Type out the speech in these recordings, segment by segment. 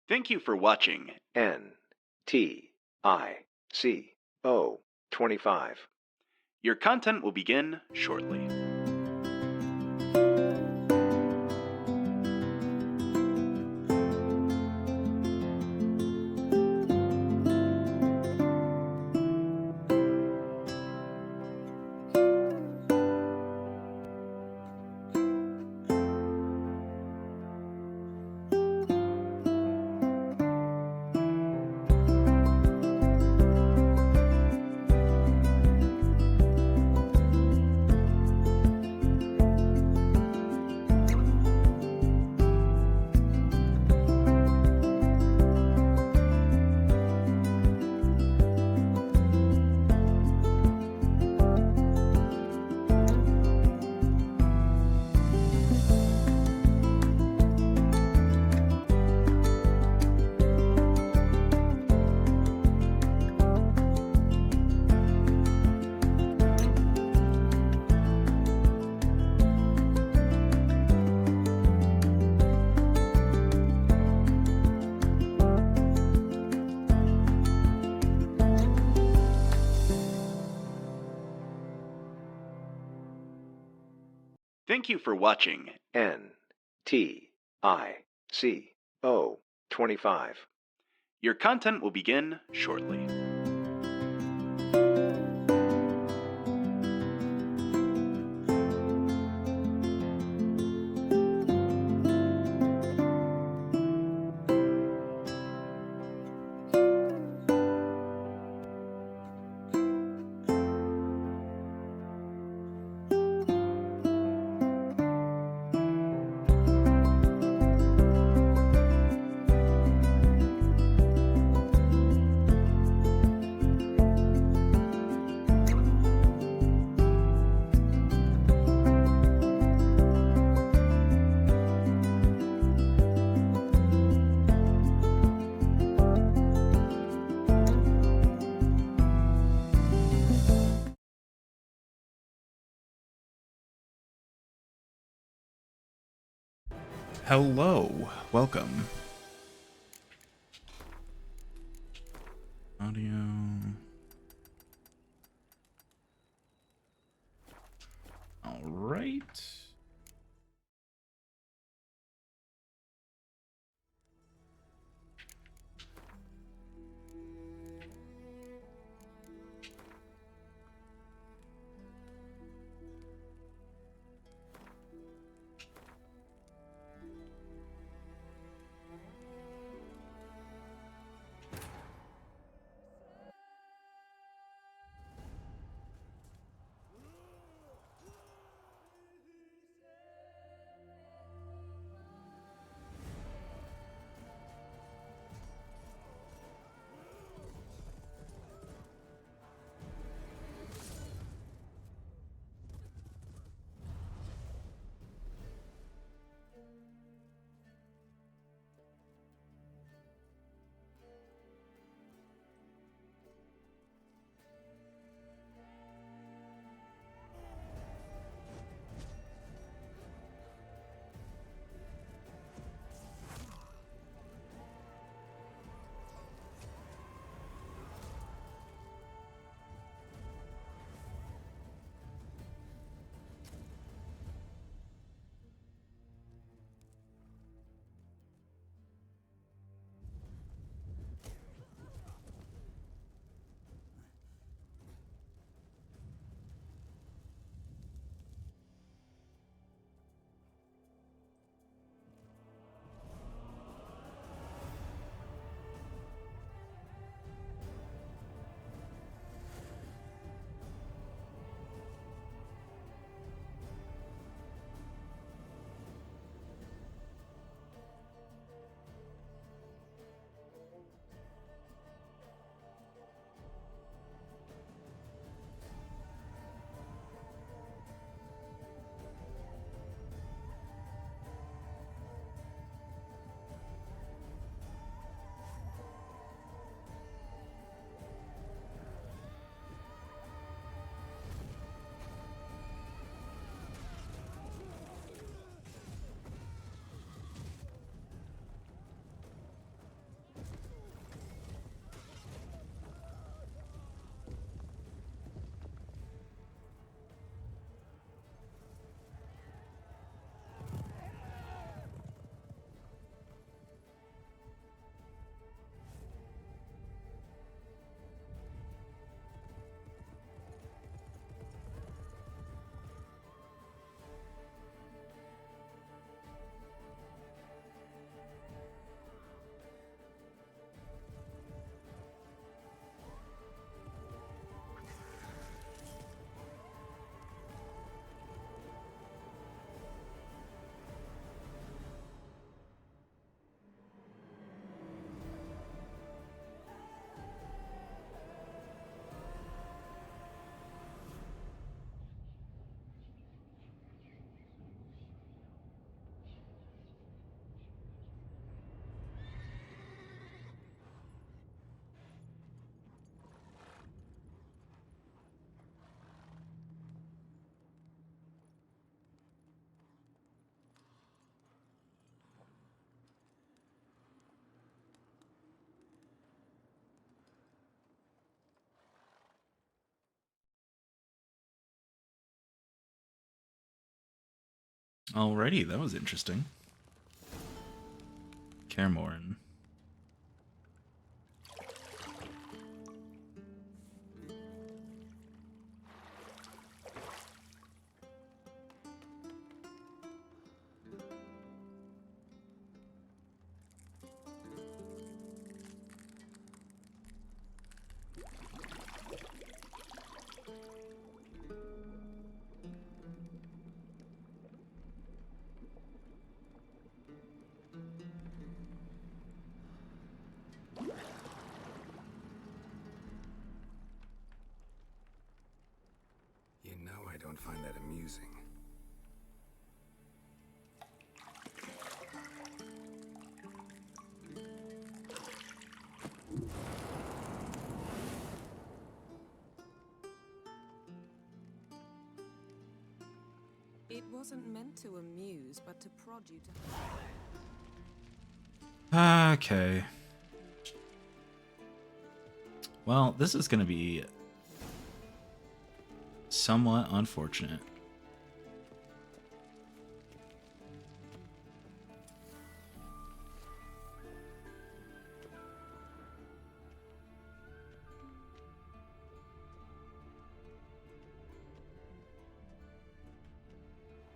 Thank you for watching NTICO 25. Your content will begin shortly. Thank you for watching NTICO 25. Your content will begin shortly. Hello, welcome. Audio. All right. Alrighty, that was interesting. Karamorn. You know I don't find that amusing. It wasn't meant to amuse, but to prod you to... Okay. Well, this is going to be somewhat unfortunate.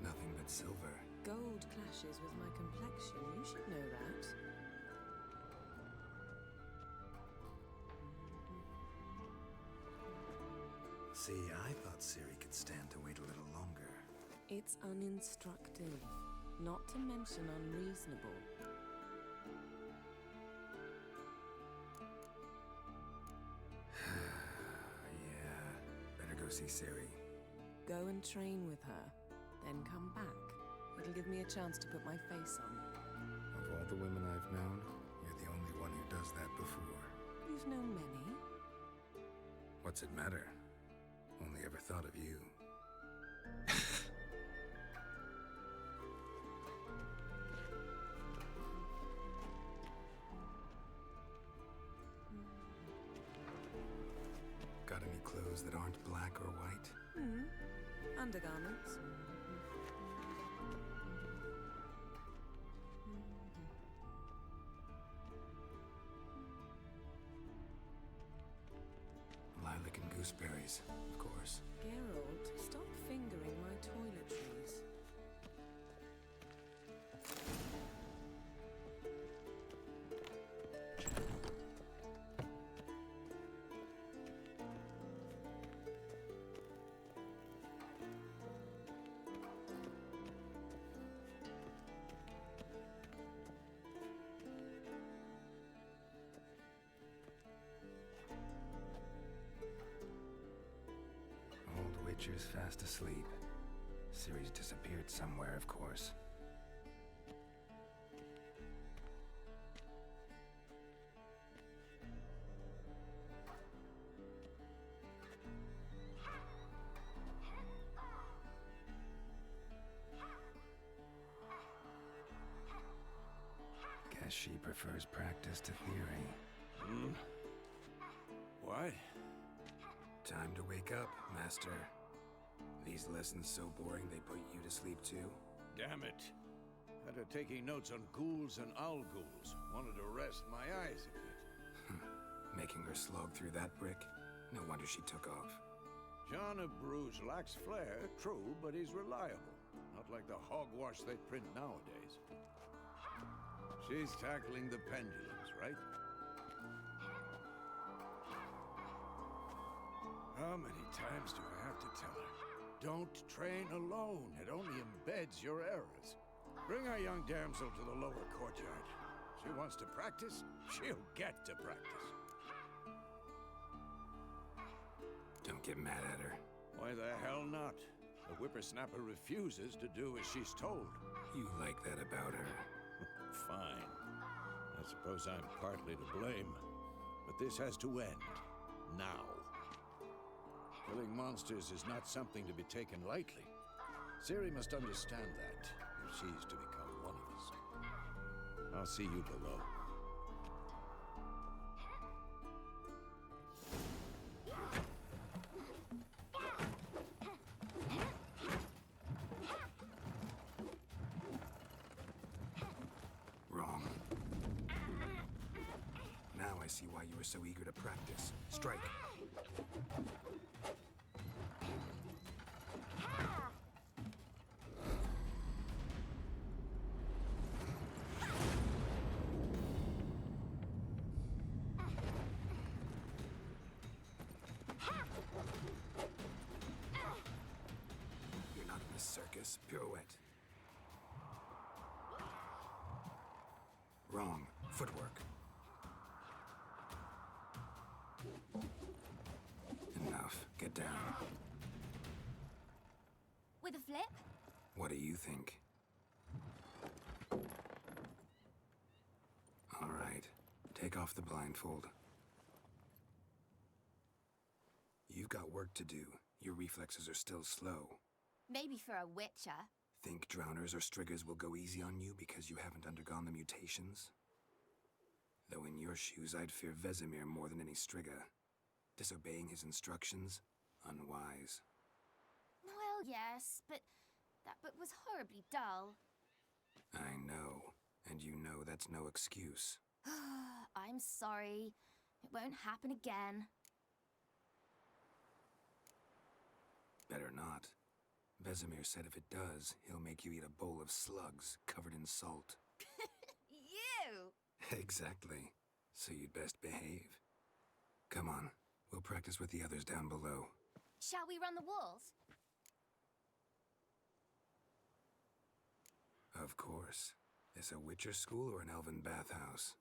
Nothing but silver. Gold clashes with my complexion. You should know that. See, I thought Ciri could stand to wait a little longer. It's uninstructive, not to mention unreasonable. Yeah, better go see Ciri. Go and train with her, then come back. It'll give me a chance to put my face on. Of all the women I've known, you're the only one who does that before. You've known many. What's it matter? Only ever thought of you. Got any clothes that aren't black or white? Undergarments. Lilac and gooseberries, of course. Geralt, stop fingering my toiletries. Old Witcher's fast asleep. Ciri's disappeared somewhere, of course. Guess she prefers practice to theory. Why? Time to wake up, Master. These lessons so boring they put you to sleep too? Damn it. Had her taking notes on ghouls and owl ghouls. Wanted to rest my eyes a bit. Making her slog through that brick? No wonder she took off. John of Bruges lacks flair, true, but he's reliable. Not like the hogwash they print nowadays. She's tackling the pendulums, right? How many times do I have to tell her? Don't train alone. It only embeds your errors. Bring our young damsel to the lower courtyard. She wants to practice, she'll get to practice. Don't get mad at her. Why the hell not? The whippersnapper refuses to do as she's told. You like that about her. Fine. I suppose I'm partly to blame. But this has to end. Now. Killing monsters is not something to be taken lightly. Ciri must understand that, if she's to become one of us. I'll see you below. see why you were so eager to practice. Strike. You're not in a circus. Pirouette. Wrong. Footwork. Enough. Get down. With a flip? What do you think? All right. Take off the blindfold. You've got work to do. Your reflexes are still slow. Maybe for a witcher. Think drowners or striggers will go easy on you because you haven't undergone the mutations? Though in your shoes, I'd fear Vesemir more than any strigger. Disobeying his instructions? Unwise. Well, yes, but that book was horribly dull. I know. And you know that's no excuse. I'm sorry. It won't happen again. Better not. Vesemir said if it does, he'll make you eat a bowl of slugs covered in salt. You! Exactly. So you'd best behave. Come on. We'll practice with the others down below. Shall we run the walls? Of course. Is a Witcher school or an elven bathhouse?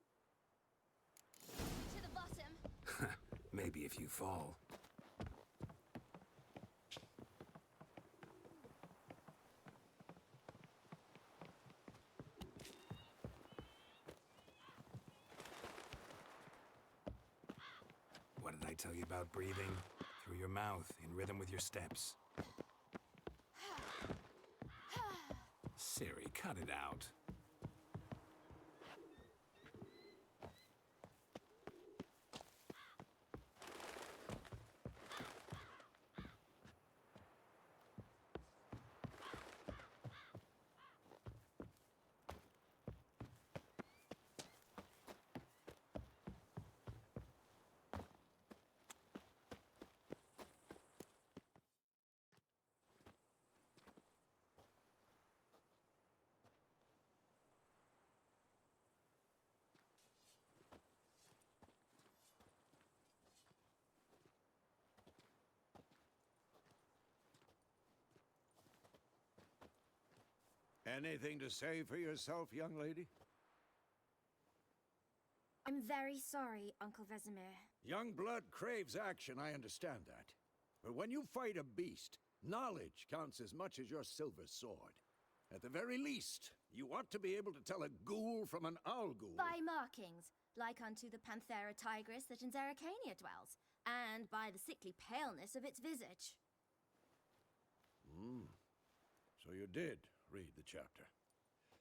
To the bottom. Maybe if you fall. What did I tell you about breathing? Through your mouth, in rhythm with your steps. Siri, cut it out. Anything to say for yourself, young lady? I'm very sorry, Uncle Vesemir. Young blood craves action, I understand that. But when you fight a beast, knowledge counts as much as your silver sword. At the very least, you ought to be able to tell a ghoul from an owl ghoul. By markings, like unto the Panthera tigris that in Zerrikania dwells, and by the sickly paleness of its visage. So you did read the chapter.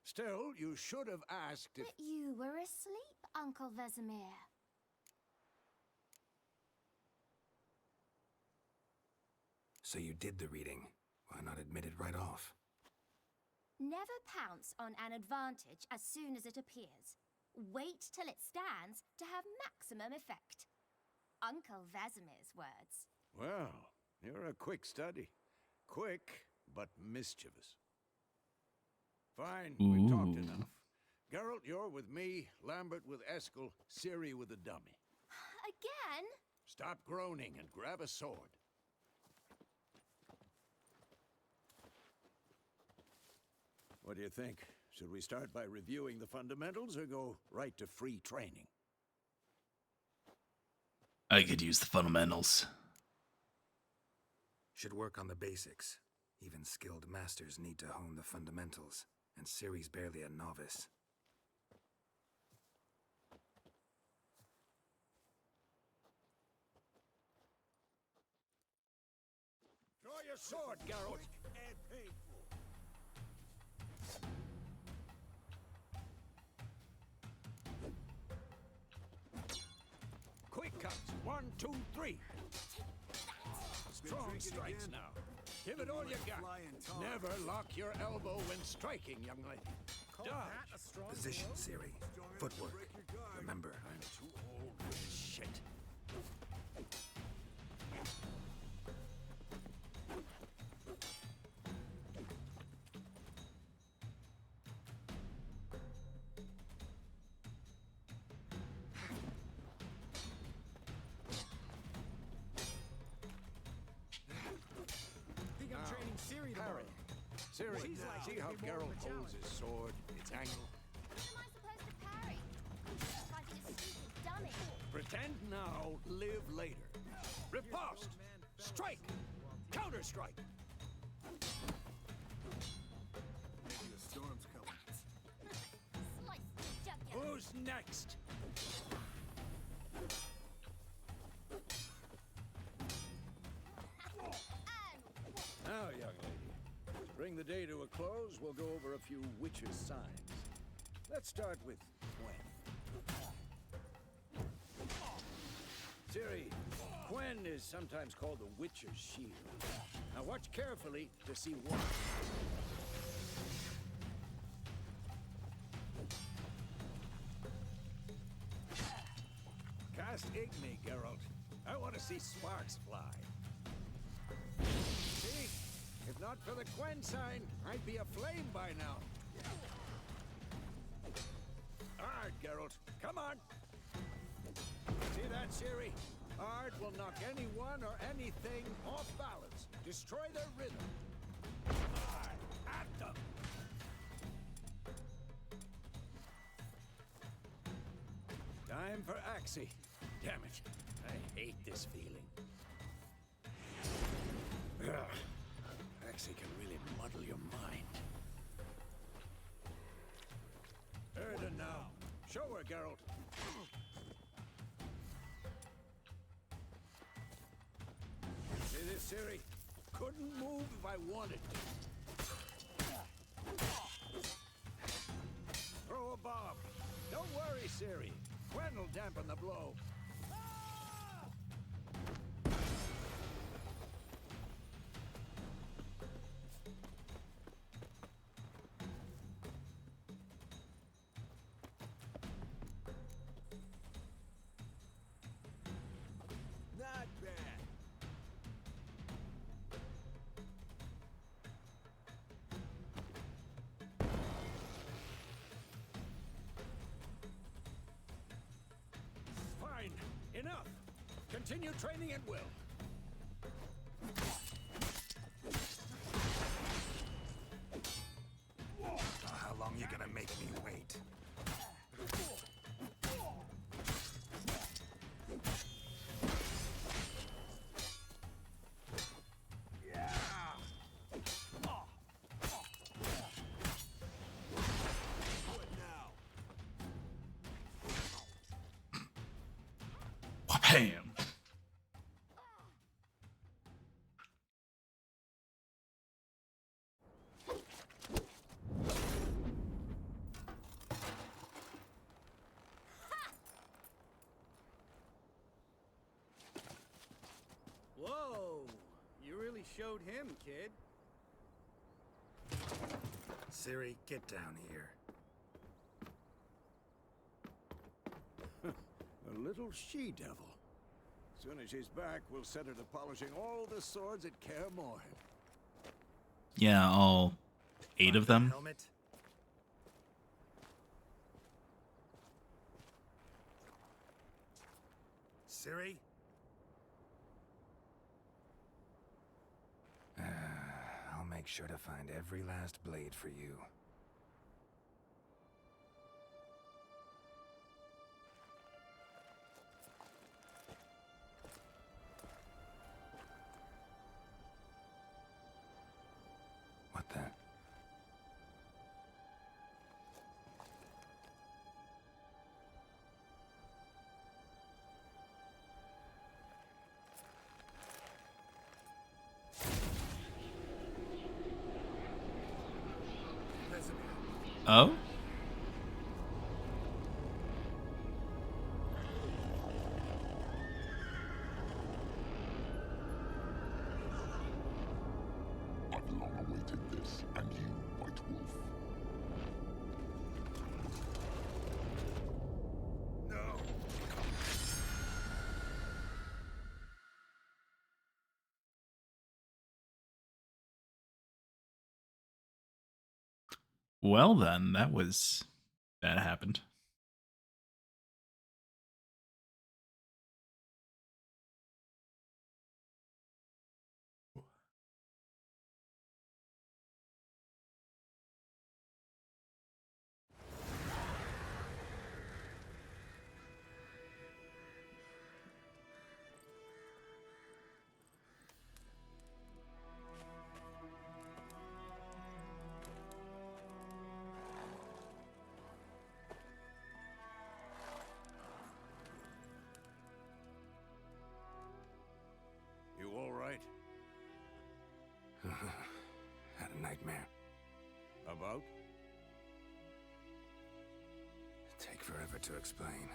Still, you should have asked if... But you were asleep, Uncle Vesemir. So you did the reading. Why not admit it right off? Never pounce on an advantage as soon as it appears. Wait till it stands to have maximum effect. Uncle Vesemir's words. Well, you're a quick study. Quick, but mischievous. Fine, we've talked Ooh. enough. Geralt, you're with me, Lambert with Eskel, Ciri with the dummy. Again? Stop groaning and grab a sword. What do you think? Should we start by reviewing the fundamentals or go right to free training? I could use the fundamentals. Should work on the basics. Even skilled masters need to hone the fundamentals, and Ciri's barely a novice. Draw your sword, Geralt! And painful. Quick cuts. 1, 2, 3. Strong strikes now. Give it all you got. Never lock your elbow when striking, young lady. Dodge. Position, Ciri. Footwork. Remember, I'm too old for Ciri, see how Geralt holds his sword, its angle? What am I supposed to parry? Fighting a stupid dummy. Pretend now, live later. Riposte! Strike! Counter-strike! Maybe a storm's coming. Slice the jugular. Who's next? Now, young lady, to bring the day to a close, we'll go over a few witches' signs. Let's start with Gwen. Ciri, Gwen is sometimes called the Witcher's Shield. Now watch carefully to see why. Cast Igni, Geralt. I want to see sparks fly. See? If not for the Gwen sign, I'd be aflame by now. Ard, Geralt. Come on. See that, Ciri? Ard will knock anyone or anything off balance. Destroy their rhythm. Ard, at them. Time for Axii. Damn it. I hate this feeling. Ugh. Axii can really muddle your mind. Erden now. Show her, Geralt. See this, Ciri? Couldn't move if I wanted to. Throw a bomb. Don't worry, Ciri. Gwen will dampen the blow. Not bad. Fine. Enough. Continue training at will. How long you gonna make me wait? Wham! Whoa! You really showed him, kid. Ciri, get down here. A little she-devil. Soon as she's back, we'll set her to polishing all the swords at Kaer Morhen. Yeah, all 8 of them. Helmet? Ciri? I'll make sure to find every last blade for you. What the? Oh? I've long awaited this, and you, White Wolf. No! Well then, that happened. nightmare. About? Take forever to explain.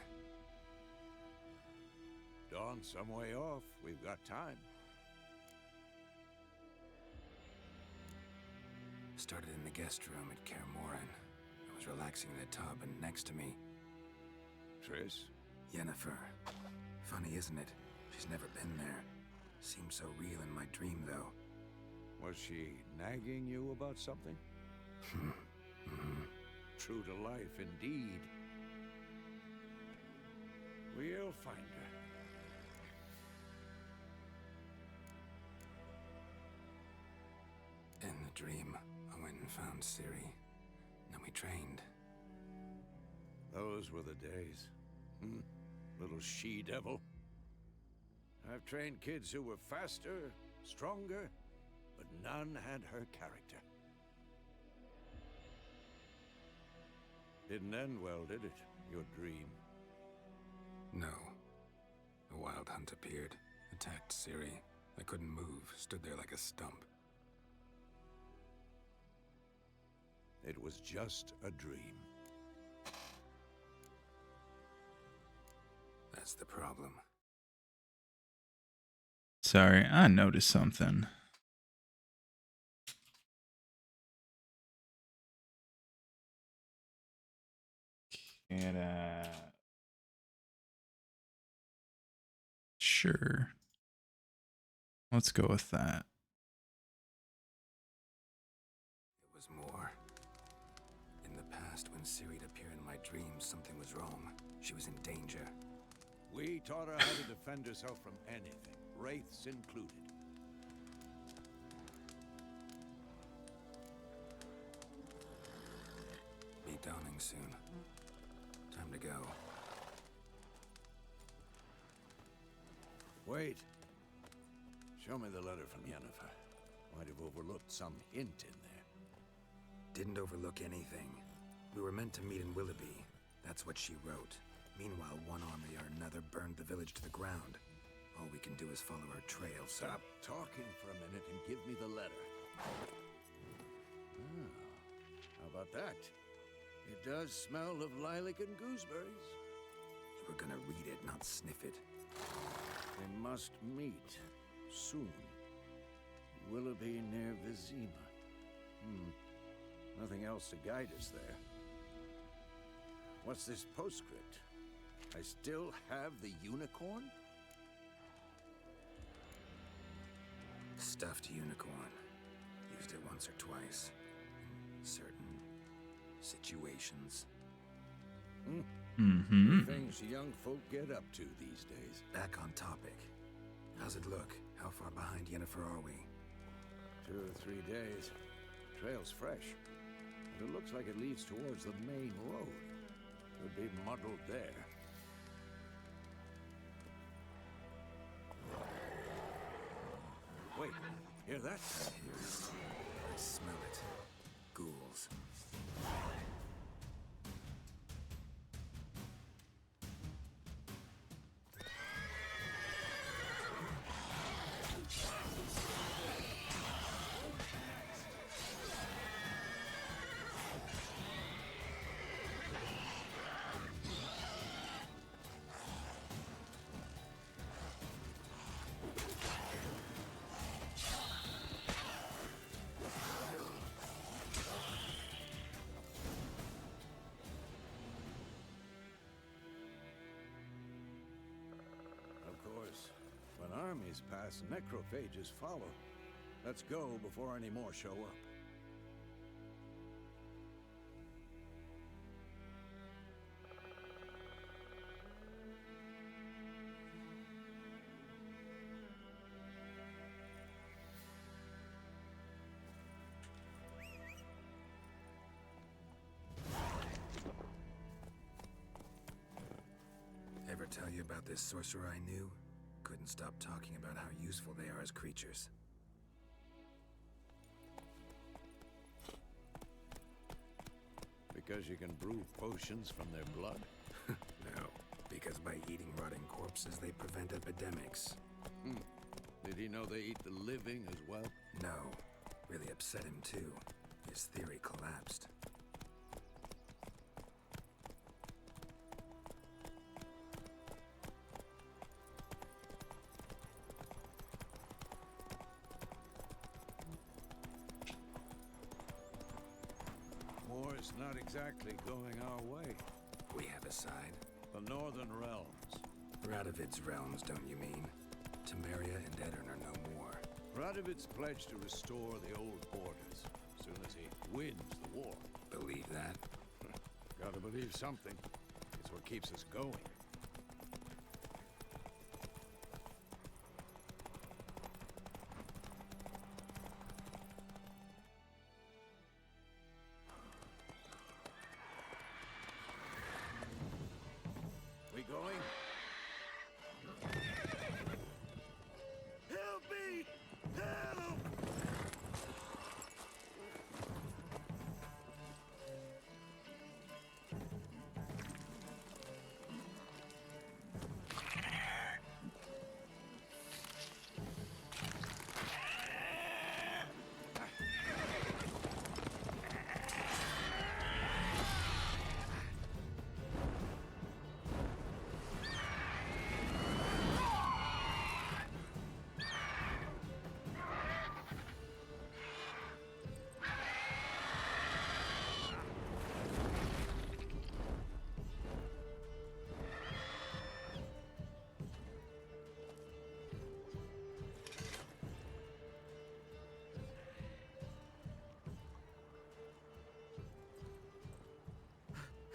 Dawn's some way off. We've got time. Started in the guest room at Kaer Morhen. I was relaxing in the tub, and next to me, Triss? Yennefer. Funny, isn't it? She's never been there. Seemed so real in my dream, though. Was she nagging you about something? True to life, indeed. We'll find her. In the dream, I went and found Ciri. Then we trained. Those were the days. Little she-devil. I've trained kids who were faster, stronger, but none had her character. Didn't end well, did it? Your dream? No. A wild hunt appeared, attacked Ciri. I couldn't move, stood there like a stump. It was just a dream. That's the problem. Sorry, I noticed something. Can Sure. Let's go with that. It was more. In the past, when Ciri'd appear in my dreams, something was wrong. She was in danger. We taught her how to defend herself from anything, wraiths included. Be dawning soon. Time to go. Wait. Show me the letter from Yennefer. Might have overlooked some hint in there. Didn't overlook anything. We were meant to meet in Willoughby. That's what she wrote. Meanwhile, one army or another burned the village to the ground. All we can do is follow her trail, so... Stop talking for a minute and give me the letter. How about that? It does smell of lilac and gooseberries. You were gonna read it, not sniff it. They must meet soon. Willoughby near Vizima. Nothing else to guide us there. What's this postscript? I still have the unicorn? Stuffed unicorn. Used it once or twice. In certain situations. Things young folk get up to these days. Back on topic. How's it look? How far behind Yennefer are we? 2 or 3 days. Trail's fresh. But it looks like it leads towards the main road. Could be muddled there. Wait, hear that? I hear it. I smell it. Ghouls. Armies pass, necrophages follow. Let's go before any more show up. Ever tell you about this sorcerer I knew? Couldn't stop talking about how useful they are as creatures. Because you can brew potions from their blood? No, because by eating rotting corpses, they prevent epidemics. Did he know they eat the living as well? No, really upset him too. His theory collapsed. War's not exactly going our way. We have a side. The Northern Realms. Radovid's realms, don't you mean? Temeria and Edirn are no more. Radovid's pledged to restore the old borders as soon as he wins the war. Believe that? Gotta believe something. It's what keeps us going. We going? Help me! Help!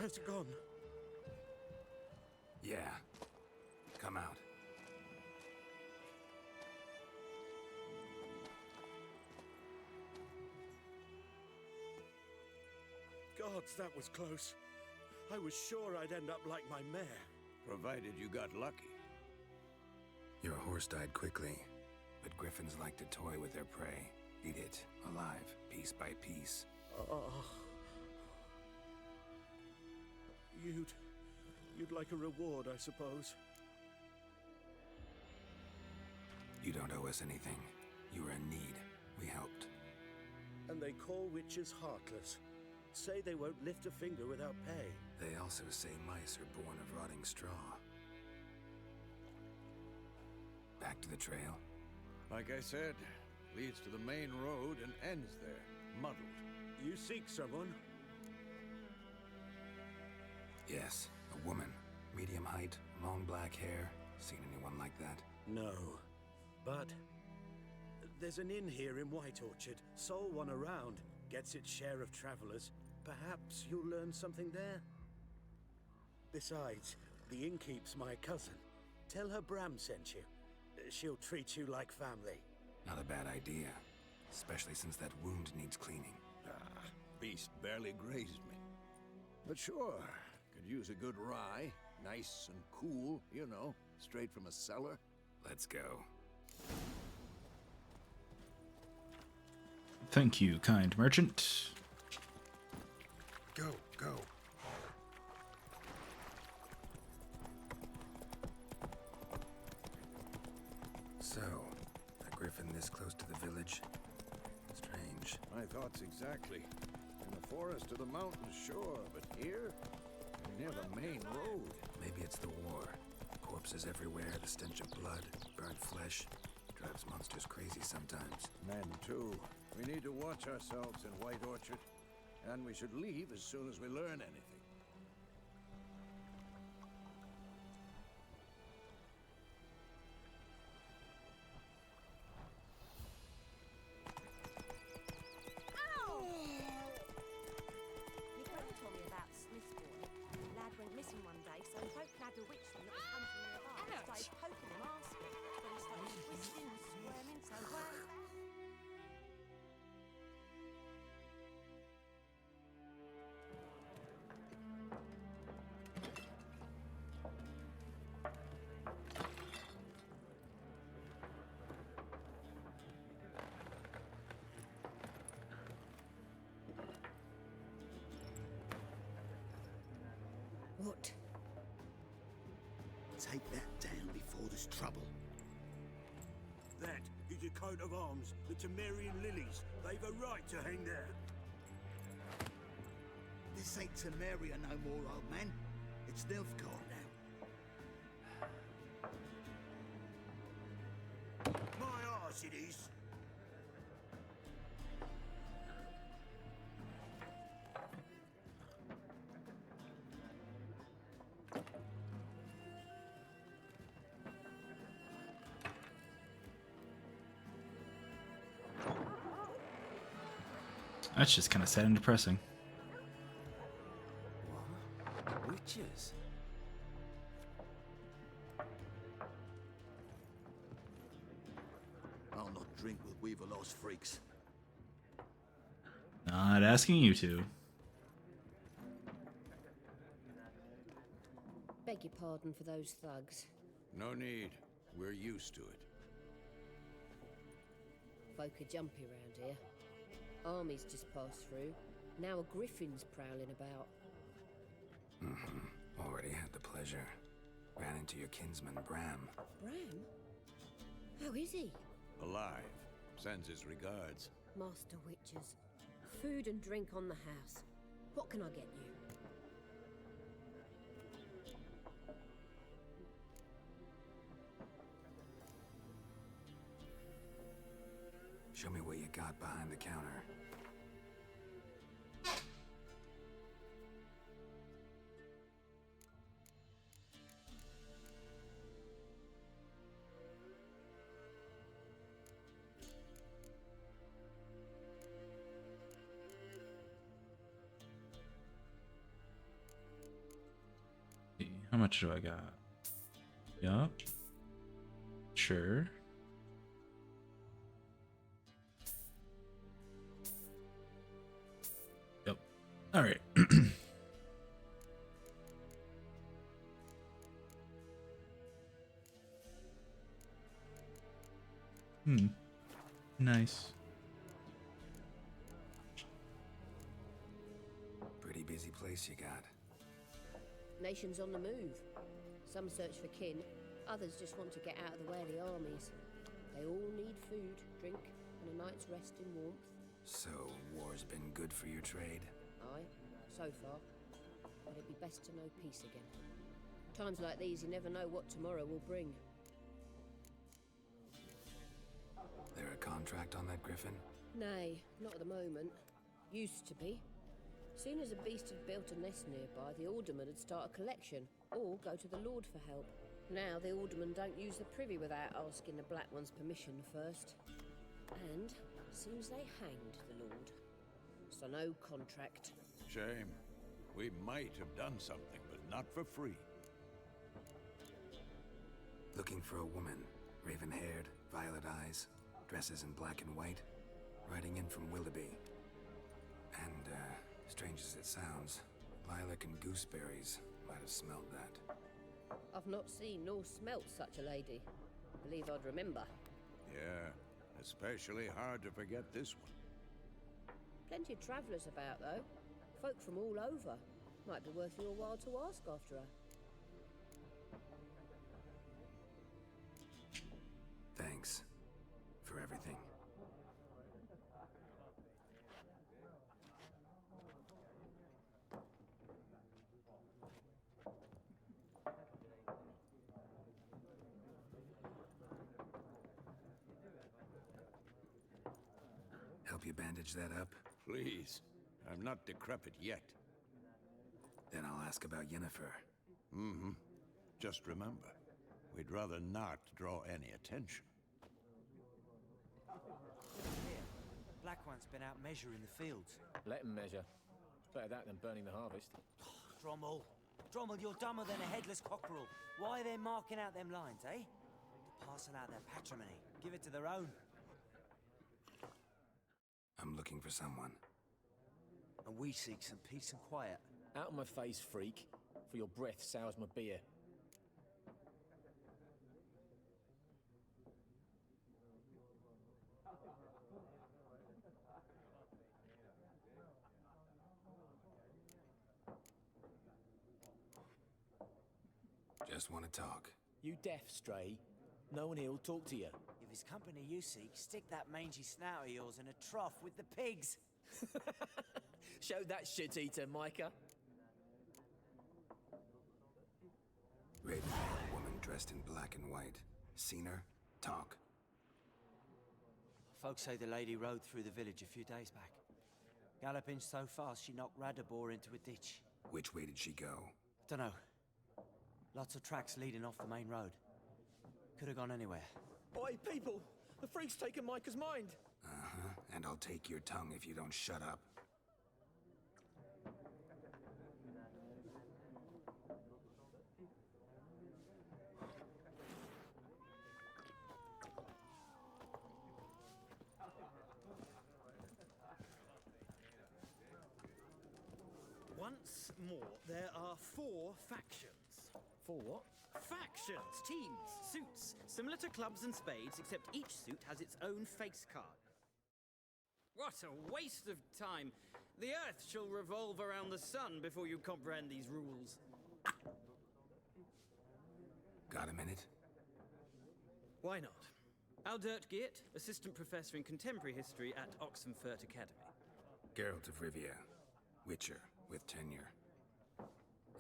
Has it gone? Yeah. Come out. Gods, that was close. I was sure I'd end up like my mare. Provided you got lucky. Your horse died quickly, but griffins like to toy with their prey. Eat it, alive, piece by piece. You'd like a reward, I suppose. You don't owe us anything. You were in need. We helped. And they call witches heartless. Say they won't lift a finger without pay. They also say mice are born of rotting straw. Back to the trail. Like I said, leads to the main road and ends there, muddled. You seek someone? Yes, a woman. Medium height, long black hair. Seen anyone like that? No. But there's an inn here in White Orchard. Sole one around. Gets its share of travelers. Perhaps you'll learn something there? Besides, the innkeep's my cousin. Tell her Bram sent you. She'll treat you like family. Not a bad idea. Especially since that wound needs cleaning. Beast barely grazed me. But sure, could use a good rye. Nice and cool, you know, straight from a cellar. Let's go. Thank you, kind merchant. Go, go. So, a griffin this close to the village? Strange. My thoughts exactly. In the forest or the mountains, sure, but here? Near the main road. Maybe it's the war. Corpses everywhere, the stench of blood, burnt flesh. Drives monsters crazy sometimes. Men, too. We need to watch ourselves in White Orchard. And we should leave as soon as we learn anything. My brother told me about Smithbourne. The lad went missing one day, so the folk nabbed a witchman that was hunting in the bar. Started poking him, asking, but he started twisting and squirming, so well. What? Take that down before there's trouble. That is a coat of arms, the Temerian lilies. They've a right to hang there. This ain't Temeria no more, old man. It's Nilfgaard now. My arse it is. That's just kind of sad and depressing. What? Witches? I'll not drink with Weaverlost freaks. Not asking you to. Beg your pardon for those thugs. No need. We're used to it. Folk are jumpy round here. Armies just passed through. Now a griffin's prowling about. Already had the pleasure. Ran into your kinsman, Bram. Bram? How is he? Alive. Sends his regards. Master Witches. Food and drink on the house. What can I get you? Show me what you got behind the counter. How much do I got? Yup. Sure. Yep. All right. Nice. Pretty busy place you got. Nations on the move. Some search for kin, others just want to get out of the way of the armies. They all need food, drink, and a night's rest in warmth. So, war's been good for your trade? Aye, so far. But it'd be best to know peace again. Times like these, you never know what tomorrow will bring. There a contract on that griffin? Nay, not at the moment. Used to be. Soon as a beast had built a nest nearby, the alderman would start a collection, or go to the Lord for help. Now the aldermen don't use the privy without asking the Black One's permission first. And seems they hanged the Lord. So no contract. Shame. We might have done something, but not for free. Looking for a woman. Raven-haired, violet eyes, dresses in black and white. Riding in from Willoughby. And, strange as it sounds, lilac and gooseberries might have smelled that. I've not seen nor smelt such a lady. Believe I'd remember. Yeah, especially hard to forget this one. Plenty of travellers about, though. Folk from all over. Might be worth your while to ask after her. Thanks. For everything. Help you bandage that up? Please. I'm not decrepit yet. Then I'll ask about Yennefer. Mm-hmm. Just remember, we'd rather not draw any attention. Here, Black One's been out measuring the fields. Let him measure. Better that than burning the harvest. Drommel. Drommel, you're dumber than a headless cockerel. Why are they marking out them lines, eh? To parcel out their patrimony. Give it to their own. I'm looking for someone. And we seek some peace and quiet. Out of my face, freak. For your breath sours my beer. Just want to talk. You deaf, Stray? No one here'll talk to you. If it's company you seek, stick that mangy snout of yours in a trough with the pigs. Show that shit-eater, Micah. Raven-haired woman dressed in black and white. Seen her? Talk. Folks say the lady rode through the village a few days back. Galloping so fast she knocked Radabor into a ditch. Which way did she go? Dunno. Lots of tracks leading off the main road. Could have gone anywhere. Oi, people! The freak's taken Micah's mind! Uh-huh, and I'll take your tongue if you don't shut up. Once more, there are 4 factions. 4 what? Factions, teams, suits, similar to clubs and spades, except each suit has its own face card. What a waste of time! The Earth shall revolve around the sun before you comprehend these rules. Got a minute? Why not? Aldert Geert, Assistant Professor in Contemporary History at Oxenfurt Academy. Geralt of Rivia. Witcher, with tenure.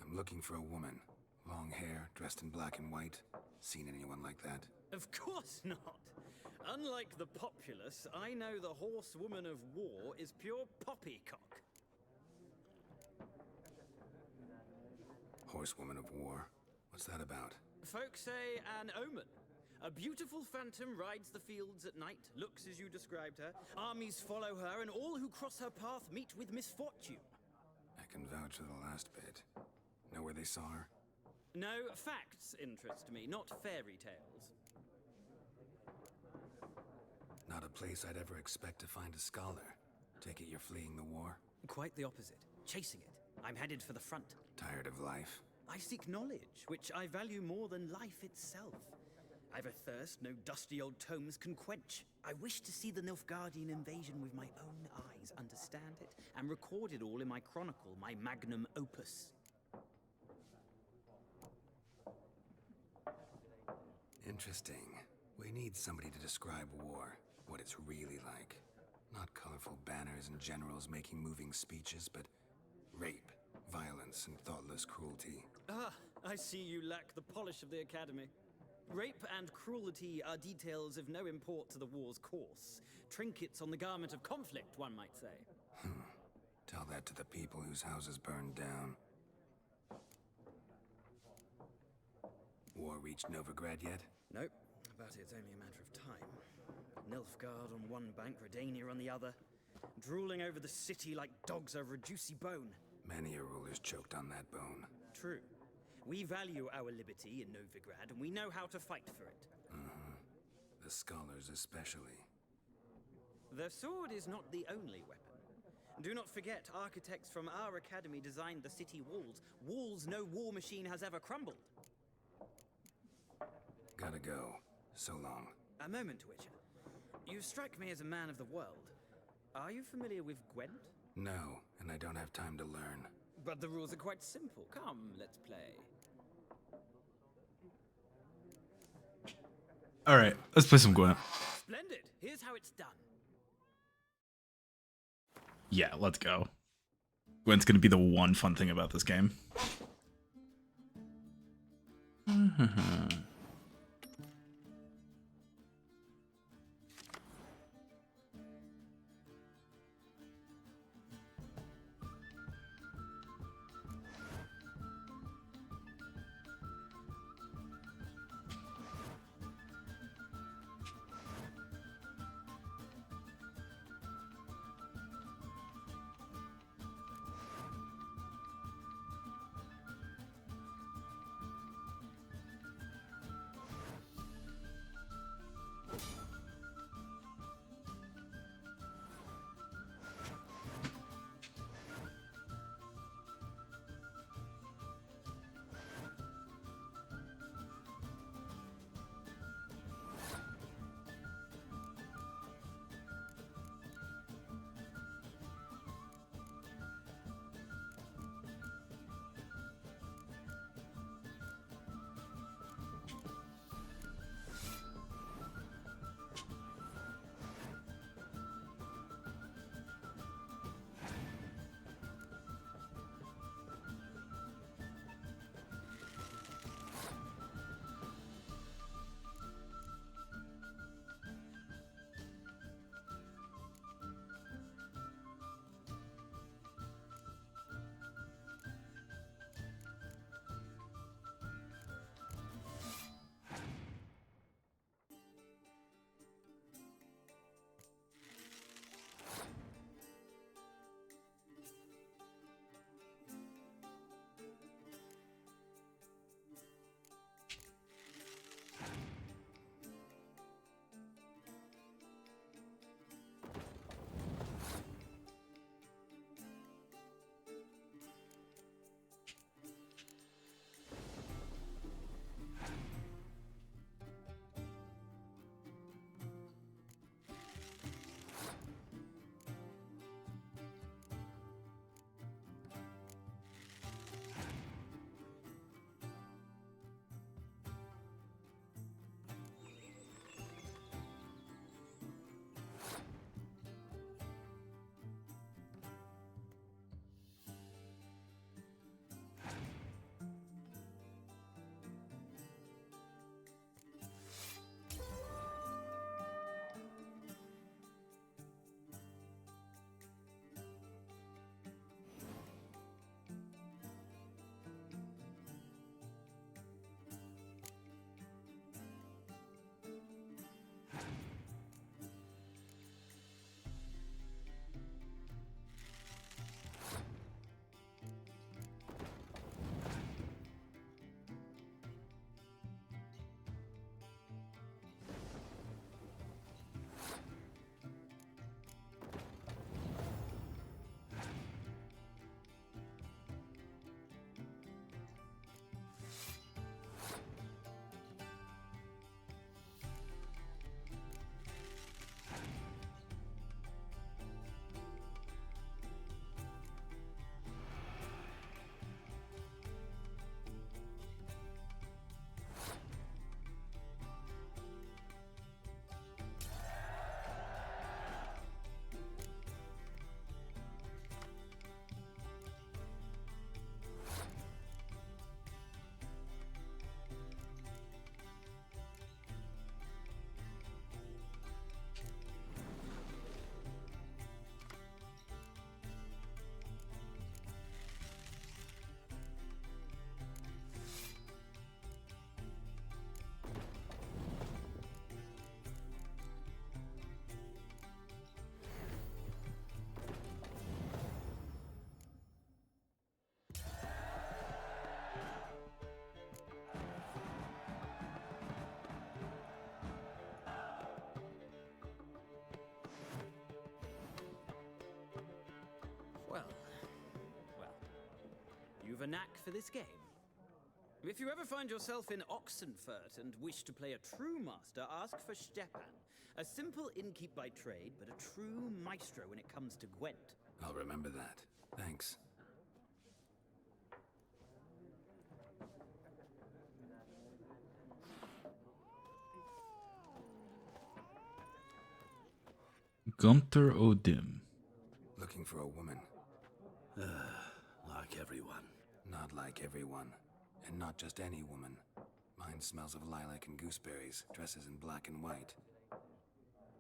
I'm looking for a woman. Long hair, dressed in black and white. Seen anyone like that? Of course not! Unlike the populace, I know the horsewoman of war is pure poppycock. Horsewoman of war? What's that about? Folks say an omen. A beautiful phantom rides the fields at night, looks as you described her. Armies follow her, and all who cross her path meet with misfortune. I can vouch for the last bit. Know where they saw her? No, facts interest me, not fairy tales. Not a place I'd ever expect to find a scholar. Take it you're fleeing the war? Quite the opposite. Chasing it. I'm headed for the front. Tired of life? I seek knowledge, which I value more than life itself. I've a thirst no dusty old tomes can quench. I wish to see the Nilfgaardian invasion with my own eyes, understand it, and record it all in my chronicle, my magnum opus. Interesting. We need somebody to describe war, what it's really like. Not colorful banners and generals making moving speeches, but rape, violence, and thoughtless cruelty. Ah, I see you lack the polish of the Academy. Rape and cruelty are details of no import to the war's course. Trinkets on the garment of conflict, one might say. Tell that to the people whose houses burned down. War reached Novigrad yet? Nope, but it's only a matter of time. Nilfgaard on one bank, Redania on the other, drooling over the city like dogs over a juicy bone. Many a ruler's choked on that bone. True. We value our liberty in Novigrad, and we know how to fight for it. The scholars especially. The sword is not the only weapon. Do not forget, architects from our academy designed the city walls. Walls no war machine has ever crumbled. Gotta go. So long. A moment, Witcher. You strike me as a man of the world. Are you familiar with Gwent? No, and I don't have time to learn. But the rules are quite simple. Come, let's play. Alright, let's play some Gwent. Splendid. Here's how it's done. Yeah, let's go. Gwent's gonna be the one fun thing about this game. you've a knack for this game. If you ever find yourself in Oxenfurt and wish to play a true master, ask for Stepan. A simple innkeep by trade, but a true maestro when it comes to Gwent. I'll remember that. Thanks. Gunter Odim. Looking for a woman. Like everyone. Not like everyone. And not just any woman. Mine smells of lilac and gooseberries, dresses in black and white.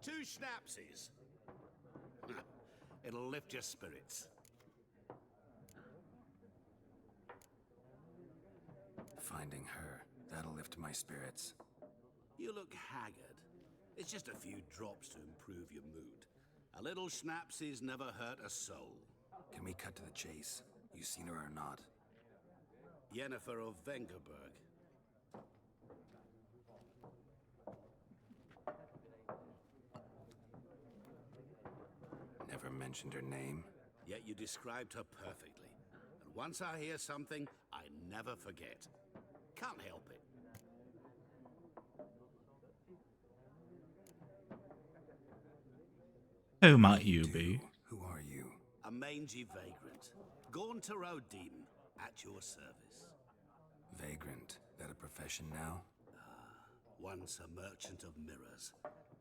2 schnapsies. It'll lift your spirits. Finding her, that'll lift my spirits. You look haggard. It's just a few drops to improve your mood. A little schnapsies never hurt a soul. Can we cut to the chase? You seen her or not? Yennefer of Vengerberg. Never mentioned her name. Yet you described her perfectly. And once I hear something, I never forget. Can't help it. Who might you be? Who are you? A mangy vagrant. Gaunter Odin, at your service. Vagrant. That a profession now? Once a merchant of mirrors.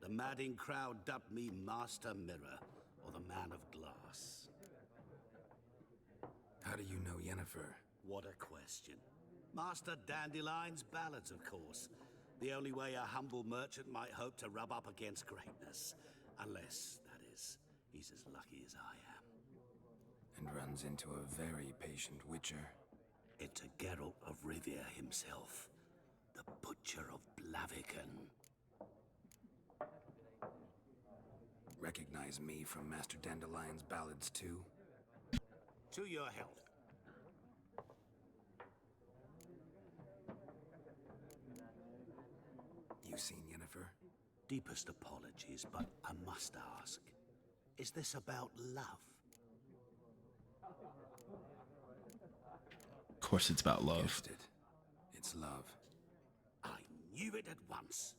The madding crowd dubbed me Master Mirror, or the Man of Glass. How do you know Yennefer? What a question. Master Dandelion's ballads, of course. The only way a humble merchant might hope to rub up against greatness. Unless, that is, he's as lucky as I am. And runs into a very patient witcher. It's a Geralt of Rivia himself. The Butcher of Blaviken. Recognize me from Master Dandelion's ballads too? To your health. You seen Yennefer? Deepest apologies, but I must ask. Is this about love? Of course it's about love. Guessed it. It's love. I knew it at once.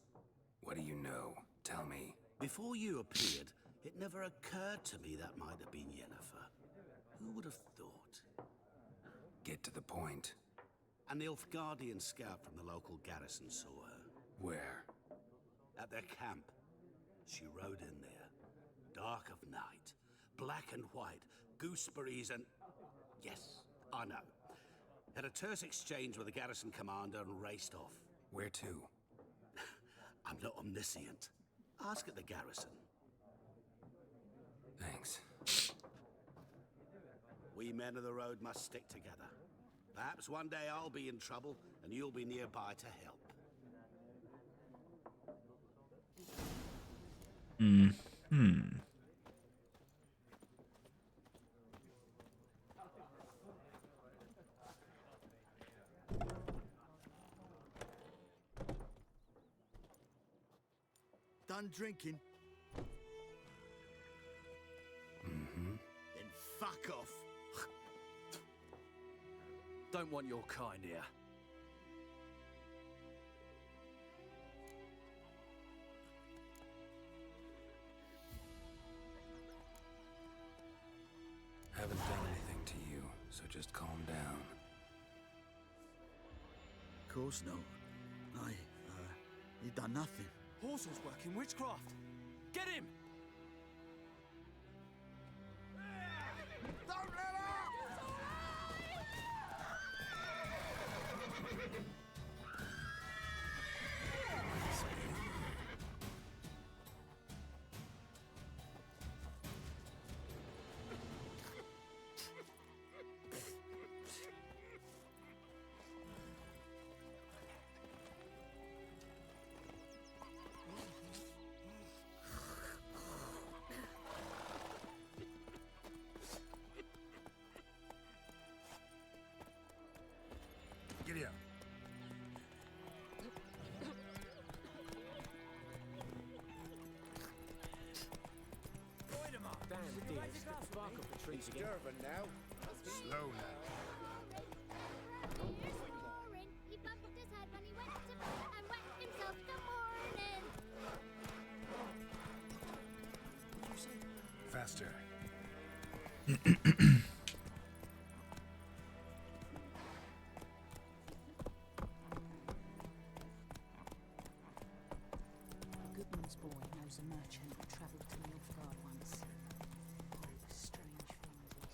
What do you know? Tell me. Before you appeared, it never occurred to me that might have been Yennefer. Who would have thought? Get to the point. A Nilfgaardian scout from the local garrison saw her. Where? At their camp. She rode in there. Dark of night. Black and white. Gooseberries and... Yes, I know. Had a terse exchange with the garrison commander and raced off. Where to? I'm not omniscient. Ask at the garrison. Thanks. We men of the road must stick together. Perhaps one day I'll be in trouble and you'll be nearby to help. Done drinking? Mm-hmm. Then fuck off. Don't want your kind here. Haven't done anything to you, so just calm down. Of course not. You done nothing. Horsel's working witchcraft. Get him! Don't let up! Giddy up. Point him up. Damn, dear. Spark up the trees again. Durban now. Slow now. Warren, he bumped his head when he went to bed and wet himself till morning. Faster. Goodman's boy knows a merchant who travelled to Nilfgaard once. Strange findings.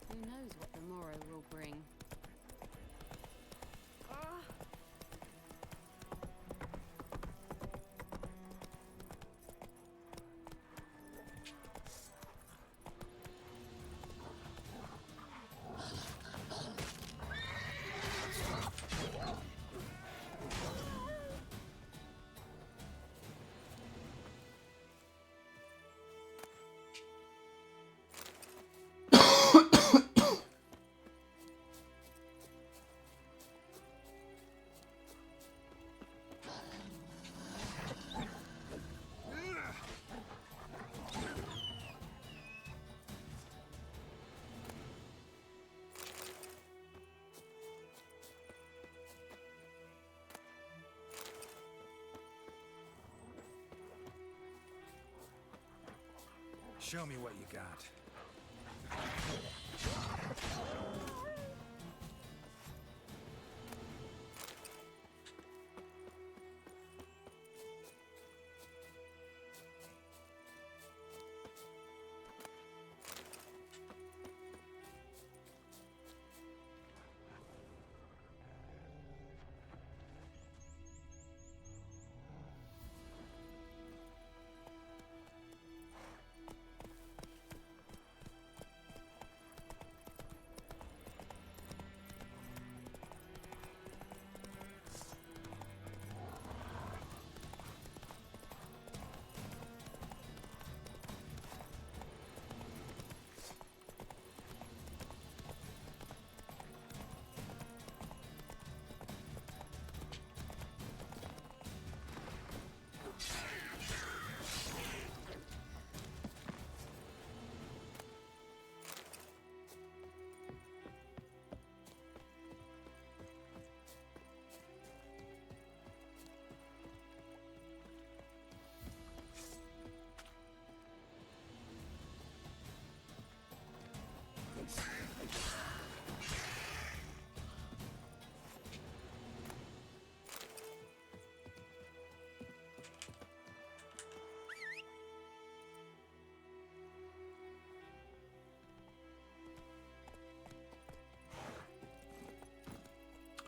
Who knows what the morrow will bring? Show me what you got.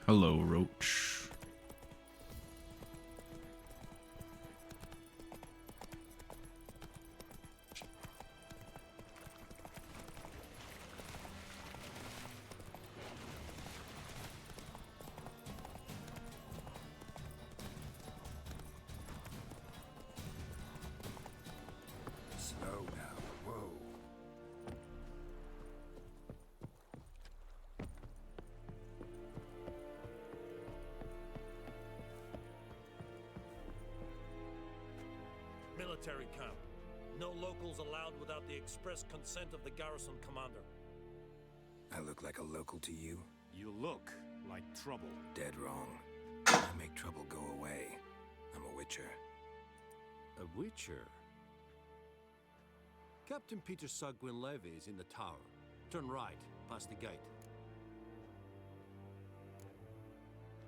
Hello, Roach. Slow now. Whoa. Military camp. No locals allowed without the express consent of the garrison commander. I look like a local to you? You look like trouble. Dead wrong. I make trouble go away. I'm a witcher. A witcher? Captain Peter Sagwin Levy is in the tower. Turn right, past the gate.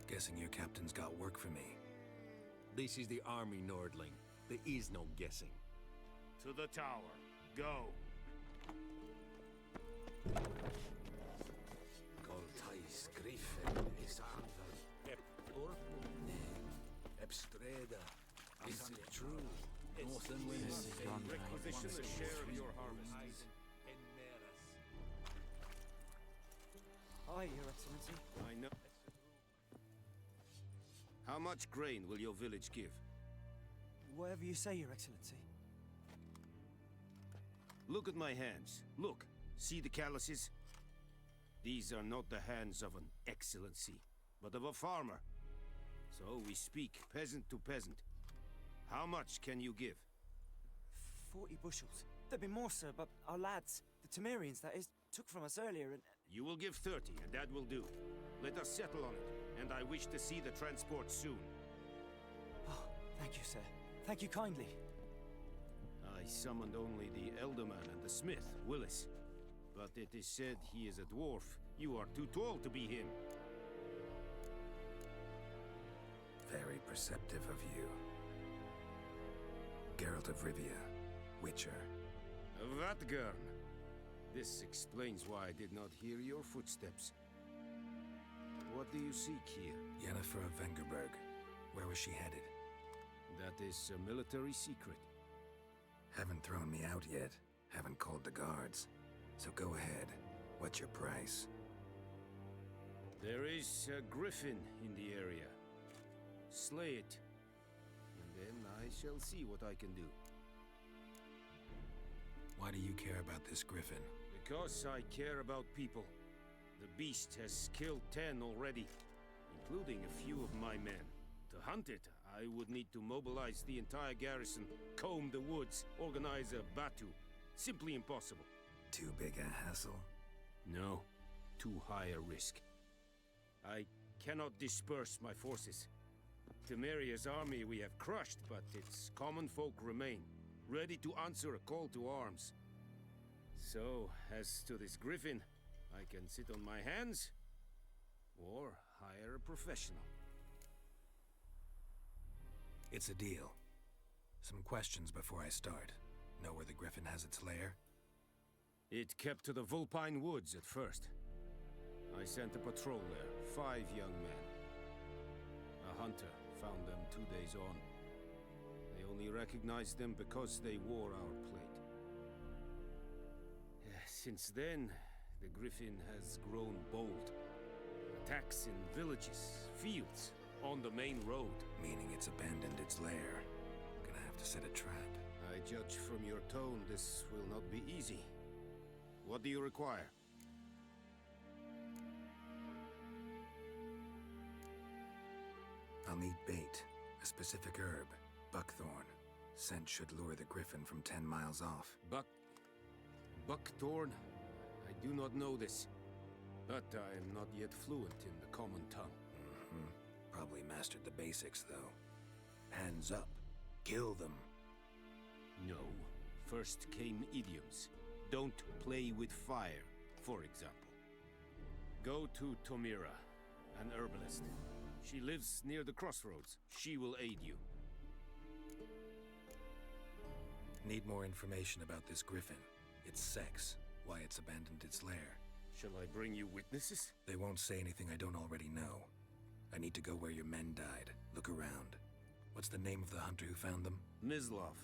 Guessing your captain's got work for me. This is the army, Nordling. There is no guessing. To the tower. Go. Goltais Griffin is Ep Ebstreda. Is it true? Northern women Requisition the share of your harvest. Aye, Your Excellency. I know. How much grain will your village give? Whatever you say, Your Excellency. Look at my hands. Look. See the calluses? These are not the hands of an excellency, but of a farmer. So we speak peasant to peasant. How much can you give? 40 bushels. There'd be more, sir, but our lads, the Temerians, that is, took from us earlier and... You will give 30, and that will do. Let us settle on it, and I wish to see the transport soon. Oh, thank you, sir. Thank you kindly. I summoned only the Elderman and the smith, Willis. But it is said he is a dwarf. You are too tall to be him. Very perceptive of you. Geralt of Rivia, Witcher. Vatgern. This explains why I did not hear your footsteps. What do you seek here? Yennefer of Vengerberg. Where was she headed? That is a military secret. Haven't thrown me out yet. Haven't called the guards. So go ahead. What's your price? There is a griffin in the area. Slay it. And then I shall see what I can do. Why do you care about this griffin? Because I care about people. The beast has killed 10 already, including a few of my men. To hunt it, I would need to mobilize the entire garrison, comb the woods, organize a batu. Simply impossible. Too big a hassle? No, too high a risk. I cannot disperse my forces. Temeria's army we have crushed, but its common folk remain, ready to answer a call to arms. So, as to this griffin, I can sit on my hands, or hire a professional. It's a deal. Some questions before I start. Know where the griffin has its lair? It kept to the Vulpine Woods at first. I sent a patrol there, 5 young men. A hunter found them 2 days on. They only recognized them because they wore our plate. Since then, the griffin has grown bold. Attacks in villages, fields, on the main road. Meaning it's abandoned its lair. Gonna have to set a trap. I judge from your tone this will not be easy. What do you require? I'll need bait. A specific herb. Buckthorn. Scent should lure the griffin from 10 miles off. Buckthorn? I do not know this. But I am not yet fluent in the common tongue. Probably mastered the basics, though. Hands up. Kill them. No. First came idioms. Don't play with fire, for example. Go to Tomira, an herbalist. She lives near the crossroads. She will aid you. Need more information about this griffin. Its sex, why it's abandoned its lair. Shall I bring you witnesses? They won't say anything I don't already know. I need to go where your men died. Look around. What's the name of the hunter who found them? Mislav.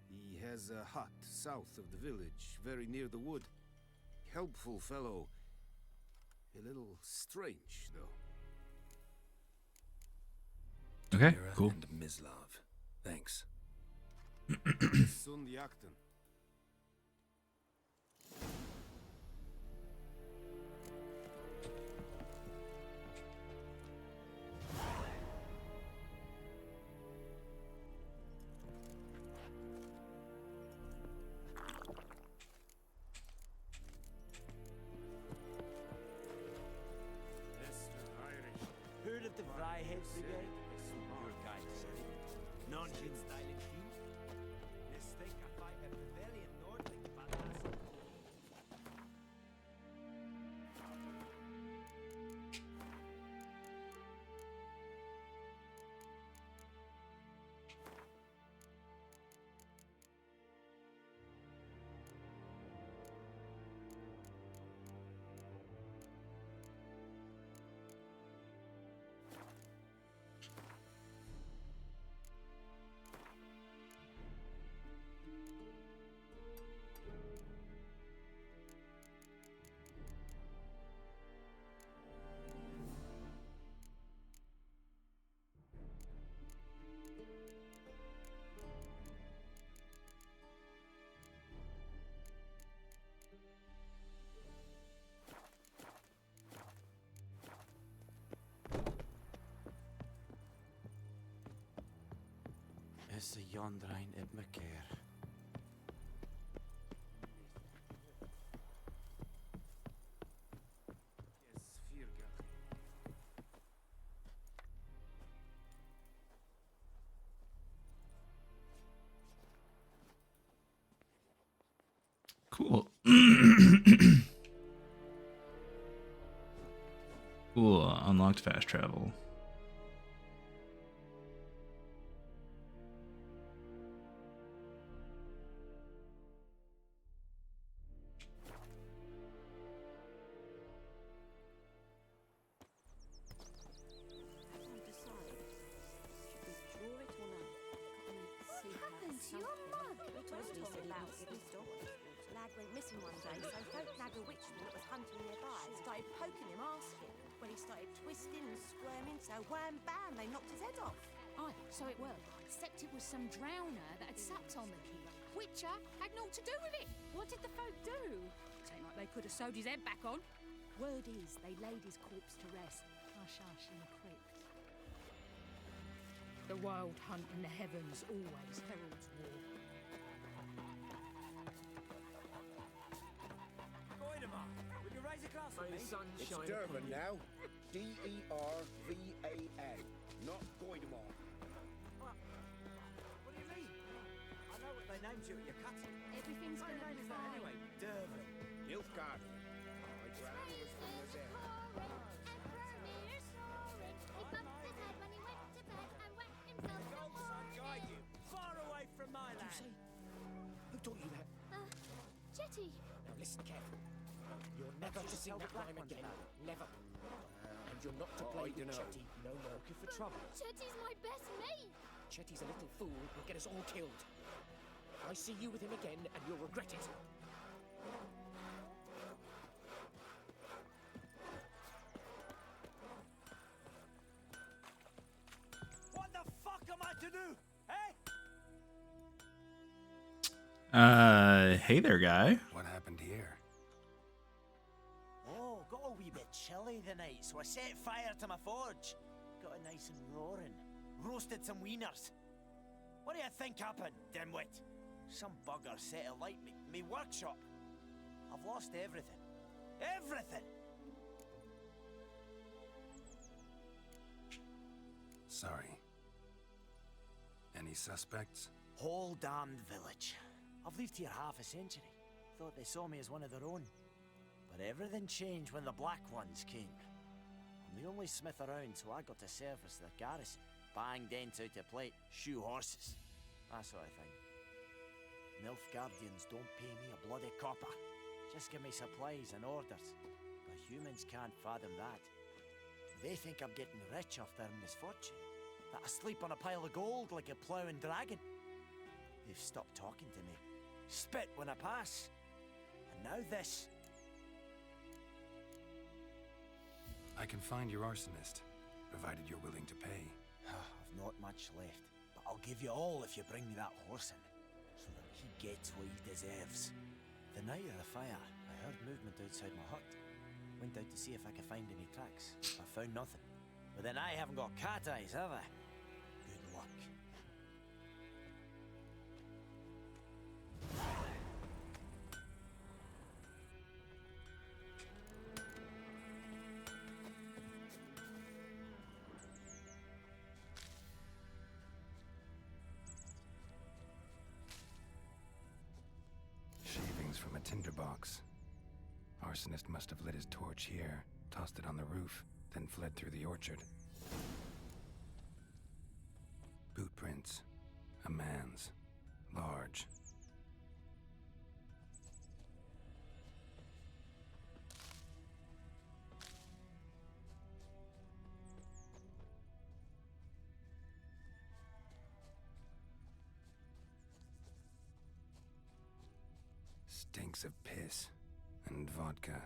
He has a hut south of the village, very near the wood. Helpful fellow. A little strange, though. Okay, Mira cool. And Mislav. Thanks. Sundjakten. Heard of the Fryhead Brigade? Your guide, sir. Non-Jin styling team? Let's take a fight at the valiant Nordling badass. Is a Yondrain Ibmaker. Cool. Cool. Unlocked fast travel. Lad went missing one day, so folk nagged a witchman that was hunting nearby. Started poking him, asking. When he started twisting and squirming, so wham bam, they knocked his head off. Aye, so it were. Except it was some drowner that had supped on the kid. Witcher had naught to do with it. What did the folk do? Ain't like they could have sewed his head back on. Word is, they laid his corpse to rest. Hush-hush in the crypt. The wild hunt in the heavens always heralds war. Would you raise a glass with me? It's Durban now. D-E-R-V-A-N. Not Goidemar. What do you mean? I know what they named you at your cutting. Everything's What gonna name be is that fine. anyway? Durban. Nilfgaard. My grand was from Lazare. God's son guide you. Far away from my land. Who taught you that? Chetty! Now listen carefully. You're never to sing that rhyme again. Never. And you're not to play with Chetty no more. Looking for trouble. Chetty's my best mate! Chetty's a little fool who'll get us all killed. I see you with him again and you'll regret it. What the fuck am I to do? Eh? Hey there, guy. What happened here? Oh, got a wee bit chilly the night, so I set fire to my forge. Got it nice and roaring. Roasted some wieners. What do you think happened, dimwit? Some bugger set alight me workshop. I've lost everything. Everything! Sorry. Any suspects? Whole damned village. I've lived here half a century. Thought they saw me as one of their own. But everything changed when the Black Ones came. I'm the only smith around, so I got to service the garrison. Bang dents out of plate, shoe horses. That sort of thing. Nilfgaardians don't pay me a bloody copper. Just give me supplies and orders. But humans can't fathom that. They think I'm getting rich off their misfortune. That I sleep on a pile of gold like a ploughing dragon. They've stopped talking to me. Spit when I pass. And now this. I can find your arsonist, provided you're willing to pay. I've not much left, but I'll give you all if you bring me that horse in, so that he gets what he deserves. The night of the fire, I heard movement outside my hut. Went out to see if I could find any tracks. I found nothing. But then I haven't got cat eyes, have I? Good luck. Shavings from a tinderbox. Arsonist must have lit his torch here, tossed it on the roof, then fled through the orchard. Boot prints. A man's. Large. Stinks of piss and vodka.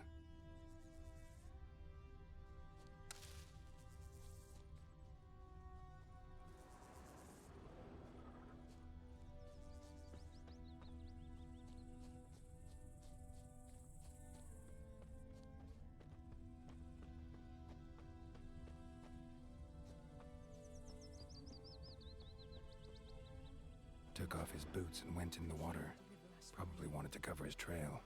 Took off his boots and went in the water. Probably wanted to cover his trail.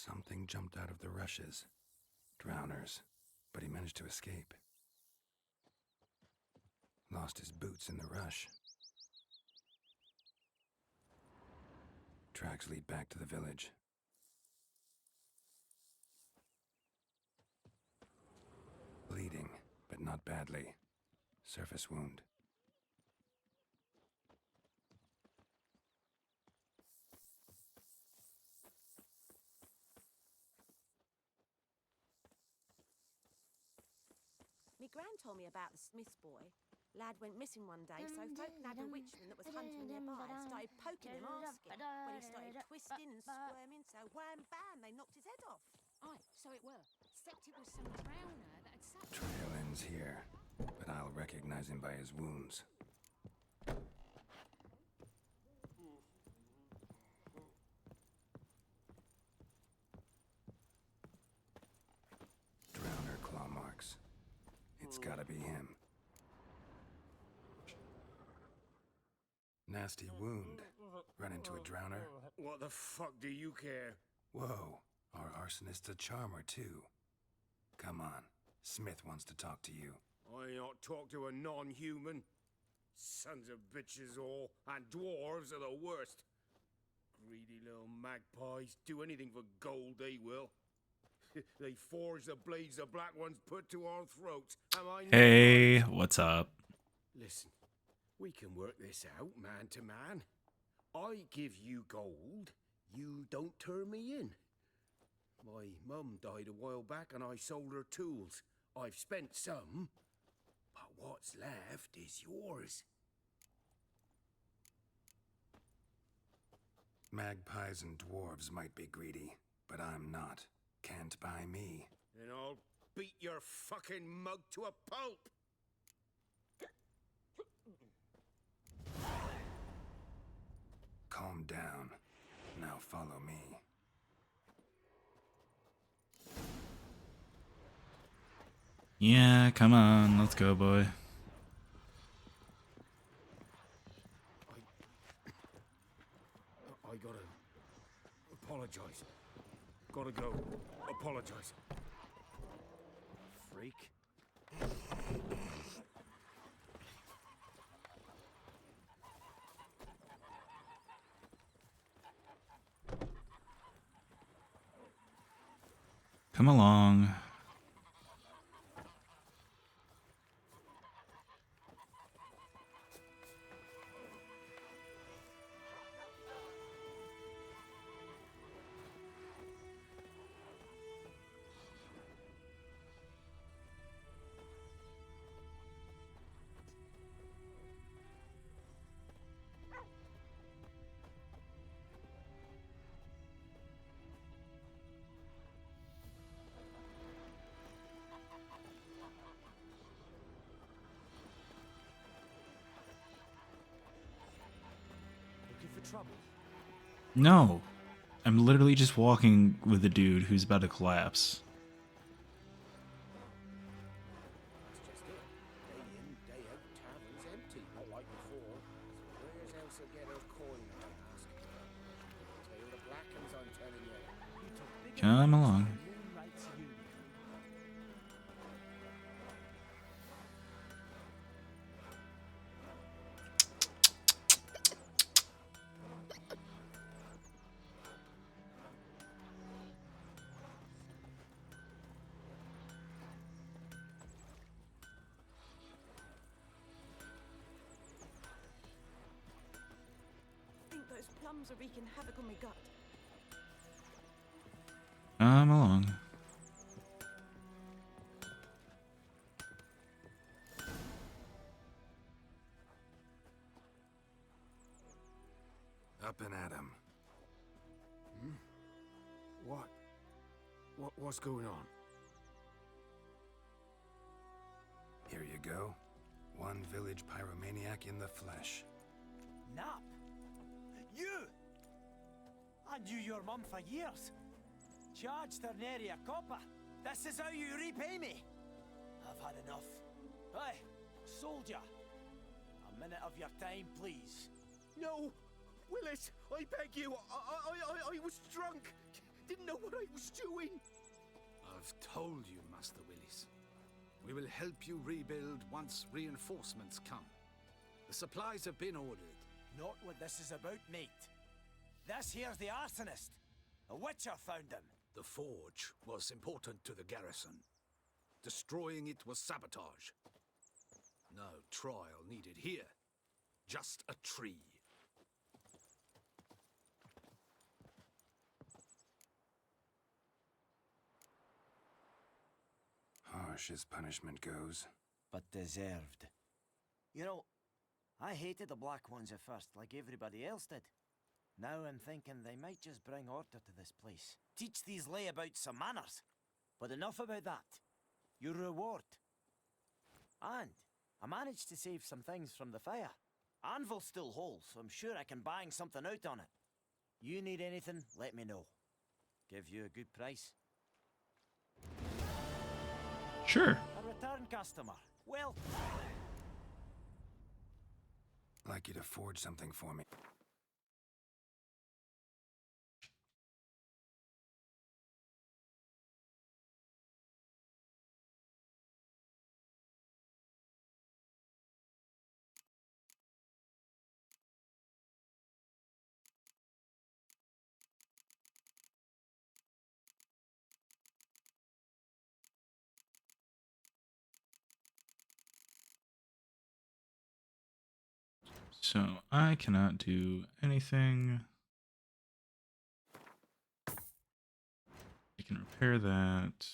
Something jumped out of the rushes. Drowners. But he managed to escape. Lost his boots in the rush. Tracks lead back to the village. Bleeding, but not badly. Surface wound. Me gran told me about the Smith's boy. Lad went missing one day, so folk nabbed a witchman that was hunting nearby and started poking him, asking. When he started twisting and squirming, so wham bam, they knocked his head off. Aye, so it were. Except it was some drowner that had sat... Trail ends here, but I'll recognize him by his wounds. Drowner claw marks. It's gotta be him. Nasty wound. Run into a drowner? What the fuck do you care? Whoa, our arsonist's a charmer too. Come on, Smith wants to talk to you. I ain't not talk to a non-human. Sons of bitches all, and dwarves are the worst. Greedy little magpies, do anything for gold they will. They forge the blades the black ones put to our throats. Am I not Hey, right? what's up? Listen, we can work this out man to man. I give you gold, you don't turn me in. My mum died a while back and I sold her tools. I've spent some, but what's left is yours. Magpies and dwarves might be greedy, but I'm not. Can't buy me. And I'll beat your fucking mug to a pulp. Calm down. Now follow me. Yeah, come on, let's go, boy. I gotta apologize. Gotta go. Apologize. Freak. Come along. Looking for trouble? No. I'm literally just walking with a dude who's about to collapse. That's just it. Day in, day out, tavern's empty, not like before. So where's Elsa get her coin, I ask? Tale the black ones, I'm telling you. Come along. Think those plums are wreaking havoc on my gut. Come along. Up and at him. What's going on? Here you go. One village pyromaniac in the flesh. Nap? You? I knew your mum for years. Charged her nary a copper. This is how you repay me. I've had enough. Hey, soldier. A minute of your time, please. No! Willis, I beg you, I was drunk. didn't know what I was doing. I've told you, Master Willis. We will help you rebuild once reinforcements come. The supplies have been ordered. Not what this is about, mate. This here's the arsonist. A witcher found him. The forge was important to the garrison. Destroying it was sabotage. No trial needed here. Just a tree. Harsh as punishment goes. But deserved. You know, I hated the Black Ones at first, like everybody else did. Now I'm thinking they might just bring order to this place. Teach these layabouts some manners. But enough about that. Your reward. And I managed to save some things from the fire. Anvil's still whole, so I'm sure I can bang something out on it. You need anything, let me know. Give you a good price. Sure. A return customer. Well, I'd like you to forge something for me. So I cannot do anything. I can repair that.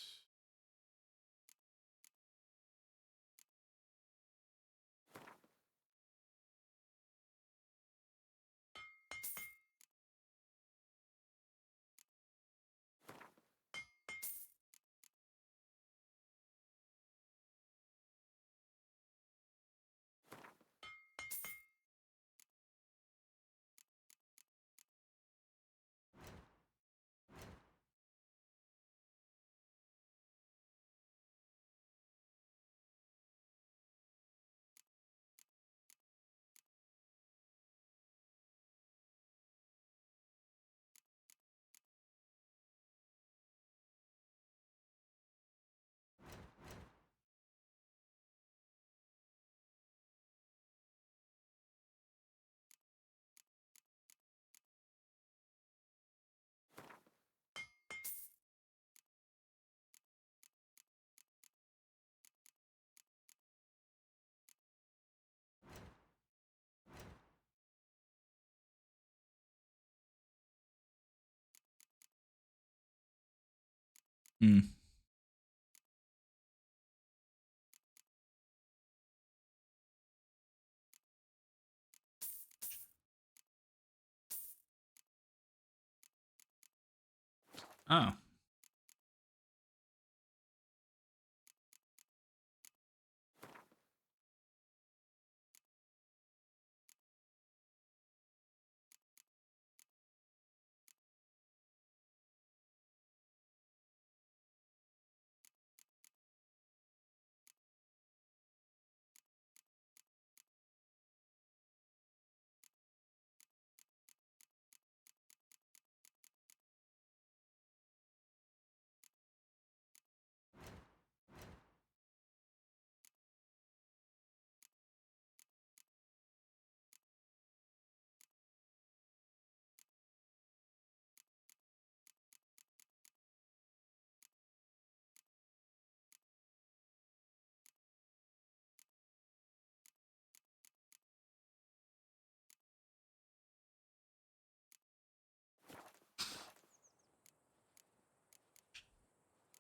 Hmm. Oh.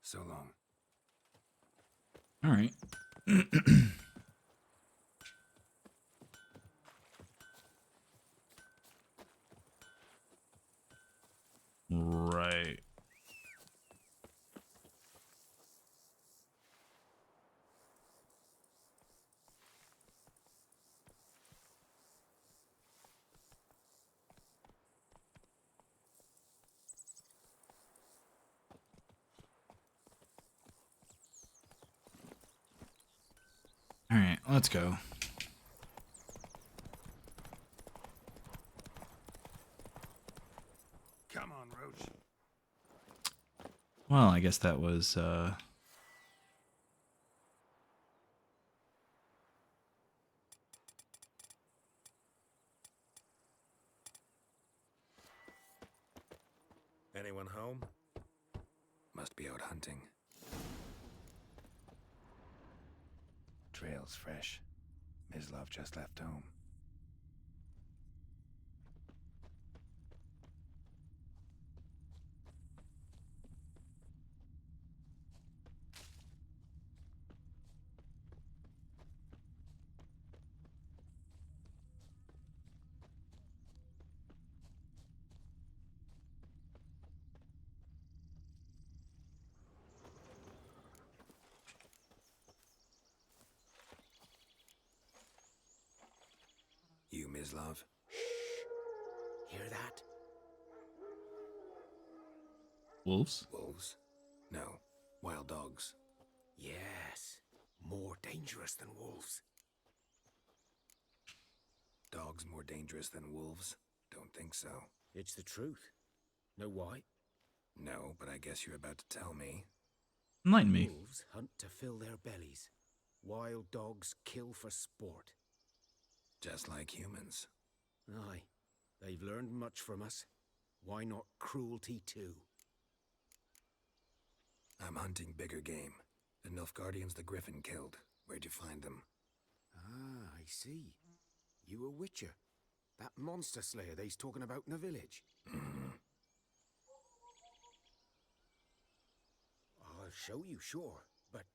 So long. All right. Right. All right, let's go. Come on, Roach. Well, I guess that was, Anyone home? Must be out hunting. Trail's fresh. Mislav just left home. You, Mislav? Hear that? wolves? Wolves? No. Wild dogs. Yes. More dangerous than wolves. Dogs more dangerous than wolves? Don't think so. It's the truth. Know why? No, but I guess you're about to tell me. Enlighten me. Wolves hunt to fill their bellies. Wild dogs kill for sport. Just like humans. Aye. They've learned much from us. Why not cruelty too? I'm hunting bigger game. The Nilfgaardians the Griffin killed. Where'd you find them? Ah, I see. You a witcher. That monster slayer they's talking about in the village. I'll show you, sure. But,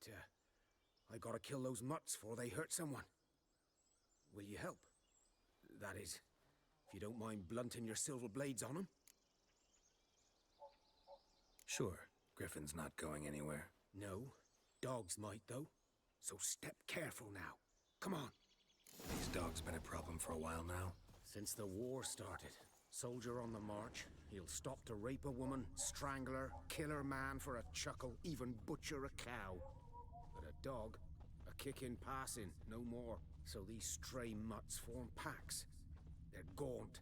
I gotta kill those mutts before they hurt someone. Will you help? That is, if you don't mind blunting your silver blades on them. Sure. Griffin's not going anywhere. No. Dogs might, though. So step careful now. Come on. These dogs been a problem for a while now? Since the war started. Soldier on the march. He'll stop to rape a woman, strangle her, kill her man for a chuckle, even butcher a cow. But a dog, a kick in passing, no more. So these stray mutts form packs. They're gaunt,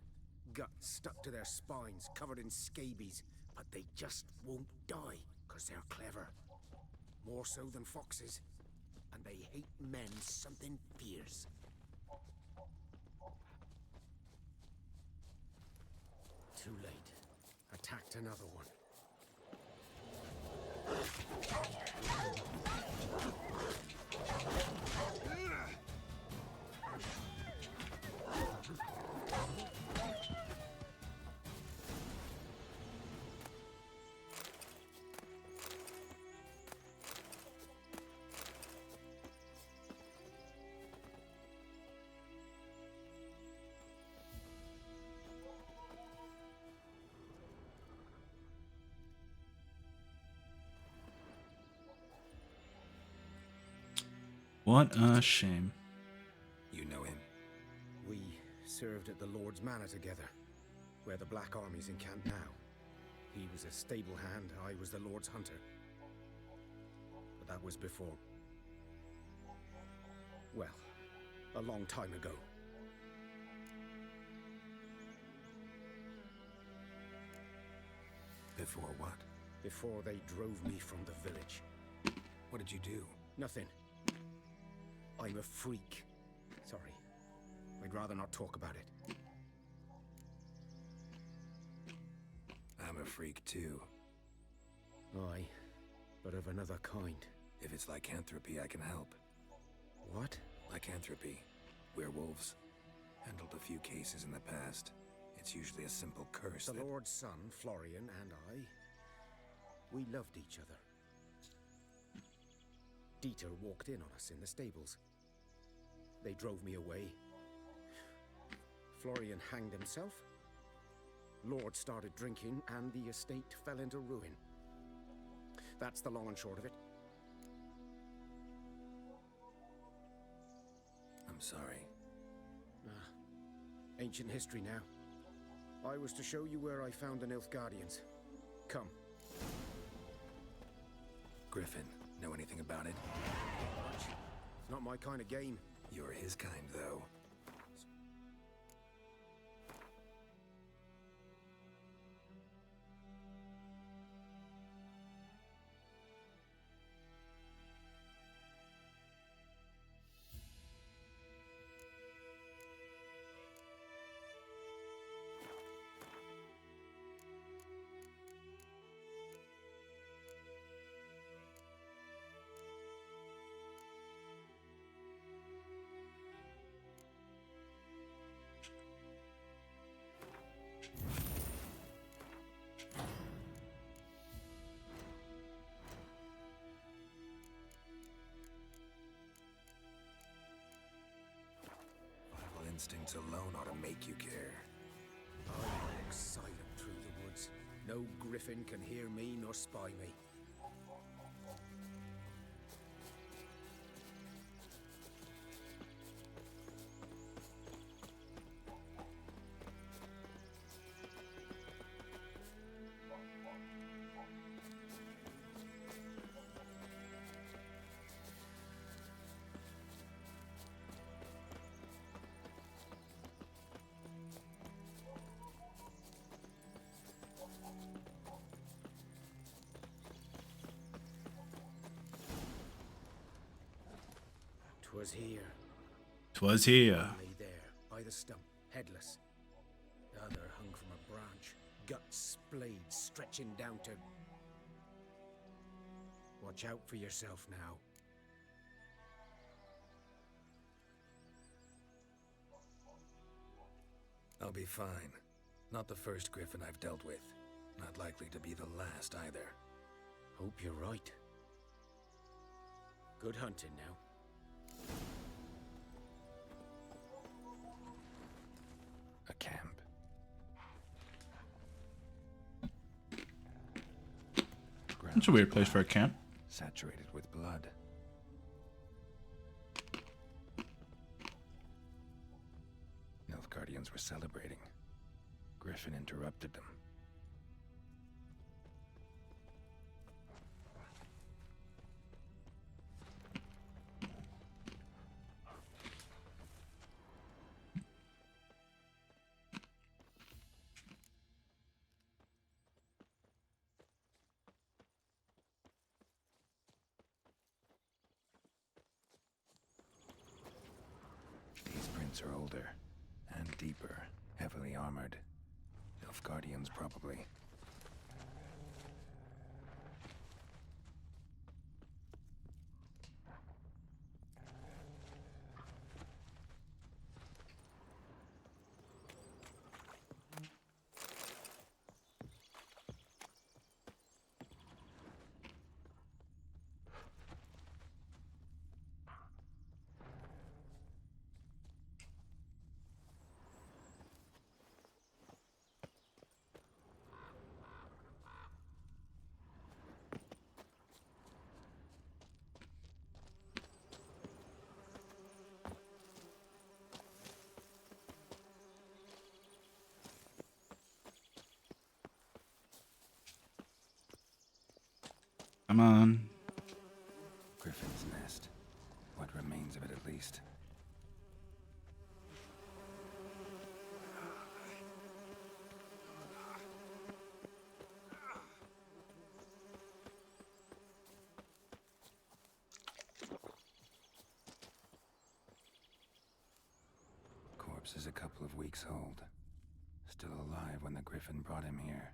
guts stuck to their spines, covered in scabies, but they just won't die, 'cause they're clever. More so than foxes. And they hate men something fierce. Too late. Attacked another one. What a shame. You know him? We served at the Lord's Manor together, where the Black Army's encamped now. He was a stable hand, I was the Lord's hunter. But that was before. Well, a long time ago. Before what? Before they drove me from the village. What did you do? Nothing. I'm a freak. Sorry. I'd rather not talk about it. I'm a freak too. Aye, but of another kind. If it's lycanthropy, I can help. What? Lycanthropy. Werewolves. Handled a few cases in the past. It's usually a simple curse The that... Lord's son, Florian, and I, we loved each other. Dieter walked in on us in the stables. They drove me away. Florian hanged himself. Lord started drinking, and the estate fell into ruin. That's the long and short of it. I'm sorry. Ancient history now. I was to show you where I found the Nilfgaardians. Come. Griffin, know anything about it? It's not my kind of game. You're his kind, though. instincts alone ought to make you care. I walk silent through the woods. No griffin can hear me nor spy me. Twas here. 'Twas here. Lay there, by the stump, headless. The other hung from a branch, guts splayed, stretching down to... Watch out for yourself now. I'll be fine. Not the first griffin I've dealt with. Not likely to be the last either. Hope you're right. Good hunting now. A camp. It's a weird place for a camp. Saturated with blood. Nilfgaardians were celebrating. Griffin interrupted them. These prints are older and deeper, heavily armored. Nilfgaardians, probably. Come on. Griffin's nest. What remains of it, at least. Corpse is a couple of weeks old. Still alive when the griffin brought him here.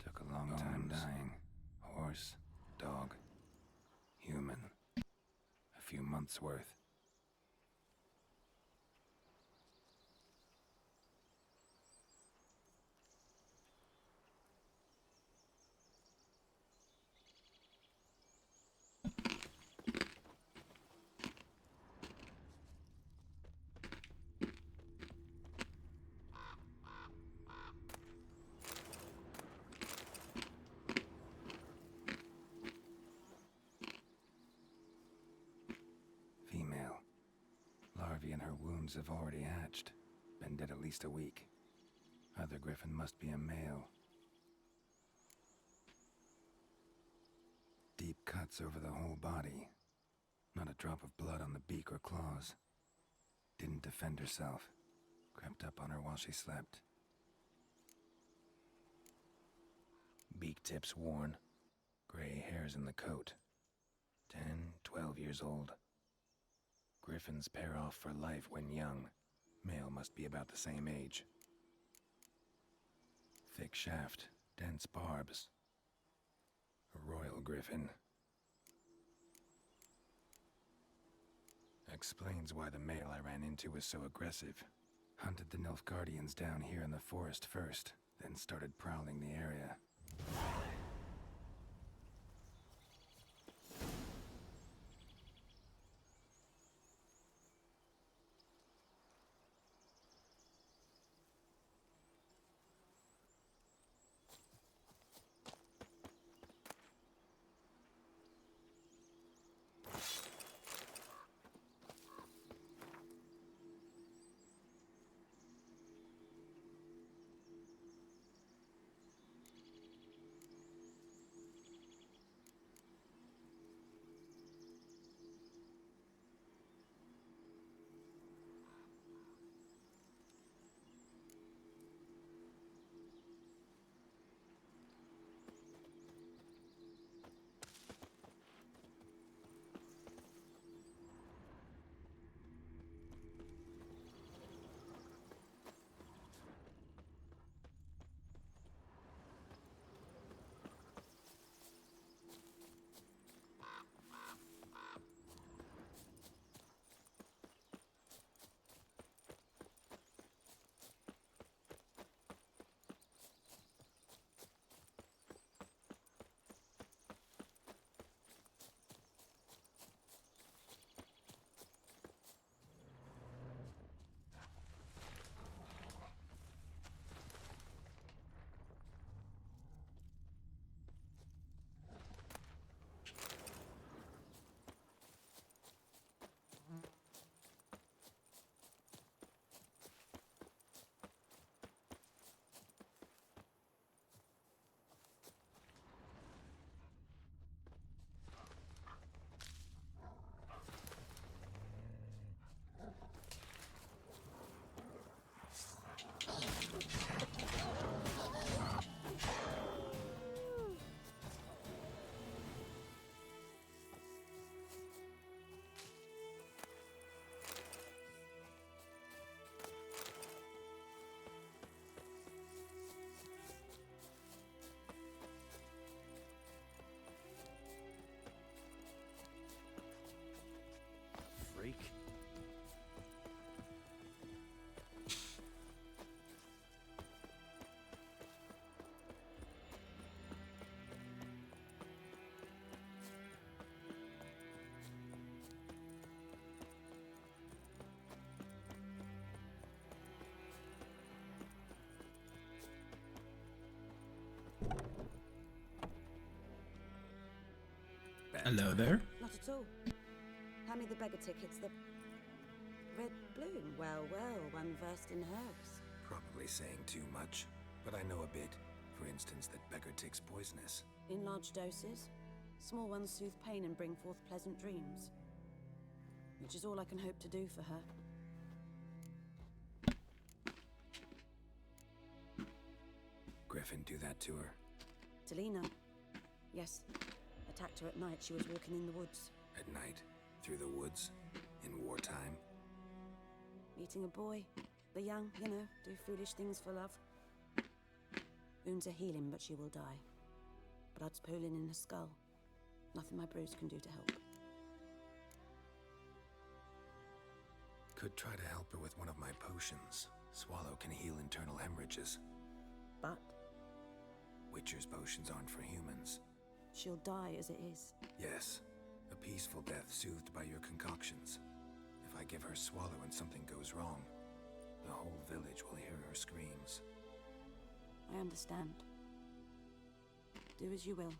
Took a long time dying. Horse, dog, human. A few months' worth. Female. Larvae in her wounds have already hatched. Been dead at least a week. Other griffin must be a male. Deep cuts over the whole body. Not a drop of blood on the beak or claws. Didn't defend herself. Crept up on her while she slept. Beak tips worn. Gray hairs in the coat. 10, 12 years old. Griffins pair off for life when young. Male must be about the same age. Thick shaft, dense barbs. A royal griffin. Explains why the male I ran into was so aggressive. Hunted the Nilfgaardians down here in the forest first, then started prowling the area. Hello there. Not at all. Hand me the beggar tickets. The red bloom. Well, one versed in herbs. Probably saying too much, but I know a bit. For instance, that beggar tick's poisonous. In large doses. Small ones soothe pain and bring forth pleasant dreams. Which is all I can hope to do for her. Griffin do that to her? Delina. Yes. Attacked her at night. She was walking in the woods. At night? Through the woods? In wartime? Meeting a boy. The young, you know, do foolish things for love. Wounds are healing, but she will die. Blood's pooling in her skull. Nothing my brews can do to help. Could try to help her with one of my potions. Swallow can heal internal hemorrhages. But? Witcher's potions aren't for humans. She'll die as it is. Yes. A peaceful death soothed by your concoctions. If I give her Swallow and something goes wrong, the whole village will hear her screams. I understand. Do as you will.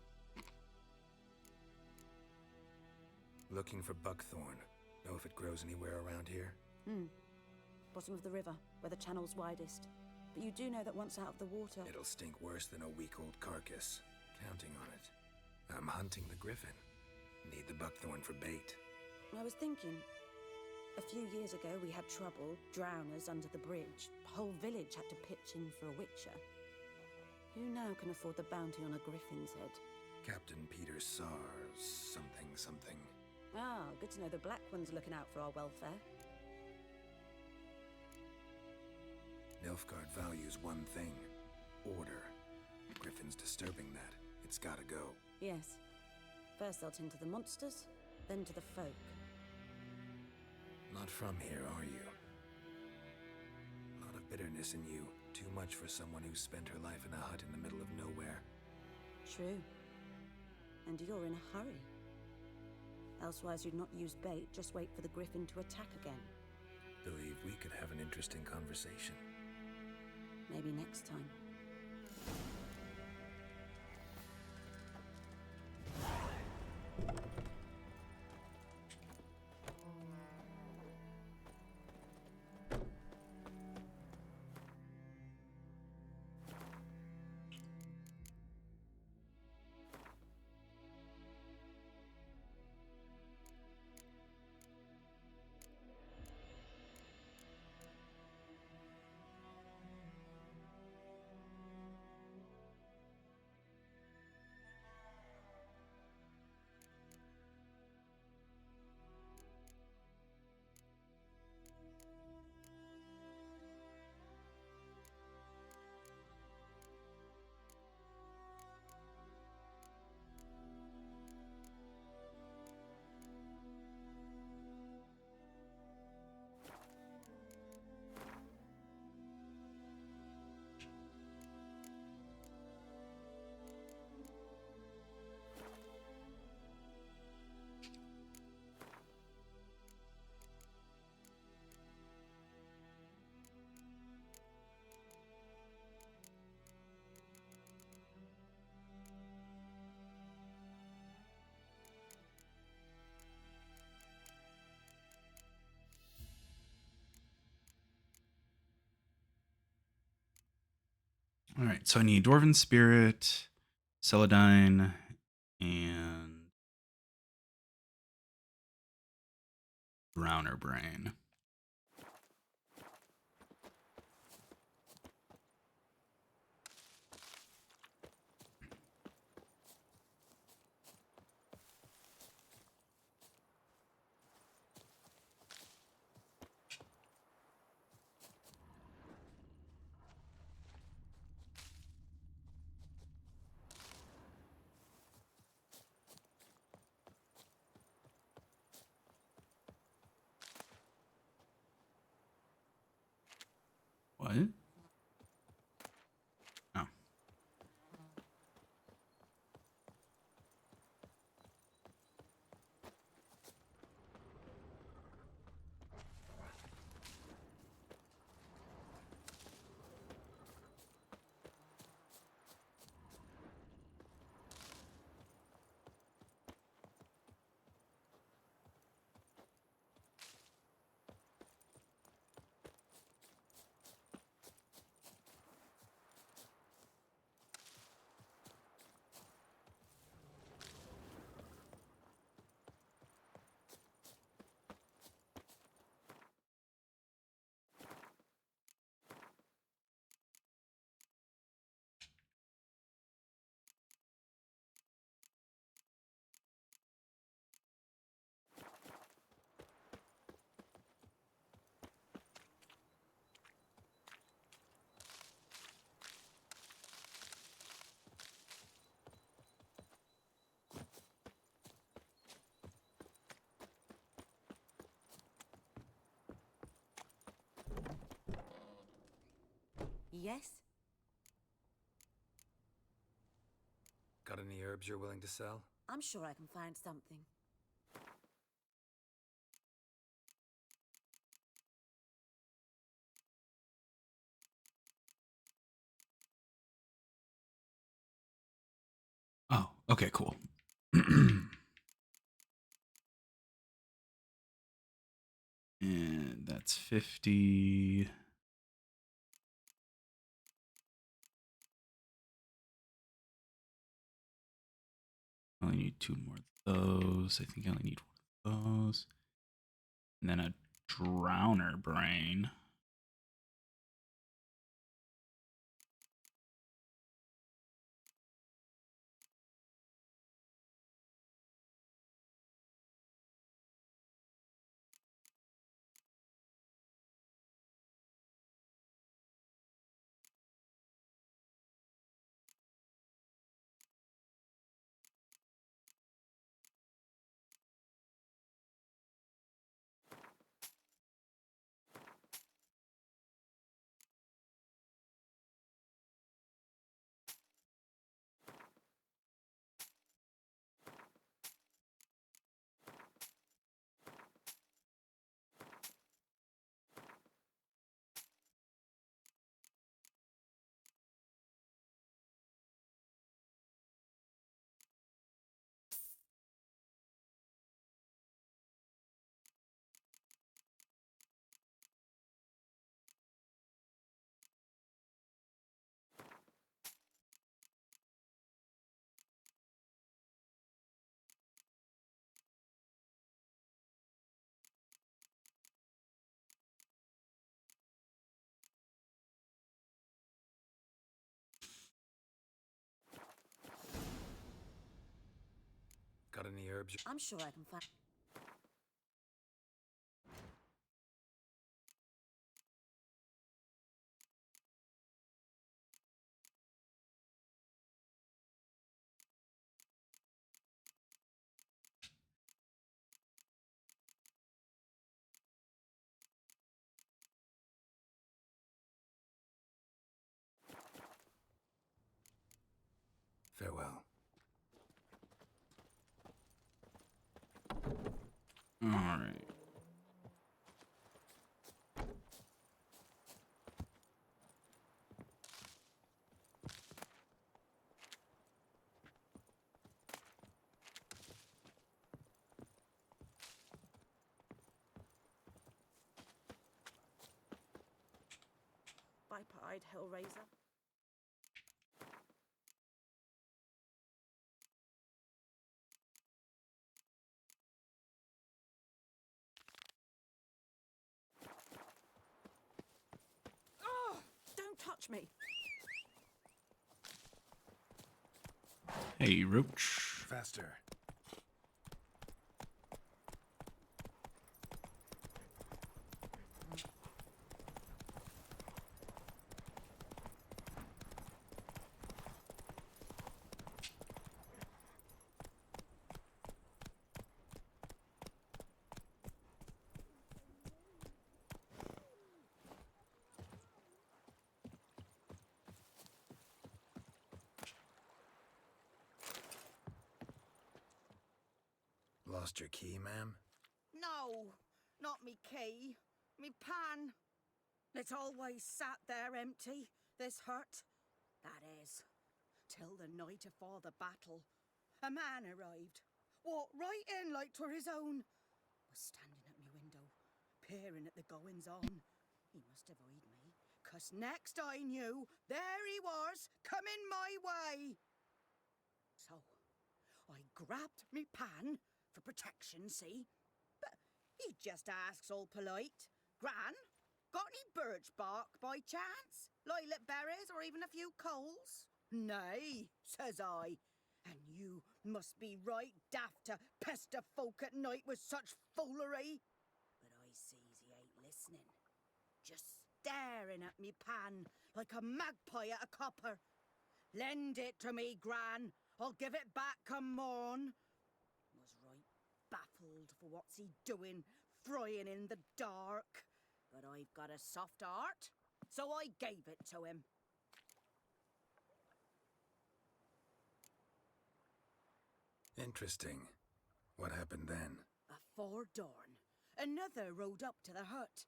Looking for buckthorn. Know if it grows anywhere around here? Bottom of the river, where the channel's widest. But you do know that once out of the water... It'll stink worse than a week-old carcass. Counting on it. I'm hunting the griffin. Need the buckthorn for bait. I was thinking... A few years ago, we had trouble, drowners under the bridge. The whole village had to pitch in for a witcher. Who now can afford the bounty on a griffin's head? Captain Peter Sars, something. Ah, good to know the Black One's looking out for our welfare. Nilfgaard values one thing. Order. Griffin's disturbing that. It's gotta go. Yes. First they'll tend to the monsters, then to the folk. Not from here, are you? A lot of bitterness in you. Too much for someone who spent her life in a hut in the middle of nowhere. True. And you're in a hurry. Elsewise you'd not use bait, just wait for the griffin to attack again. Believe we could have an interesting conversation. Maybe next time. All right, so I need Dwarven Spirit, Celadine, and Browner Brain. Yes? Got any herbs you're willing to sell? I'm sure I can find something. Oh, okay, cool. And that's 50. I only need 2 more of those. I think I only need 1 of those. And then a drowner brain. Got any herbs? I'm sure I can find... Farewell. All right. Viper-eyed Hellraiser. Oh! Don't touch me! Hey, Roach. Faster. Lost your key, ma'am? No, not me key. Me pan. It's always sat there empty, this hut. That is, till the night afore the battle. A man arrived, walked right in like 'twere his own. Was standing at me window, peering at the goings on. He must have eyed me, 'cause next I knew, there he was, coming my way. So, I grabbed me pan, for protection, see? But he just asks all polite, Gran, got any birch bark by chance? Lilac berries or even a few coals? Nay, says I. And you must be right daft to pester folk at night with such foolery. But I sees he ain't listening. Just staring at me pan like a magpie at a copper. Lend it to me, Gran. I'll give it back come morn. Was right baffled for what's he doing, frying in the dark. But I've got a soft heart, so I gave it to him. Interesting. What happened then? Afore dawn, another rode up to the hut.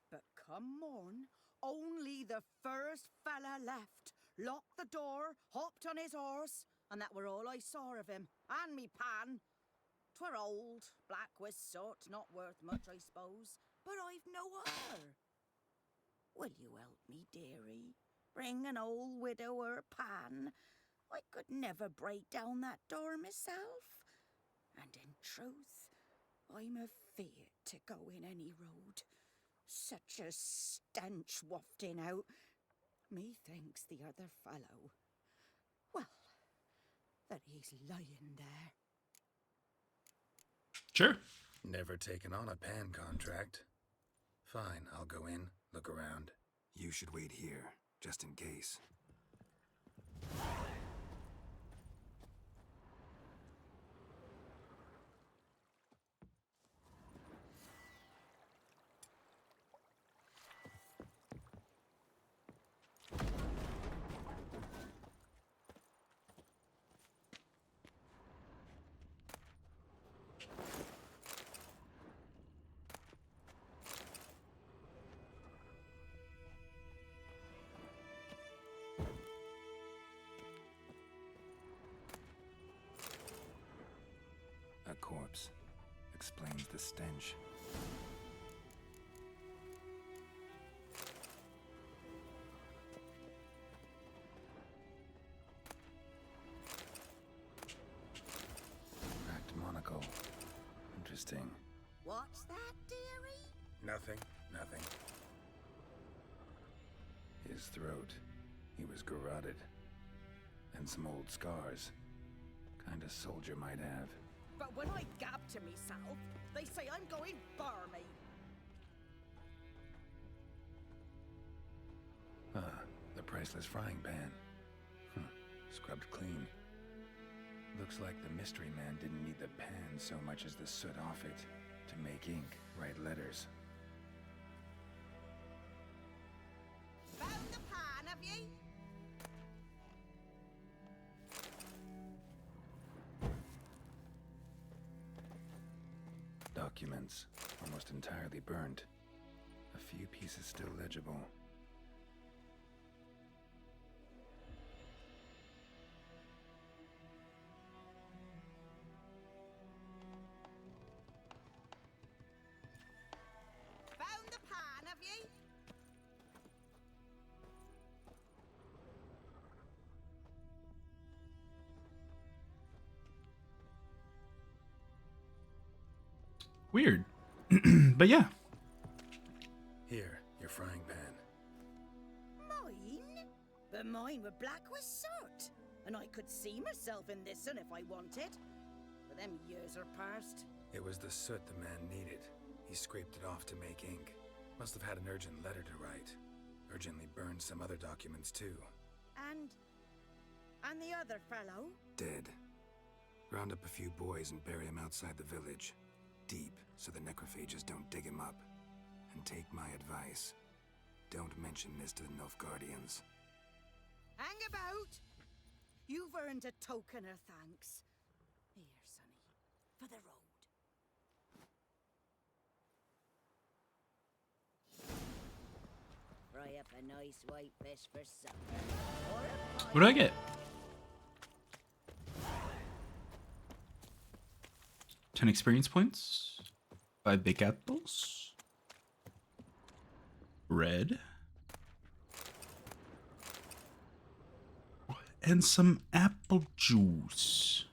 But come morn, only the first fella left, locked the door, hopped on his horse, and that were all I saw of him, and me pan. 'Twere old, black with soot, not worth much, I suppose, but I've no other. Will you help me, dearie? Bring an old widower pan. I could never break down that door myself. And in truth, I'm afeard to go in any road. Such a stench wafting out. Methinks the other fellow, well, that he's lying there. Sure. Never taken on a pan contract. Fine, I'll go in, look around. You should wait here, just in case. A corpse explains the stench. Cracked monocle. Interesting. What's that, dearie? Nothing. His throat. He was garroted. And some old scars. Kind of soldier might have. But when I gab to myself, they say I'm going barmy. Ah, the priceless frying pan. Scrubbed clean. Looks like the mystery man didn't need the pan so much as the soot off it to make ink, write letters. Found the pan, have ye? Documents, almost entirely burned. A few pieces still legible. Found the pan, have ye? Weird. But yeah. Here, your frying pan. Mine? But mine were black with soot. And I could see myself in this one if I wanted. But them years are past. It was the soot the man needed. He scraped it off to make ink. Must have had an urgent letter to write. Urgently burned some other documents too. And the other fellow? Dead. Round up a few boys and bury him outside the village. Deep, so the necrophages don't dig him up. And take my advice. Don't mention this to the Nilfgaardians. Hang about! You've earned a token of thanks. Here, sonny, for the road. Fry up a nice white fish for supper. What do I get? 10 experience points. 5 big apples. Red. And some apple juice.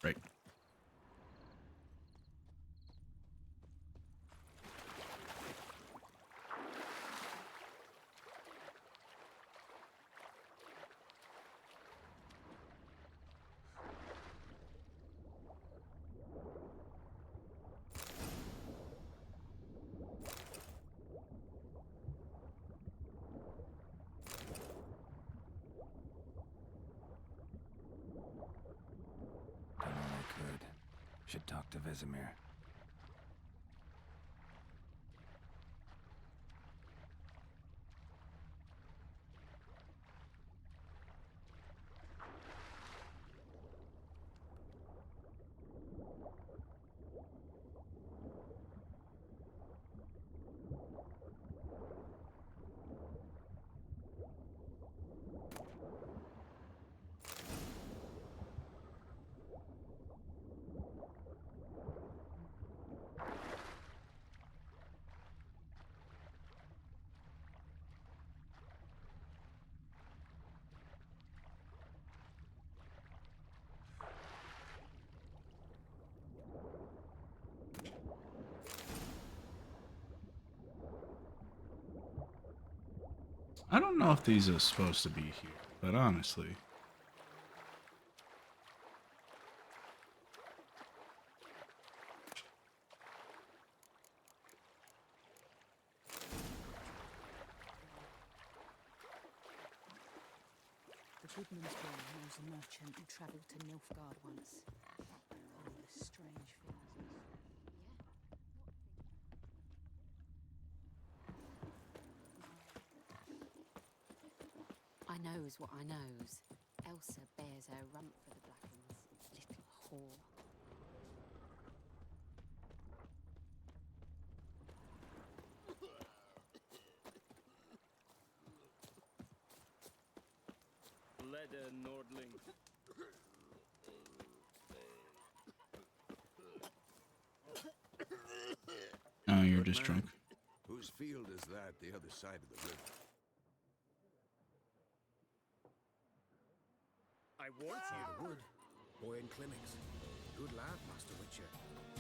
Right. Should talk to Vesemir. I don't know if these are supposed to be here, but honestly. The Goodman's boy knows a merchant who travelled to Nilfgaard once. Oh, the strange things. I knows what I knows. Elsa bears her rump for the Blackens. Little whore. Leather Nordling. Oh, you're just drunk. Whose field is that the other side of the river? I warned you the wood. Boy in Climmings. Good lad, Master Witcher.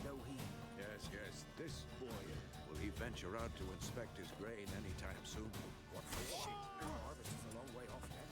No he. Yes, yes, this boy. Will he venture out to inspect his grain anytime soon? What for shit? Our harvest is a long way off yet.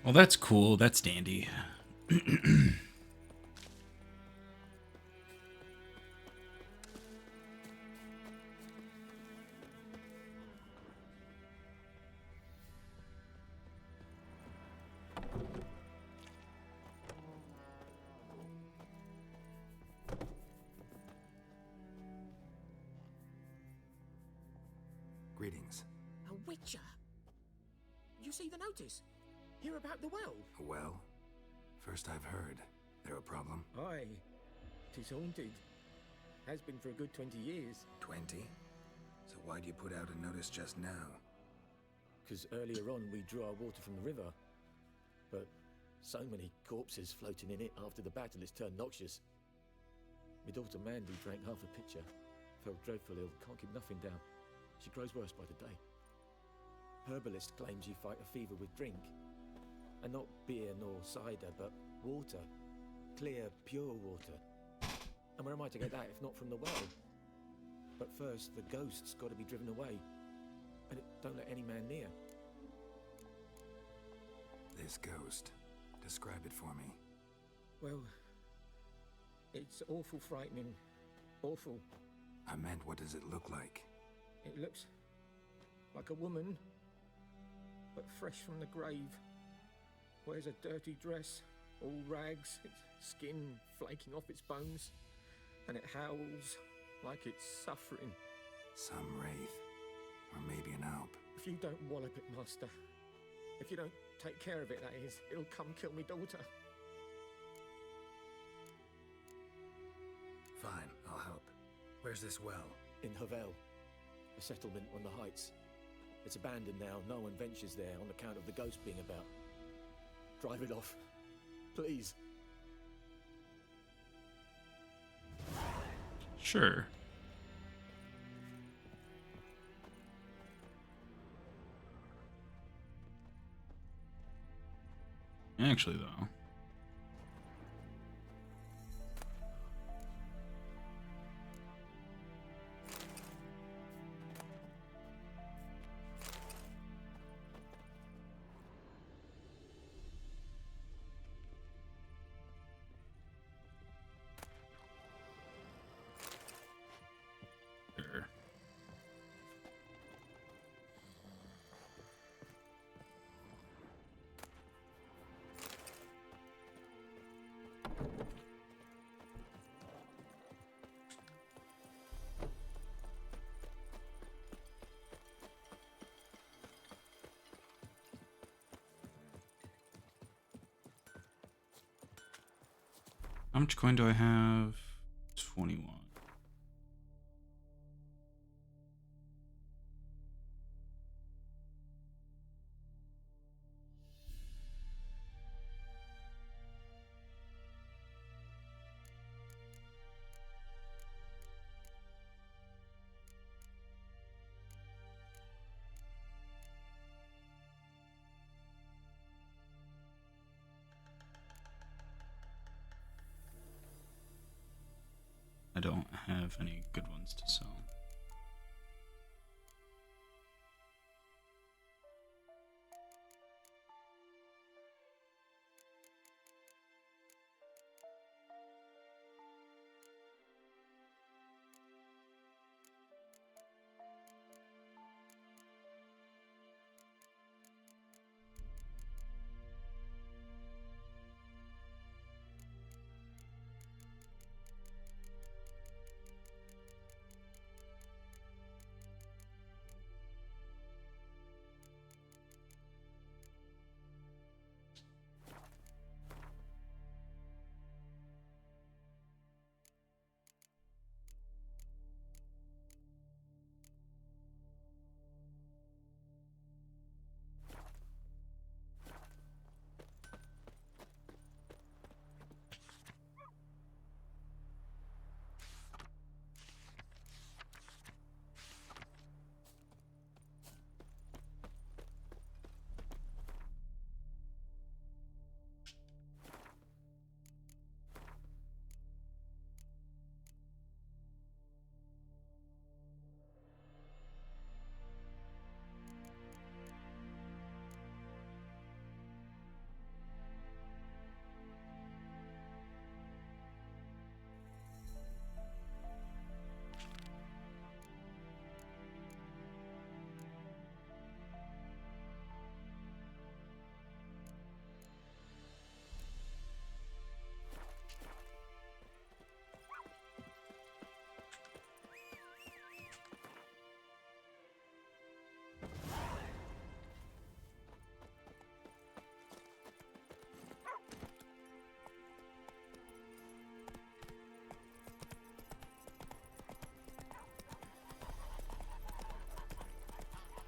Well, that's cool. That's dandy. Greetings. A witcher? You see the notice? Hear about the well? A well? First I've heard. There a problem? Aye. 'Tis haunted. Has been for a good 20 years. 20? So why'd you put out a notice just now? 'Cause earlier on we drew our water from the river. But so many corpses floating in it after the battle it's turned noxious. My daughter Mandy drank half a pitcher. Felt dreadful ill, can't keep nothing down. She grows worse by the day. Herbalist claims you fight a fever with drink. And not beer nor cider, but water. Clear, pure water. And where am I to get that if not from the well? But first, the ghost's got to be driven away. And it don't let any man near. This ghost. Describe it for me. Well, it's awful frightening. Awful. I meant, what does it look like? It looks like a woman, but fresh from the grave. Wears a dirty dress, all rags, its skin flaking off its bones, and it howls like it's suffering. Some wraith. Or maybe an alp. If you don't wallop it, Master, if you don't take care of it, that is, it'll come kill me daughter. Fine, I'll help. Where's this well? In Havel, a settlement on the heights. It's abandoned now, no one ventures there on account of the ghost being about. Drive it off. Please. Sure. Actually, though. Sure. How much coin do I have? 21. I don't have any good ones to sell.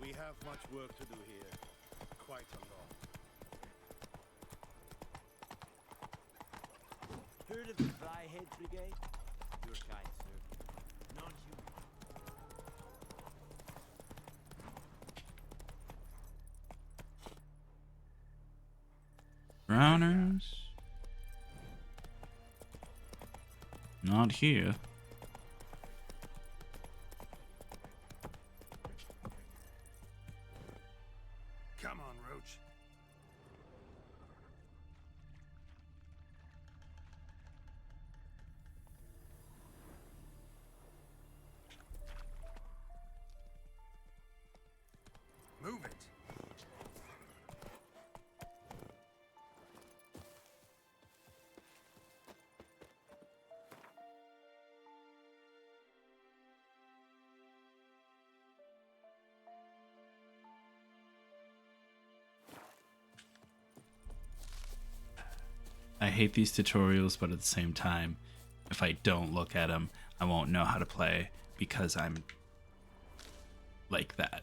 We have much work to do here. Quite a lot. Heard of the Fryhead Brigade? Your kind, sir. Non-human. Drowners? Not here. Come on, Roach. Move it. I hate these tutorials, but at the same time, if I don't look at them, I won't know how to play because I'm like that.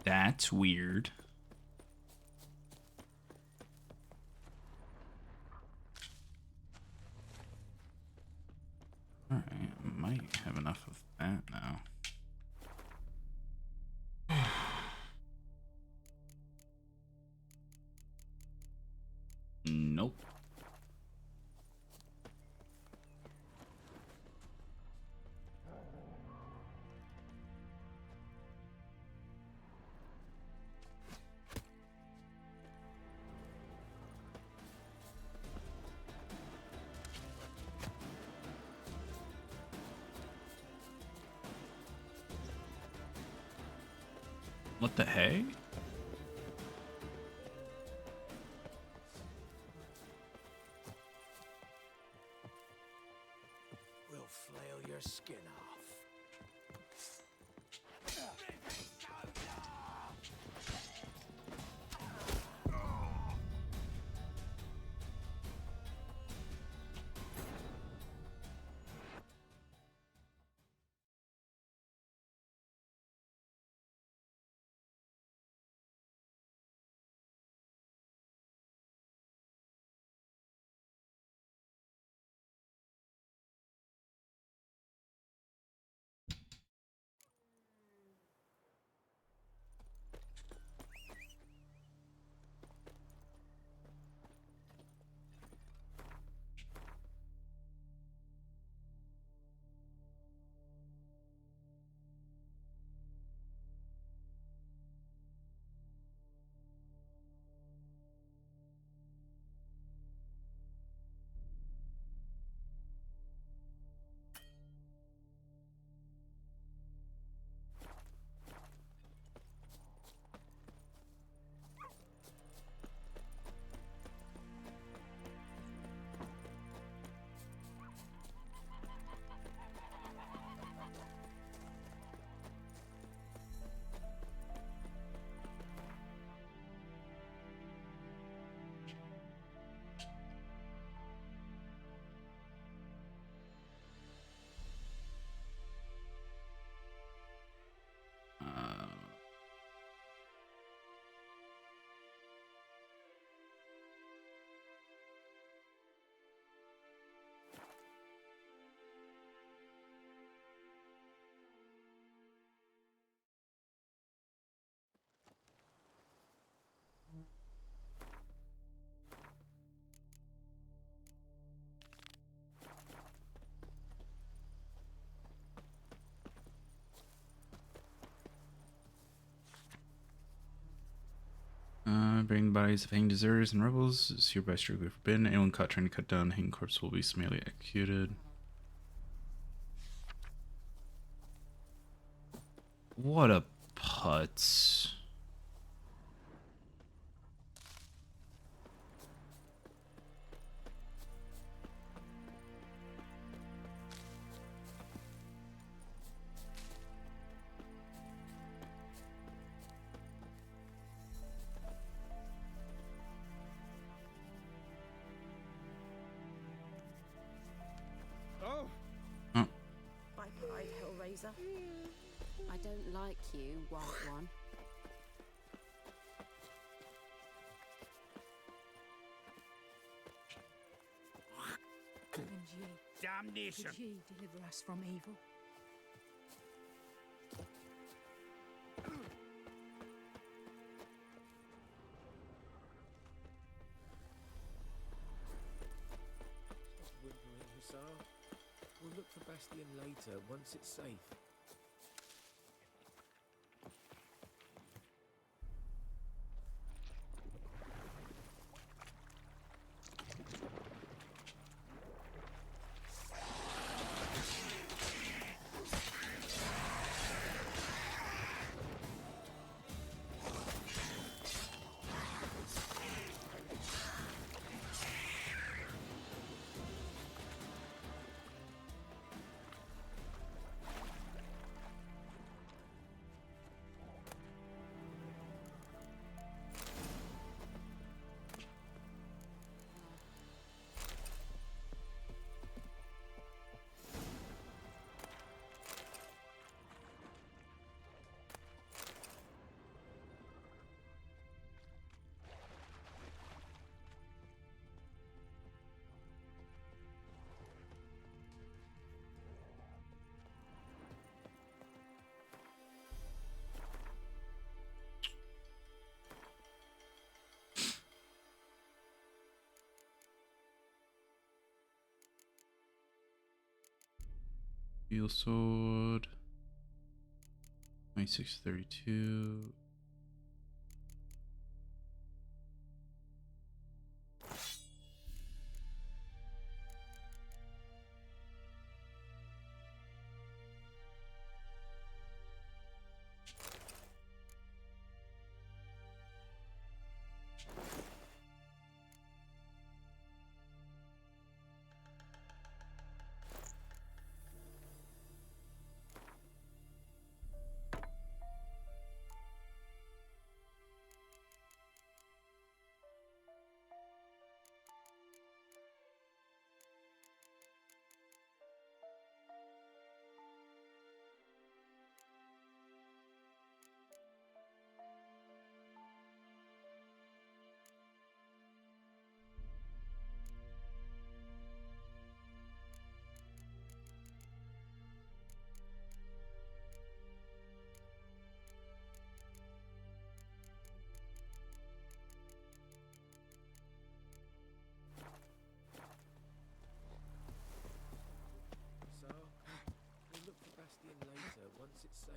That's weird. Alright, I might have enough of that now. Nope. What the heck? We'll flail your skin off. Bring the bodies of hanged deserters and rebels is hereby strictly forbidden. Anyone caught trying to cut down a hanged corpse will be summarily executed. What a putz. Bye-bye, Hellraiser. I don't like you, White One. And ye, Damnation! could ye deliver us from evil? Whimpering, Hussar. We'll look for Bastion later, once it's safe. Steel sword. 2632. So, we'll look for Bastion later, once it's safe.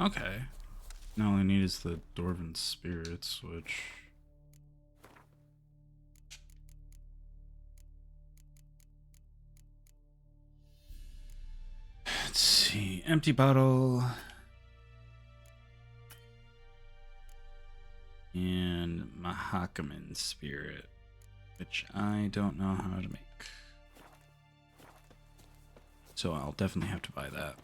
Okay. Now all I need is the Dwarven Spirit switch. Let's see. Empty bottle. And Mahakaman Spirit, which I don't know how to make. So I'll definitely have to buy that.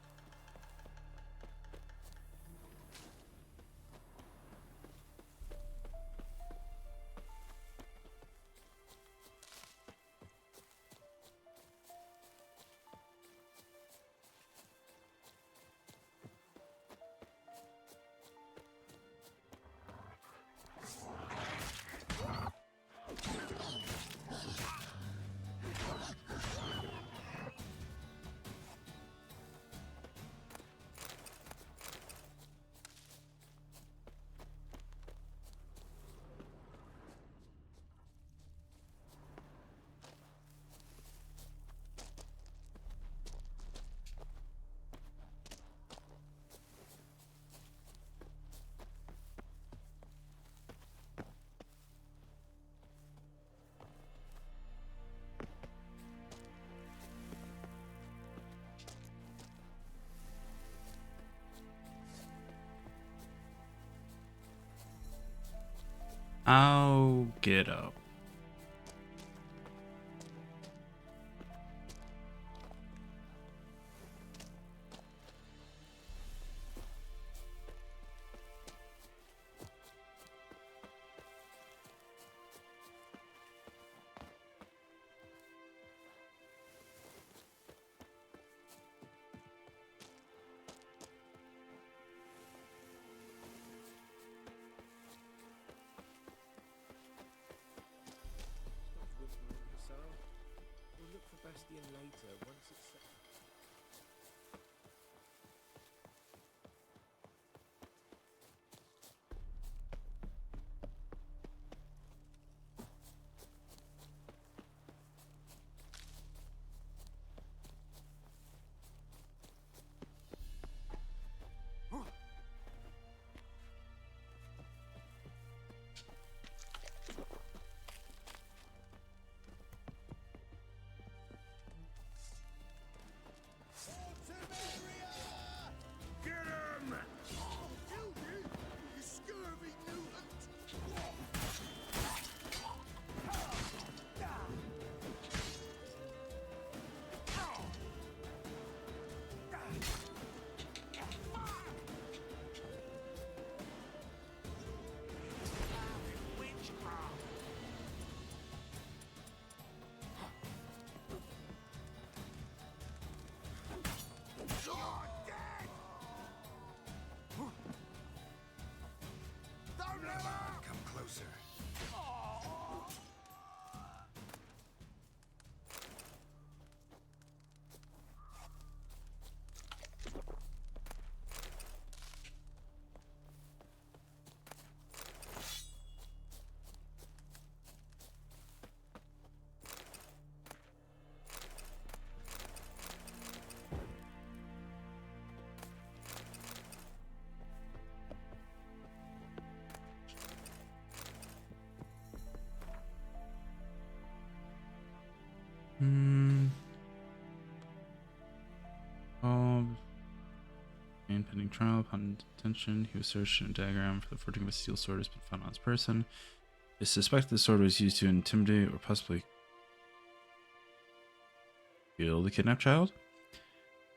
I'll get up. We'll look for Bastion later, once it's safe. during trial. Upon detention, he was searched and a diagram for the forging of a steel sword has been found on his person. It is suspected the sword was used to intimidate or possibly kill the kidnapped child.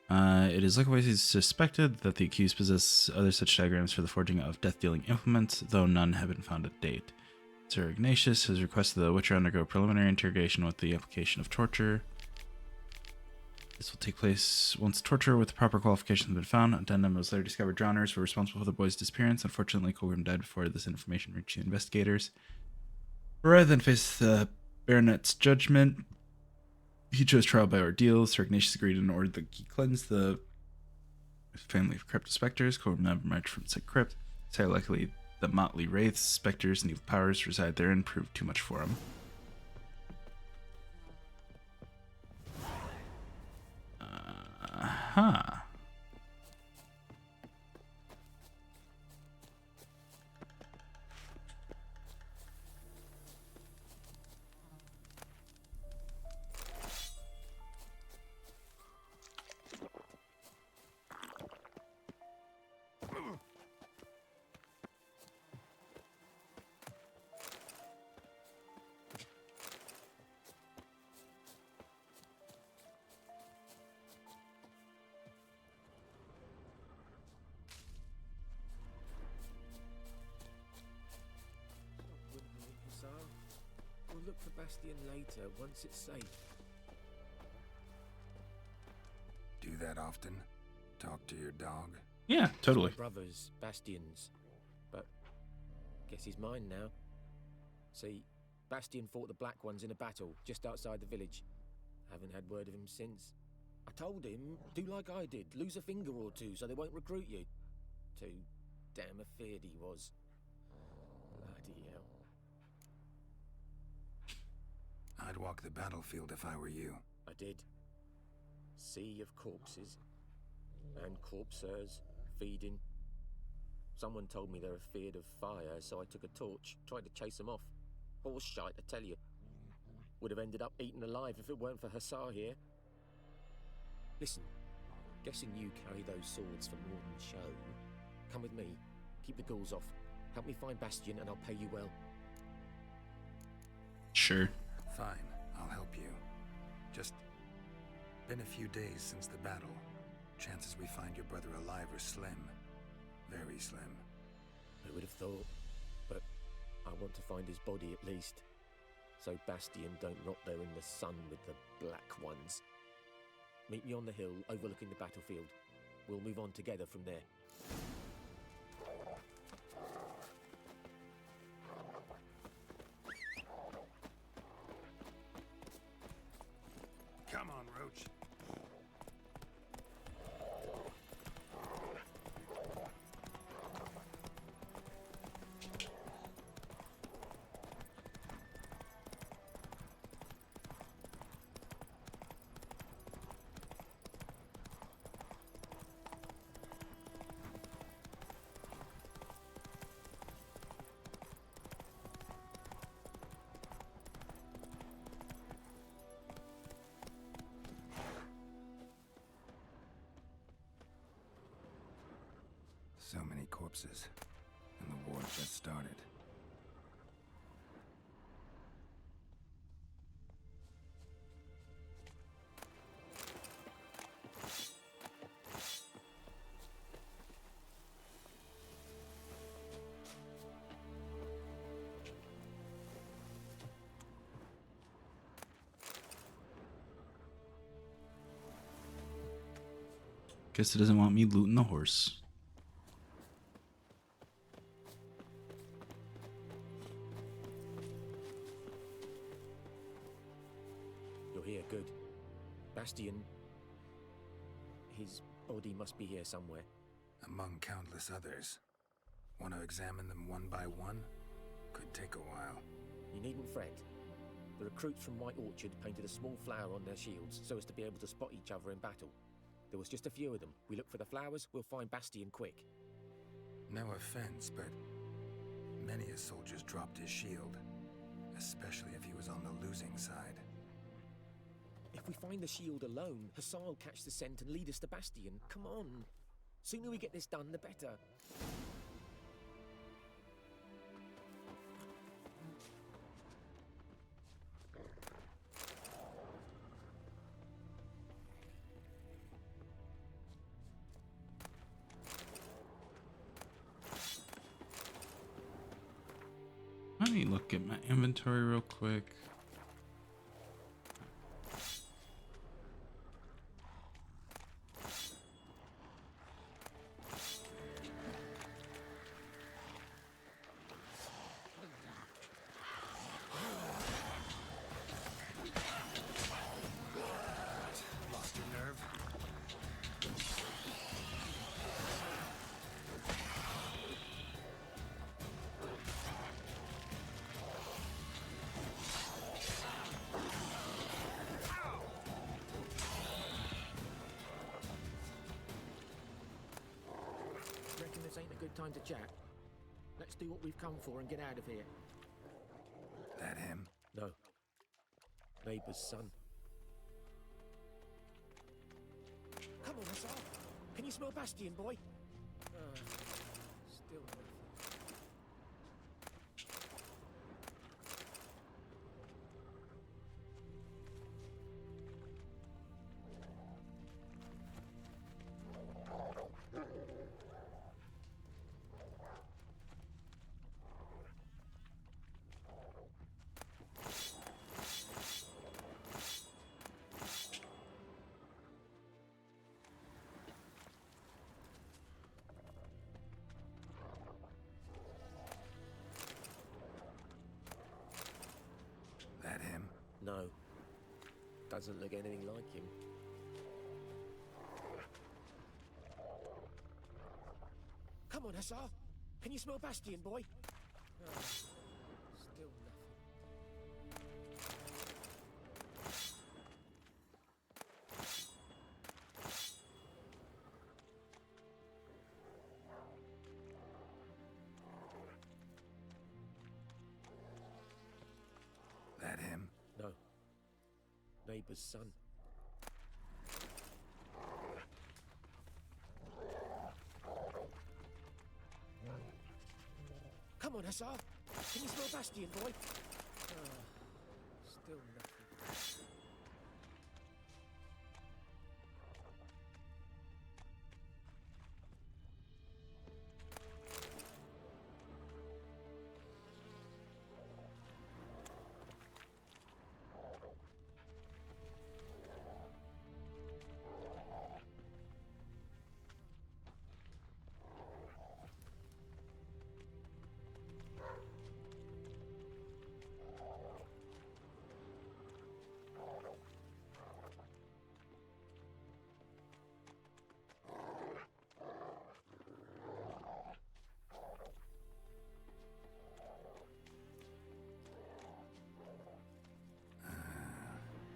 It is likewise suspected that the accused possess other such diagrams for the forging of death-dealing implements, though none have been found to date. Sir Ignatius has requested the Witcher undergo preliminary interrogation with the application of torture. This will take place once torture with the proper qualifications have been found. Addendum was later discovered drowners were responsible for the boy's disappearance. Unfortunately, Colgrim died before this information reached the investigators. Rather than face the baronet's judgment, he chose trial by ordeal. Sir Ignatius agreed and ordered that he cleanse the family of crypto specters. Colgrim never emerged from said crypt. It's highly likely the motley wraiths, specters, and evil powers reside therein proved too much for him. We'll look for Bastion later, once it's safe. Do that often? Talk to your dog? Yeah, totally. My brother's Bastion's, but guess he's mine now. See, Bastion fought the Black Ones in a battle just outside the village. Haven't had word of him since. I told him, do like I did, lose a finger or two so they won't recruit you. Too damn afeard he was. Bloody hell. I'd walk the battlefield if I were you. I did. Sea of corpses. And corpsers, feeding. Someone told me they're afeard of fire, so I took a torch, tried to chase them off. Horse shite, I tell you. Would have ended up eaten alive if it weren't for Hussar here. Listen, guessing you carry those swords for more than show. Come with me, keep the ghouls off. Help me find Bastion and I'll pay you well. Sure. Fine, I'll help you. Just been a few days since the battle. Chances we find your brother alive are slim. Very slim. Who would have thought? But I want to find his body at least. So Bastion don't rot there in the sun with the Black Ones. Meet me on the hill overlooking the battlefield. We'll move on together from there. Come on, Roach. So many corpses, and the war just started. Guess it doesn't want me looting the horse. You're here, good. Bastion... his body must be here somewhere. Among countless others. Want to examine them one by one? Could take a while. You needn't fret. The recruits from White Orchard painted a small flower on their shields so as to be able to spot each other in battle. There was just a few of them. We look for the flowers, we'll find Bastion quick. No offense, but many a soldier's dropped his shield. Especially if he was on the losing side. If we find the shield alone, Hussar will catch the scent and lead us to Bastion. Come on. Sooner we get this done, the better. Let me look at my inventory real quick. Lost your nerve? Reckon this ain't a good time to chat? Let's do what we've come for and get out of here. That him? No. Neighbour's son. Come on, Hussar. Can you smell Bastion, boy? Still nothing. That him? No. Doesn't look anything like him. Come on, Hussar. Can you smell Bastion, boy? Still nothing. That him? No. Neighbour's son. Come on, Hussar. Can you smell Bastion, boy? Still nothing.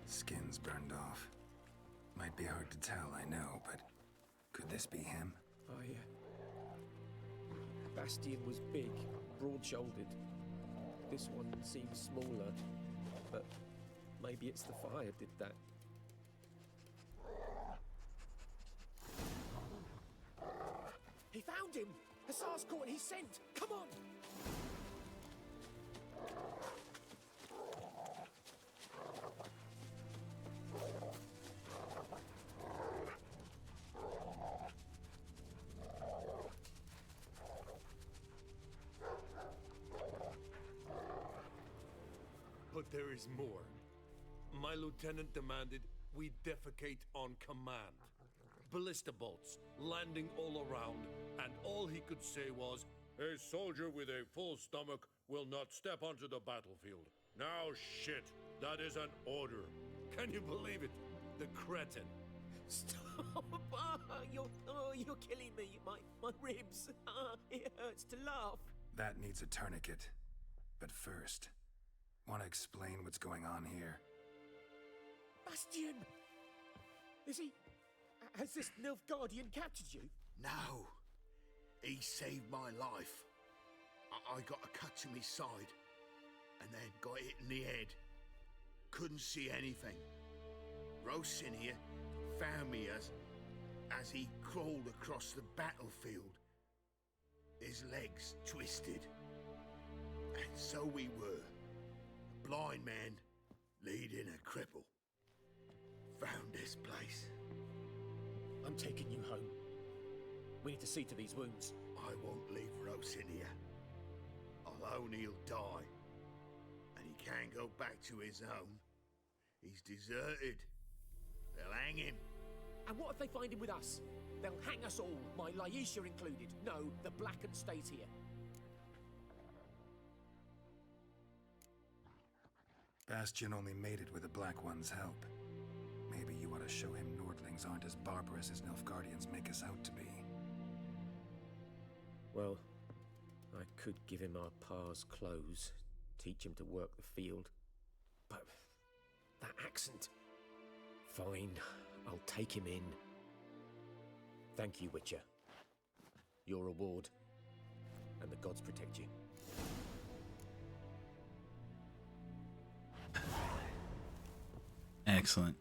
Skin's burned off. Might be hard to tell, I know, but could this be him? Bastion was big, broad-shouldered. This one seems smaller, but maybe it's the fire did that. He found him! Hussar's caught his scent! Come on! But there is more. My lieutenant demanded we defecate on command. Ballista bolts landing all around, and all he could say was, "A soldier with a full stomach will not step onto the battlefield." Now shit, that is an order. Can you believe it? The cretin. Stop! You're killing me. My ribs. It hurts to laugh. That needs a tourniquet. But first, want to explain what's going on here? Bastion! Is he... Has this Nilfgaardian captured you? No. He saved my life. I got a cut to my side, and then got hit in the head. Couldn't see anything. Rosin here found me as... as he crawled across the battlefield. His legs twisted. And so we were. A blind man leading a cripple. Found this place. I'm taking you home. We need to see to these wounds. I won't leave Rose in here. Alone he'll die. And he can't go back to his home. He's deserted. They'll hang him. And what if they find him with us? They'll hang us all, my Laisha included. No, the Blacken stays here. Bastion only made it with the Black One's help. Maybe you ought to show him Nordlings aren't as barbarous as Nilfgaardians make us out to be. Well, I could give him our pa's clothes, teach him to work the field. But that accent... Fine, I'll take him in. Thank you, Witcher. Your reward, and the gods protect you. Excellent.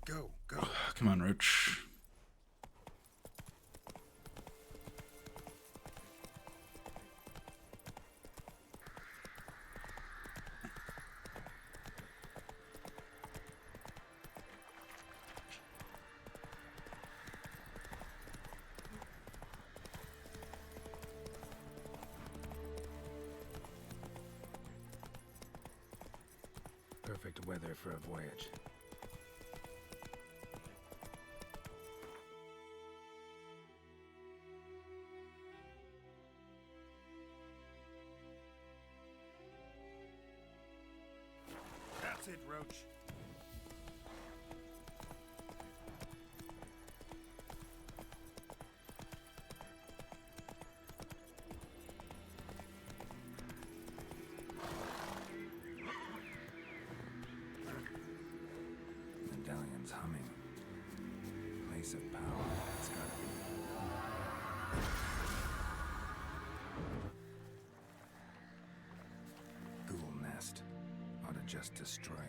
Go, go. Come on, Roach. Perfect weather for a voyage. That's it, Roach. Medallion's humming. Place of power. It's gotta be. Ghoul nest. Ought to just destroy it.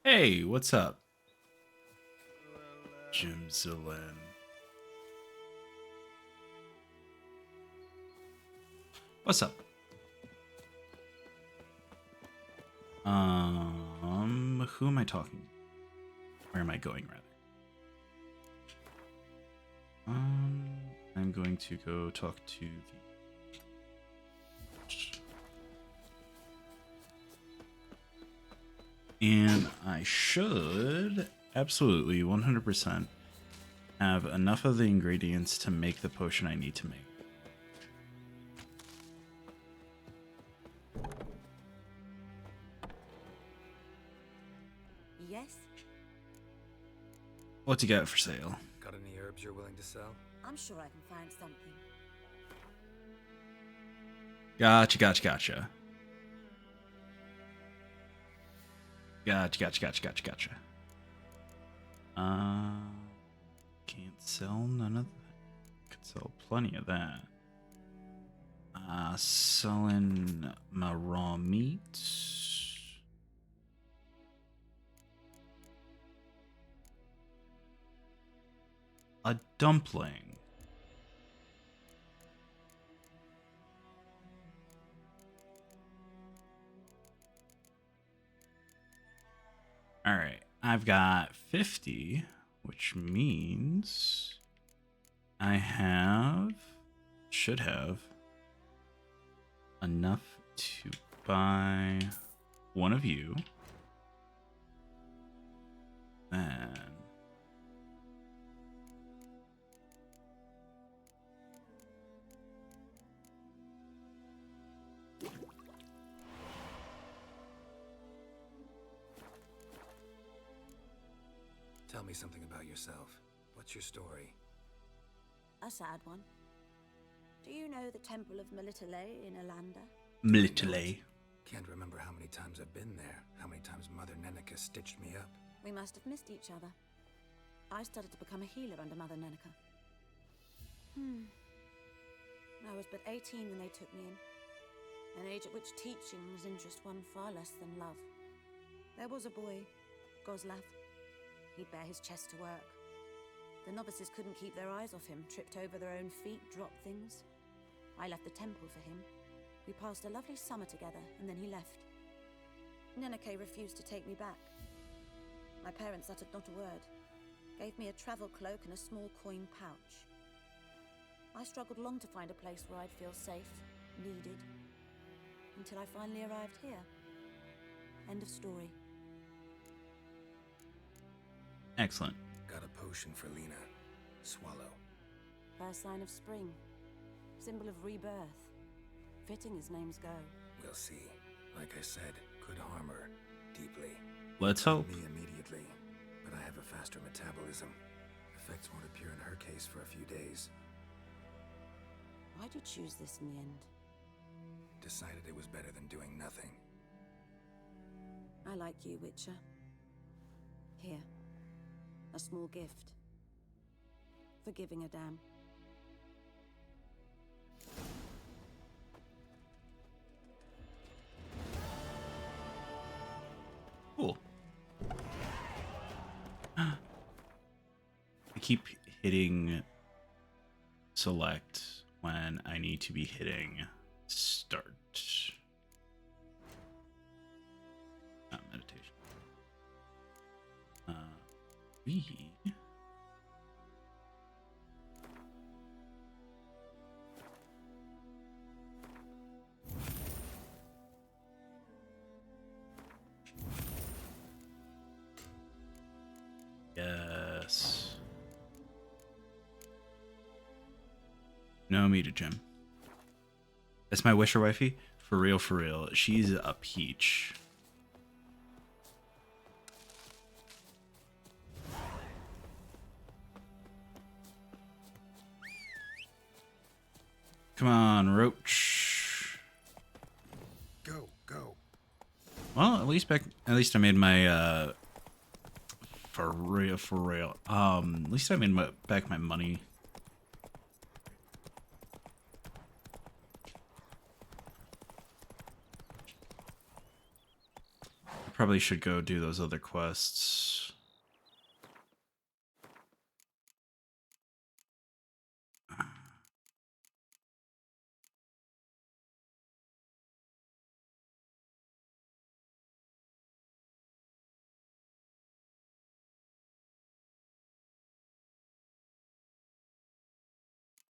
Hey, what's up? Jim Zillen. What's up? Who am I talking to? Where am I going, rather? I'm going to go talk to and I should absolutely 100% have enough of the ingredients to make the potion I need to make. Yes? What you got for sale? Got any herbs you're willing to sell? I'm sure I can find something. Gotcha. Gotcha. Can't sell none of that. Could sell plenty of that. Selling my raw meat. A dumpling. All right, I've got 50, which means I should have enough to buy one of you. Then Tell me something about yourself. What's your story? A sad one. Do you know the Temple of Melitele in Alanda? Melitele. Can't remember how many times I've been there, how many times Mother Neneka stitched me up. We must have missed each other. I started to become a healer under Mother Neneka. I was but 18 when they took me in. An age at which teachings interest one far less than love. There was a boy, Goslav. He'd bare his chest to work. The novices couldn't keep their eyes off him, tripped over their own feet, dropped things. I left the temple for him. We passed a lovely summer together, and then he left. Neneke refused to take me back. My parents uttered not a word, gave me a travel cloak and a small coin pouch. I struggled long to find a place where I'd feel safe, needed, until I finally arrived here. End of story. Excellent. Got a potion for Lena. Swallow. First sign of spring. Symbol of rebirth. Fitting as names go. We'll see. Like I said, could harm her deeply. Let's hope. Me immediately, but I have a faster metabolism. Effects won't appear in her case for a few days. Why'd you choose this in the end? Decided it was better than doing nothing. I like you, Witcher. Here. A small gift. For giving a damn. Cool. I keep hitting select when I need to be hitting start. Not meditation. B. Yes. No me to Jim. That's my wisher wifey. For real, for real. She's a peach. Come on, Roach. Go, go. Well, at least I made my for real. At least I made back my money. I probably should go do those other quests.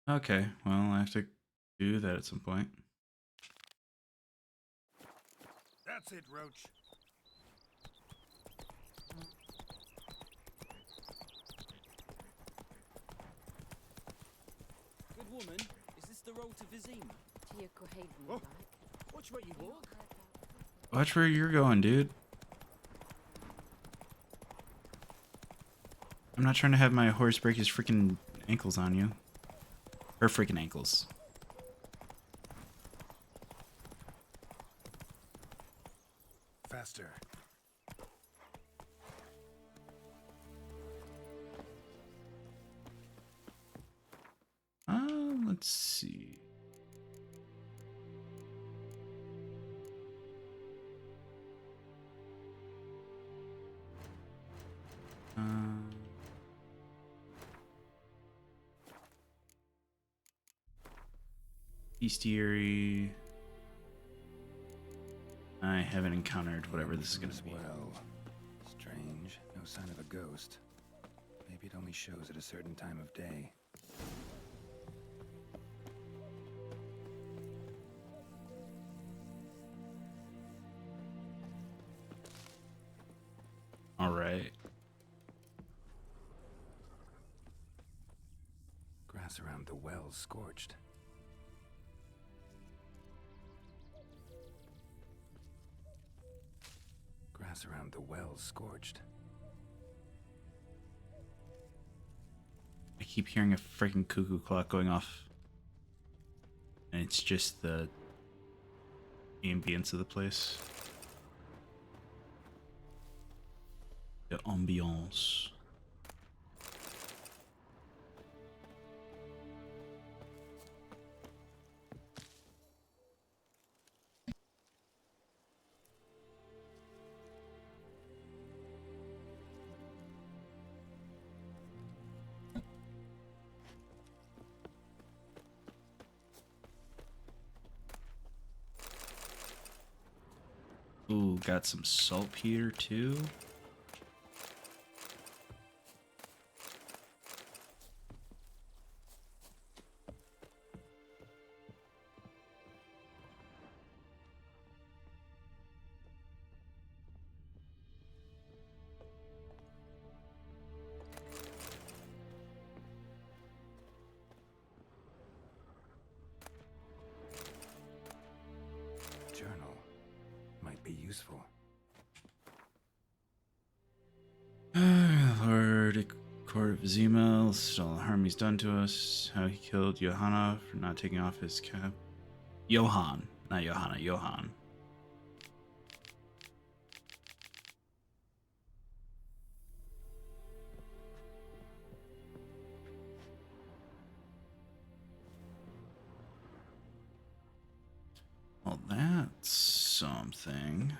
Okay, well, I have to do that at some point. That's it, Roach. Good woman, is this the road to Vizima? To your Haven, Oh. Watch where you walk. Watch where you're going, dude. I'm not trying to have my horse break his freaking ankles on you. Her freaking ankles. Faster. Let's see. Bestiary. I haven't encountered whatever this is going to be. Well, strange. sign of a ghost. Maybe it only shows at a certain time of day. All right. Grass around the well scorched. Grass around the well scorched. I keep hearing a freaking cuckoo clock going off. And it's just the ambience of the place. The ambiance. Ooh, got some saltpeter too. Journal might be useful. Lord Court of Zima lists all the harm he's done to us. How he killed Johanna for not taking off his cap. Johan, not Johanna, Johan. Well, that's something.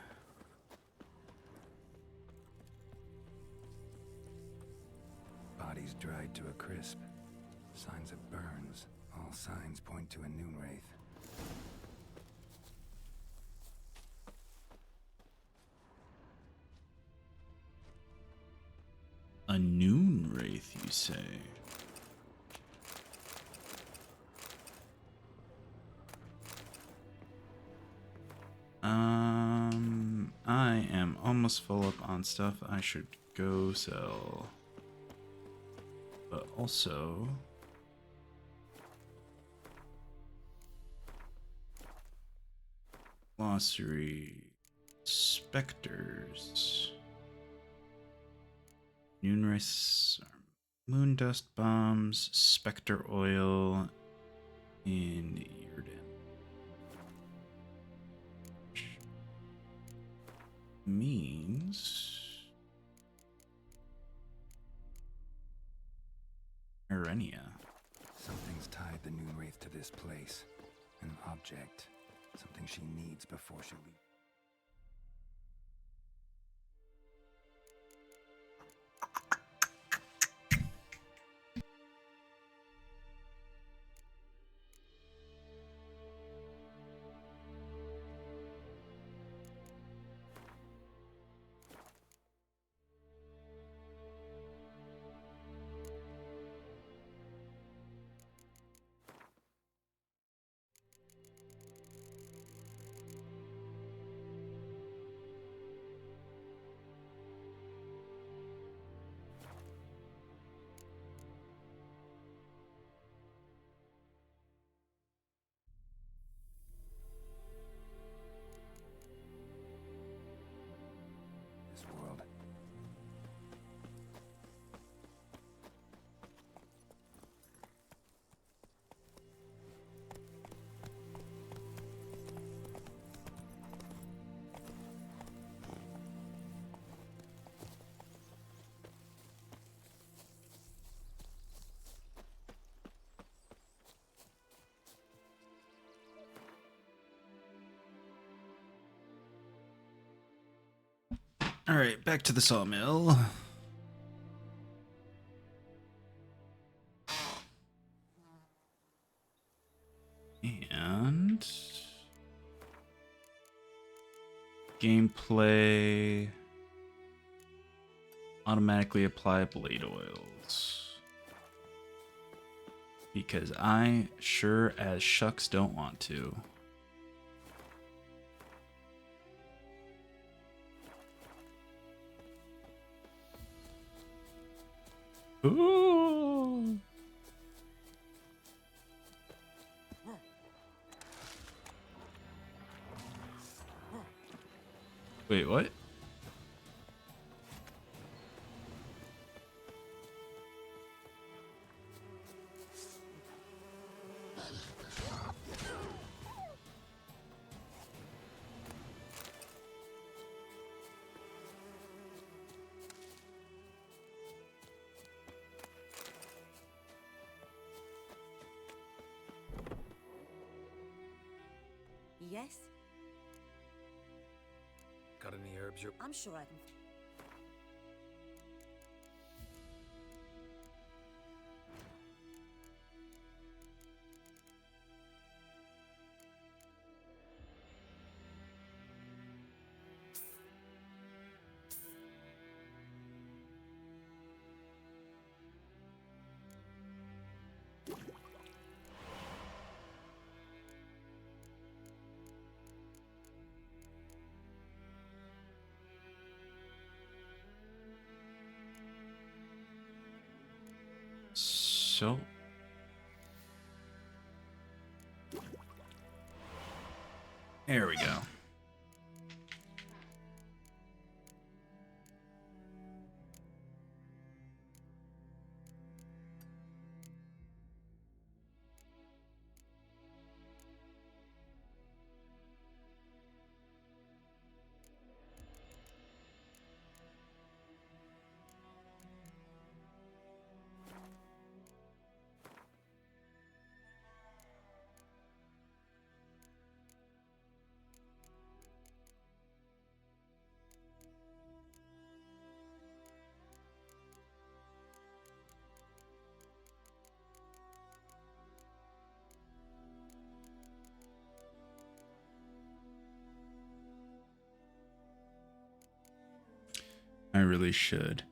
Bodies dried to a crisp. Signs of burns. All signs point to a noon wraith. A noon wraith, you say? I am almost full up on stuff I should go sell. But also... glossary... specters... noon wraiths... moon dust bombs... specter oil... and Yrden. Means Arenia. Something's tied the noon wraith to this place. An object. Something she needs before she leaves. This world. Alright, back to the sawmill. And... gameplay... automatically apply blade oils. Because I sure as shucks don't want to. Ooh. Wait, what? Yes? Got any herbs you're... I'm sure I can. So there we go. I really should.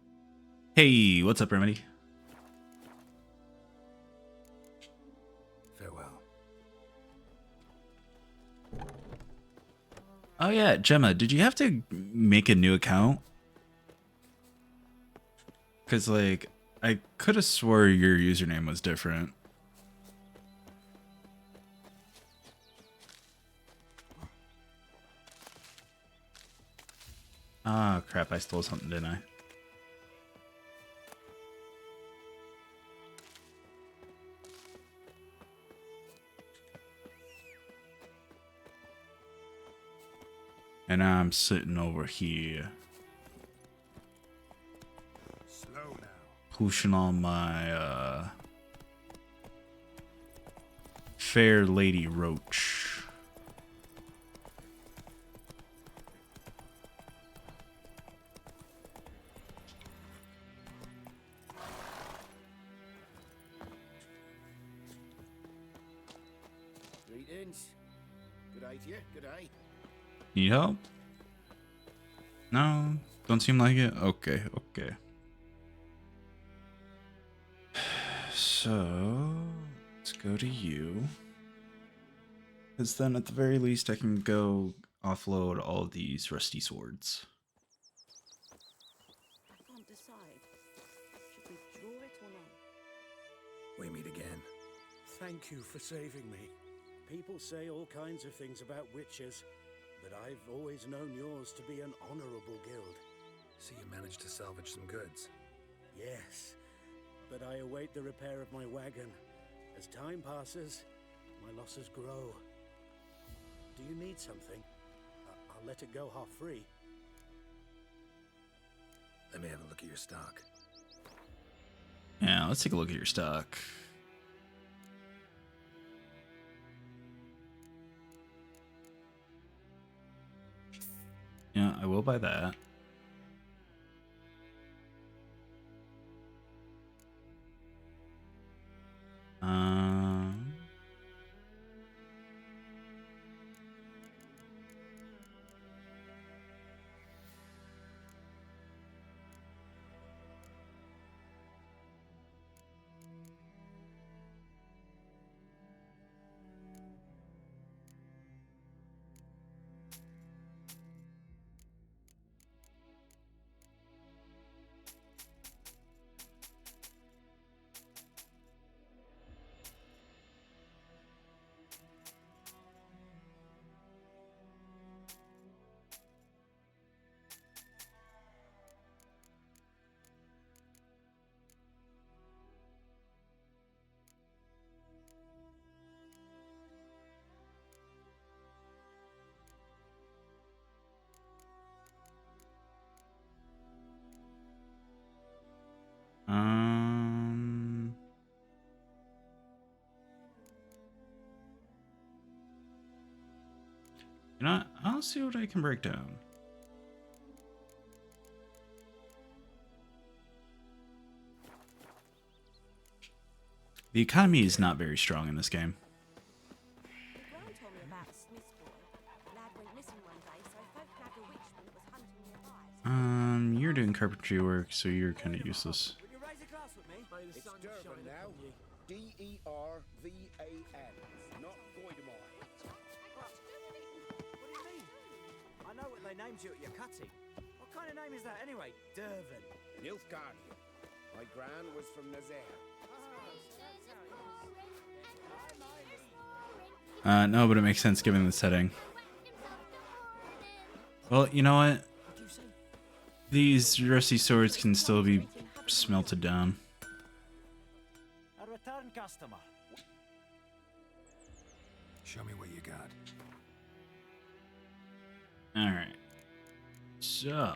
Hey, what's up, Remedy? Farewell. Oh yeah, Gemma, did you have to make a new account? Cause like I could have swore your username was different. Ah, crap, I stole something, didn't I? And I'm sitting over here. Slow now. Pushing on my, Fair Lady Roach. Greetings. Good day to you. Good day. Need help? No? Don't seem like it? Okay, okay. So, let's go to you. Because then at the very least I can go offload all these rusty swords. I can't decide. Should we draw it or not? We meet again. Thank you for saving me. People say all kinds of things about witches, but I've always known yours to be an honorable guild. So you managed to salvage some goods? Yes, but I await the repair of my wagon. As time passes, my losses grow. Do you need something? I'll let it go half free. Let me have a look at your stock. Yeah, let's take a look at your stock. Yeah, I will buy that. You know what? I'll see what I can break down. The economy is not very strong in this game. Brown told me about a Smith's boy. The lad went missing one day, so folk nabbed a witchman that was hunting nearby. You're doing carpentry work, so you're kind of useless. Will you raise a glass with me? It's Durban now. D-E-R-V-A-N. Not Voidemire. What do you mean? I know what they named you at your cutting. What kind of name is that anyway? Durban. Nilfgaardian. My gran was from Nazaire. No, but it makes sense given the setting. Well, you know what? These rusty swords can still be smelted down. A return customer. Show me what you got. Alright. So.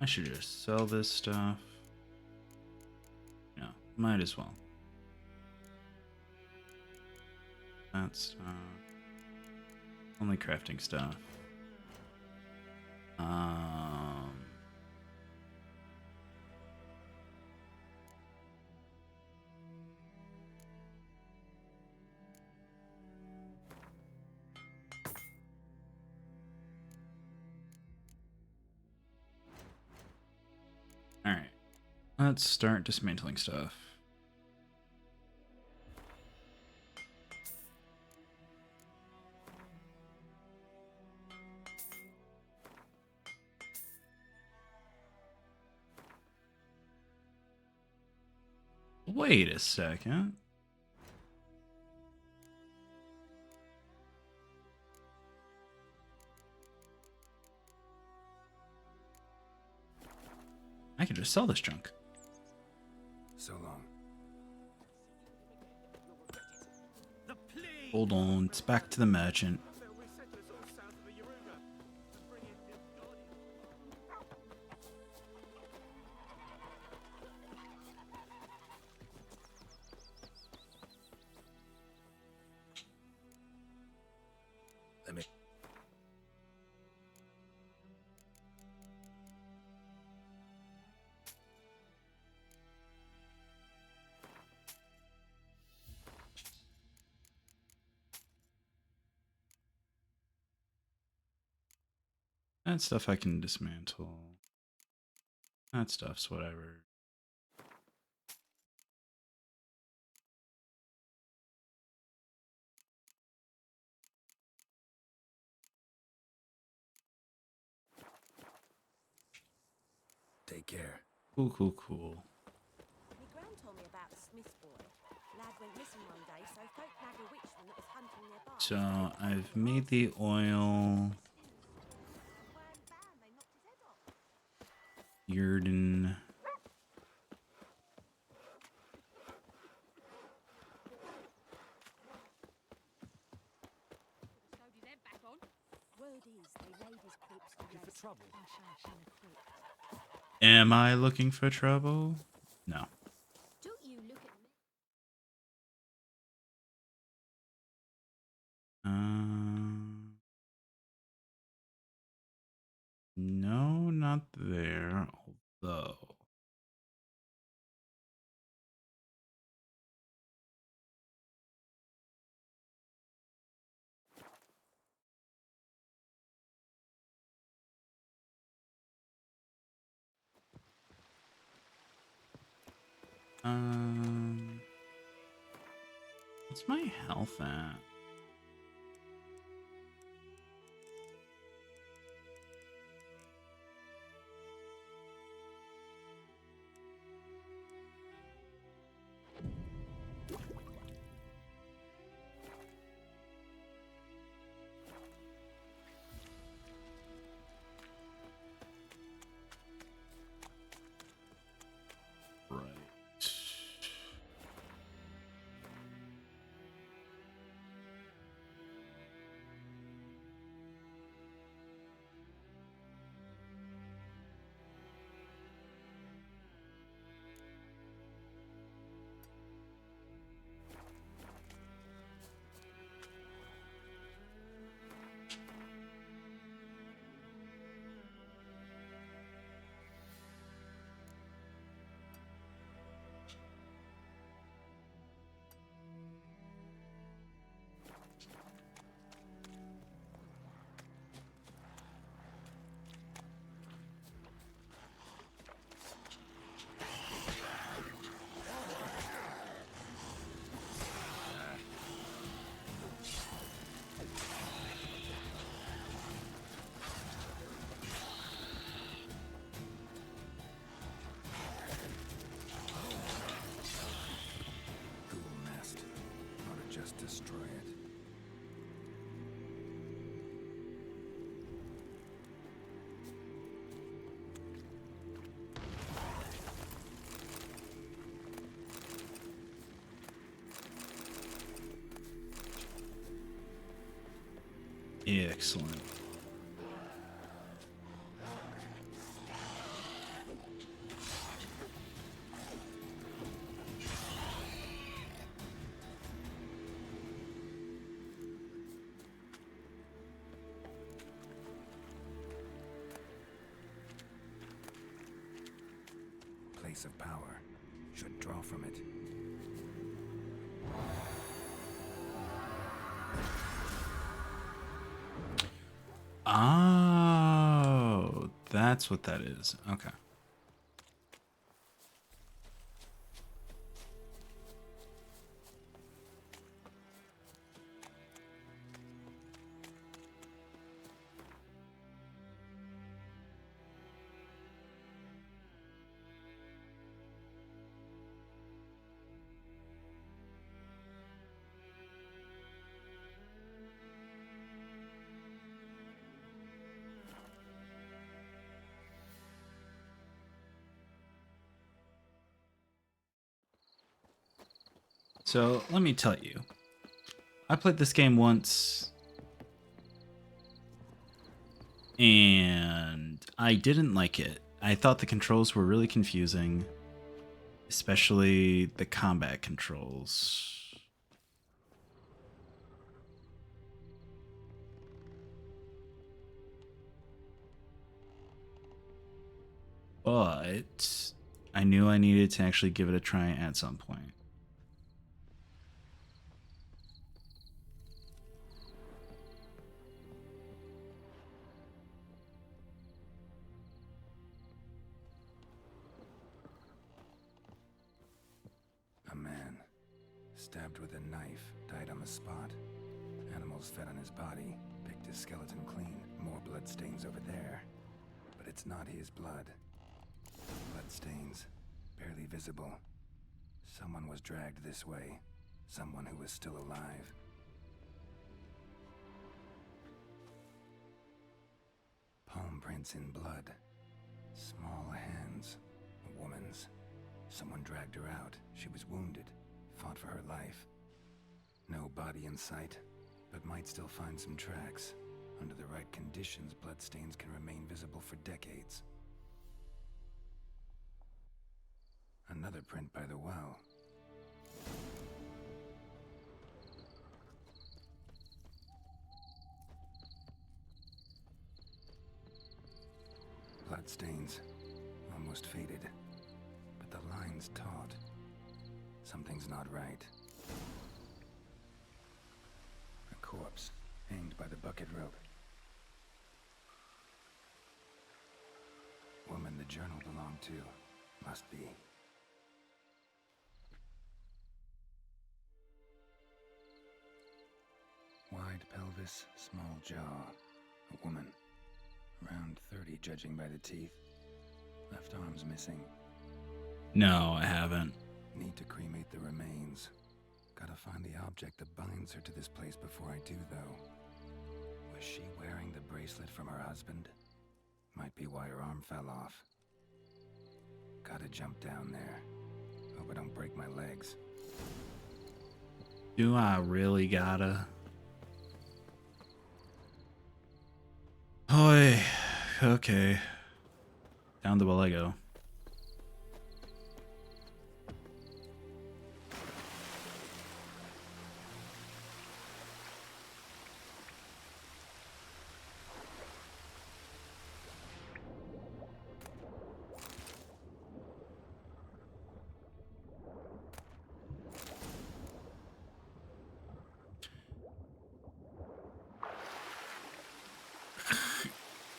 I should just sell this stuff. No, might as well. That stuff. Only crafting stuff. Alright. Let's start dismantling stuff. Wait a second. I can just sell this junk. So long. Hold on, it's back to the merchant. Let me. That stuff I can dismantle. That stuff's whatever. Take care. Cool, cool, cool. My gran told me about a Smith's boy. Lad went missing one day, so folk nabbed a witchman that was hunting nearby. So I've made the oil. Yurden. Word is they laid his corpse to Looking for rest. trouble? Hush, hush, in the crypt. Am I looking for trouble? No. Don't you look at me. No, not there. Although. What's my health at? Right. Excellent. Place of power. Should draw from it. Oh, that's what that is. Okay. So let me tell you, I played this game once and I didn't like it. I thought the controls were really confusing, especially the combat controls. But I knew I needed to actually give it a try at some point. A man, stabbed with a knife, died on the spot. Animals fed on his body, picked his skeleton clean. More bloodstains over there. But it's not his blood. Bloodstains, barely visible. Someone was dragged this way. Someone who was still alive. Palm prints in blood. Small hands. A woman's. Someone dragged her out. She was wounded. Fought for her life. No body in sight, but might still find some tracks. Under the right conditions, bloodstains can remain visible for decades. Another print by the well. Bloodstains, almost faded, but the line's taut. Something's not right. A corpse, hanged by the bucket rope. Woman the journal belonged to, must be. Wide pelvis, small jaw. A woman. Around 30, judging by the teeth. Left arm's missing. No, I haven't. Need to cremate the remains. Gotta find the object that binds her to this place before I do, though. Was she wearing the bracelet from her husband? Might be why her arm fell off. Gotta jump down there. Hope I don't break my legs. Do I really gotta? Oi, okay. Down the well I go.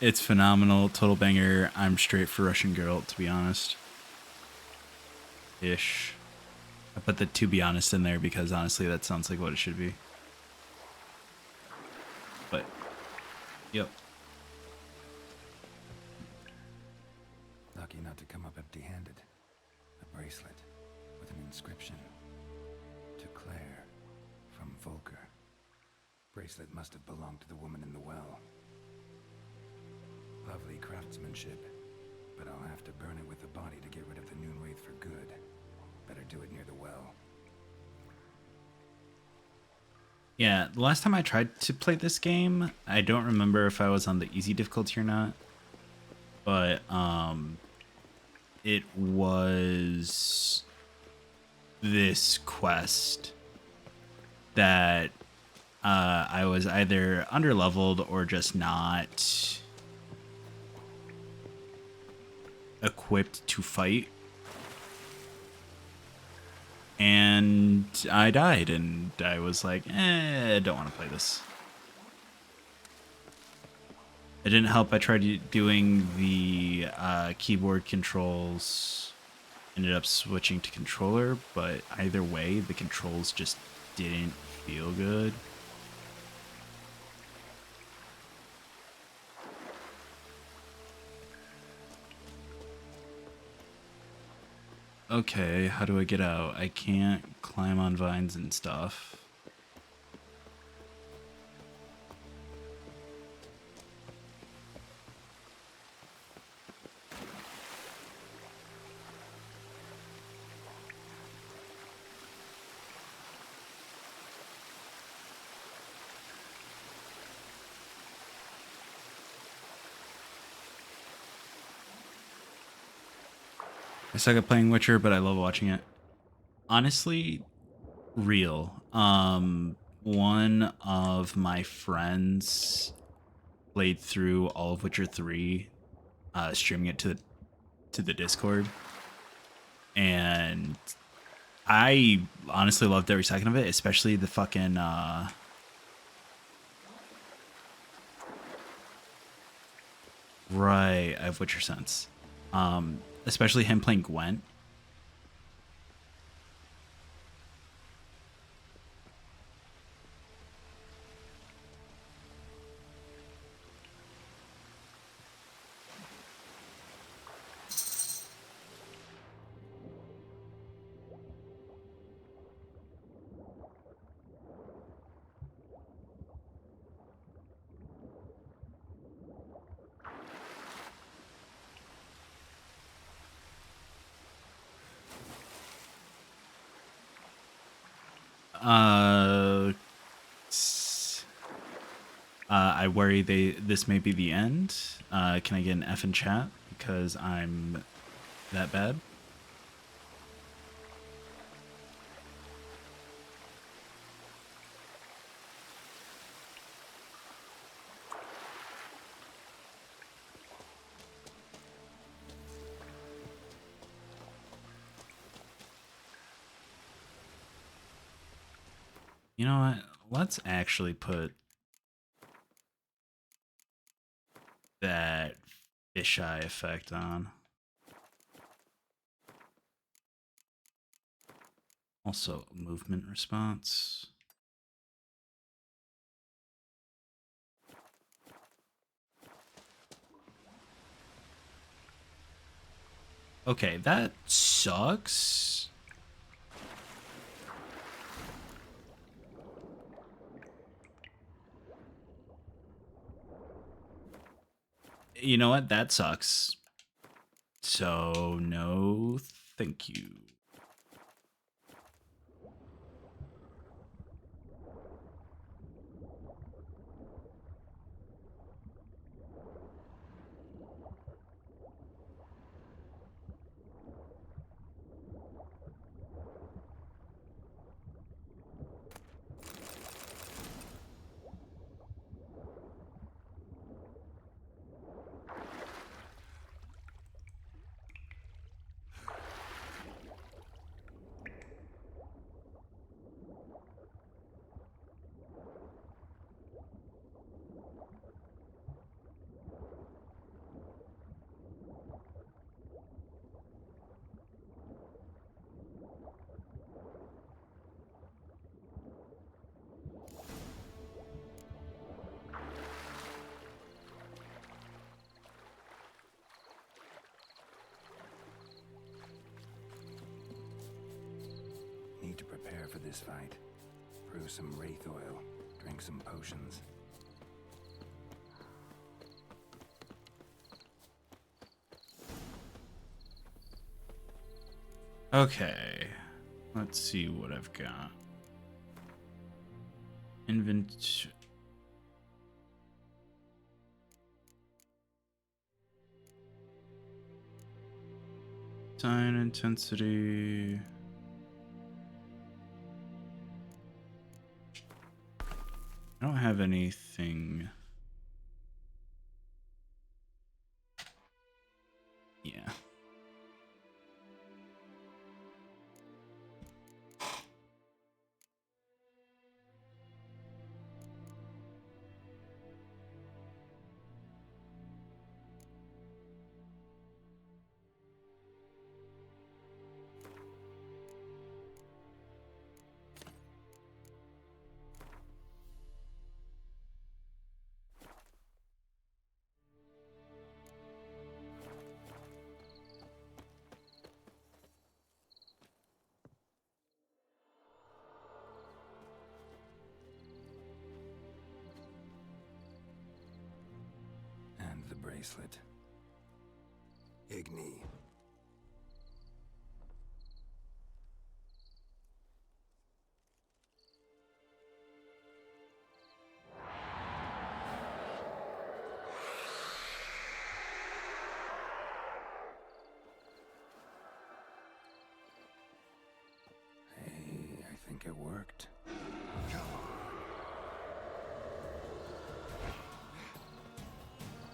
It's phenomenal, total banger. I'm straight for Russian Girl, to be honest. Ish. I put the "to be honest" in there because honestly that sounds like what it should be. But, yep. Lucky not to come up empty-handed. A bracelet with an inscription. To Claire, from Volker. Bracelet must have belonged to the woman in the well. Lovely craftsmanship, but I'll have to burn it with the body to get rid of the Noonwraith for good. Better do it near the well. Yeah, the last time I tried to play this game, I don't remember if I was on the easy difficulty or not, but it was this quest that I was either underleveled or just not equipped to fight. And I died, and I was like, I don't want to play this. It didn't help. I tried doing the keyboard controls, ended up switching to controller, but either way, the controls just didn't feel good. Okay, how do I get out? I can't climb on vines and stuff. I suck at playing Witcher, but I love watching it. Honestly, real. One of my friends played through all of Witcher 3, streaming it to the Discord, and I honestly loved every second of it, especially the fucking right, I have Witcher sense. Especially him playing Gwent. I worry this may be the end. Can I get an F in chat because I'm that bad? You know what? Let's actually put that fisheye effect on. Also, movement response. Okay, that sucks. You know what? That sucks. So, no, thank you. Need to prepare for this fight. Brew some wraith oil, drink some potions. Okay, let's see what I've got. Inventory. Sign intensity. I don't have anything. Yeah. And the bracelet. Igni. Hey, I think it worked.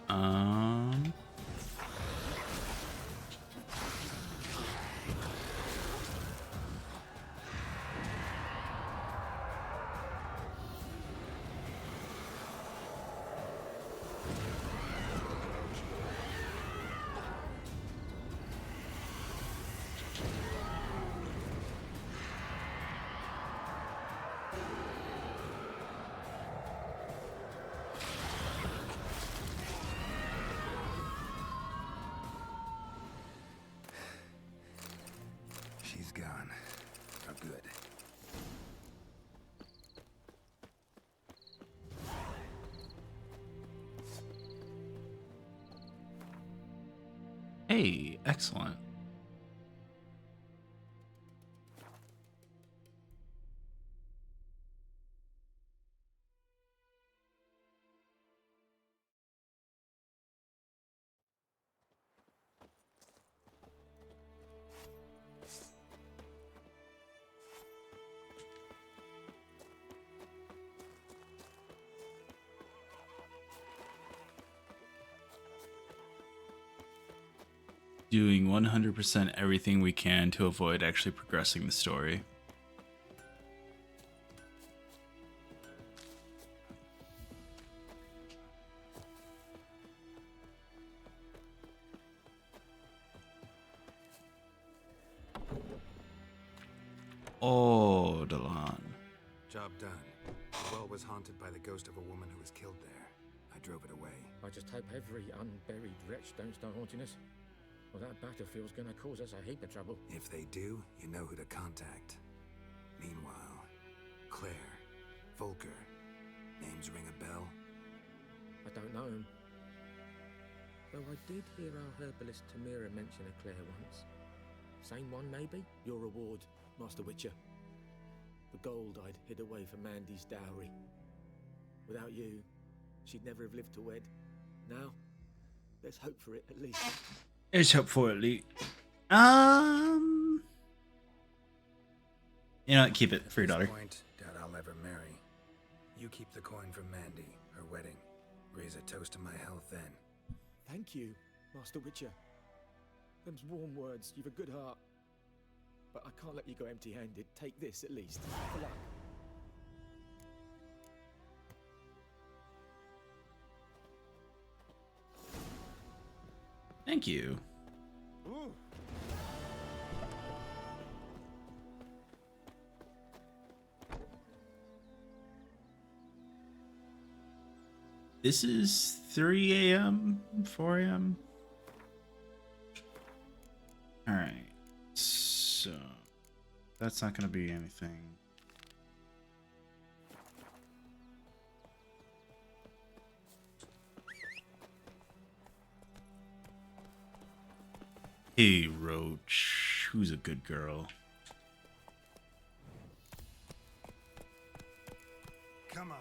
Um. She's gone. For good. Hey, excellent. Doing 100% everything we can to avoid actually progressing the story. Oh, Delan. Job done. The well was haunted by the ghost of a woman who was killed there. I drove it away. I just hope every unburied wretch don't start haunting us. Well, that battlefield's gonna cause us a heap of trouble. If they do, you know who to contact. Meanwhile, Claire, Volker, names ring a bell? I don't know him. Though I did hear our herbalist Tamira mention a Claire once. Same one, maybe? Your reward, Master Witcher. The gold I'd hid away for Mandy's dowry. Without you, she'd never have lived to wed. Now, let's hope for it at least. Let's hope for it, Lee. You know what? Keep it for your daughter. At this point, doubt I'll ever marry. You keep the coin from Mandy, her wedding. Raise a toast to my health then. Thank you, Master Witcher. Them's warm words. You've a good heart. But I can't let you go empty-handed. Take this, at least. For luck. Thank you. Ooh. This is 3 a.m., 4 a.m. All right. So that's not going to be anything. Hey, Roach. Who's a good girl? Come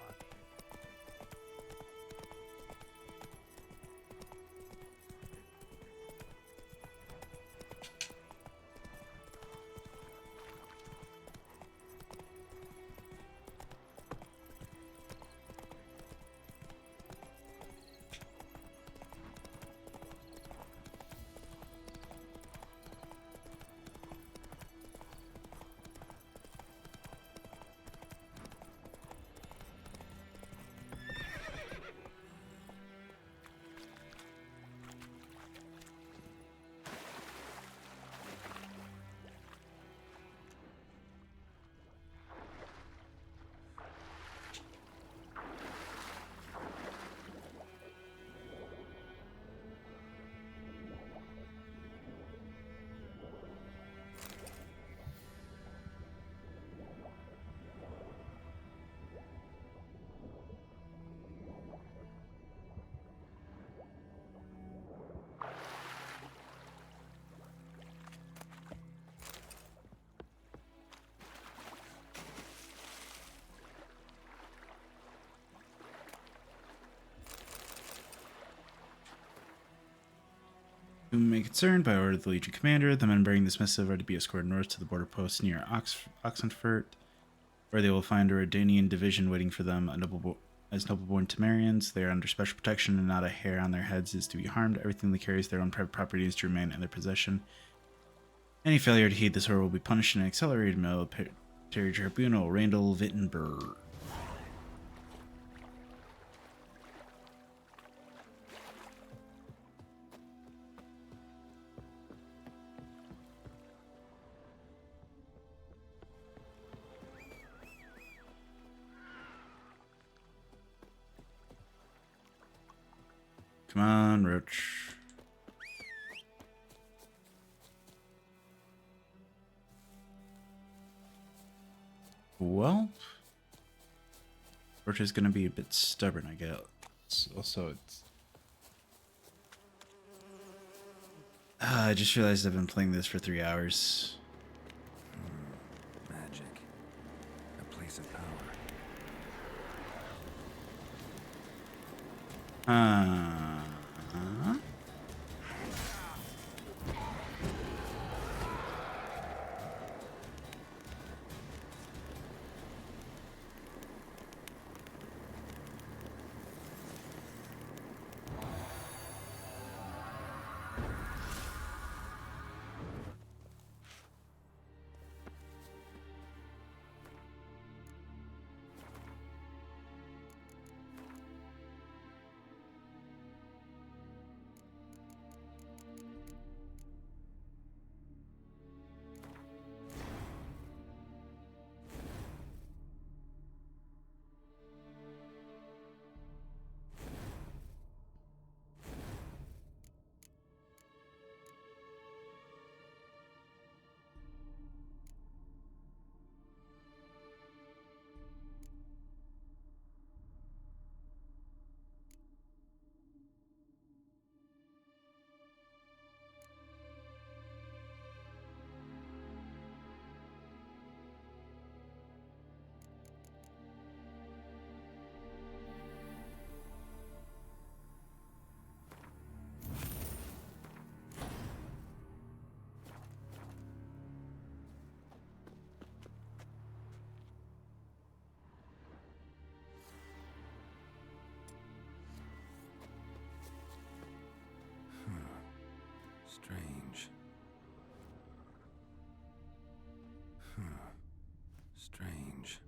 Whom may concern, by order of the Legion Commander, the men bearing this missive are to be escorted north to the border post near Oxenfurt, where they will find a Redanian division waiting for them. As noble-born Temerians, they are under special protection, and not a hair on their heads is to be harmed. Everything they carry is their own private property is to remain in their possession. Any failure to heed this order will be punished in an accelerated military tribunal. Randall Wittenberg. Come on, Roach. Well, Roach is going to be a bit stubborn, I guess. Also, it's... I just realized I've been playing this for 3 hours. Magic. A place of power. Strange. Strange.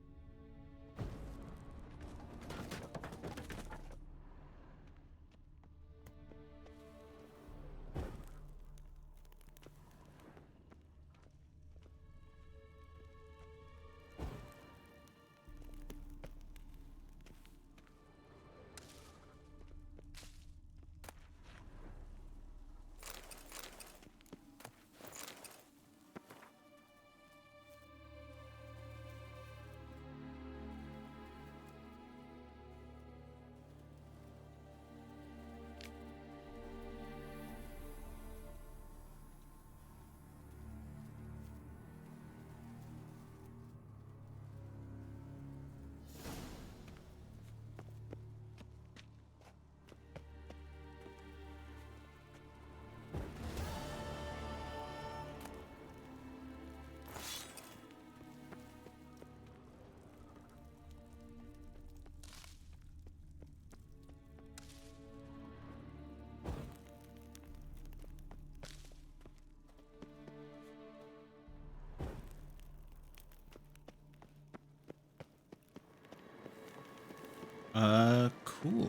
Cool.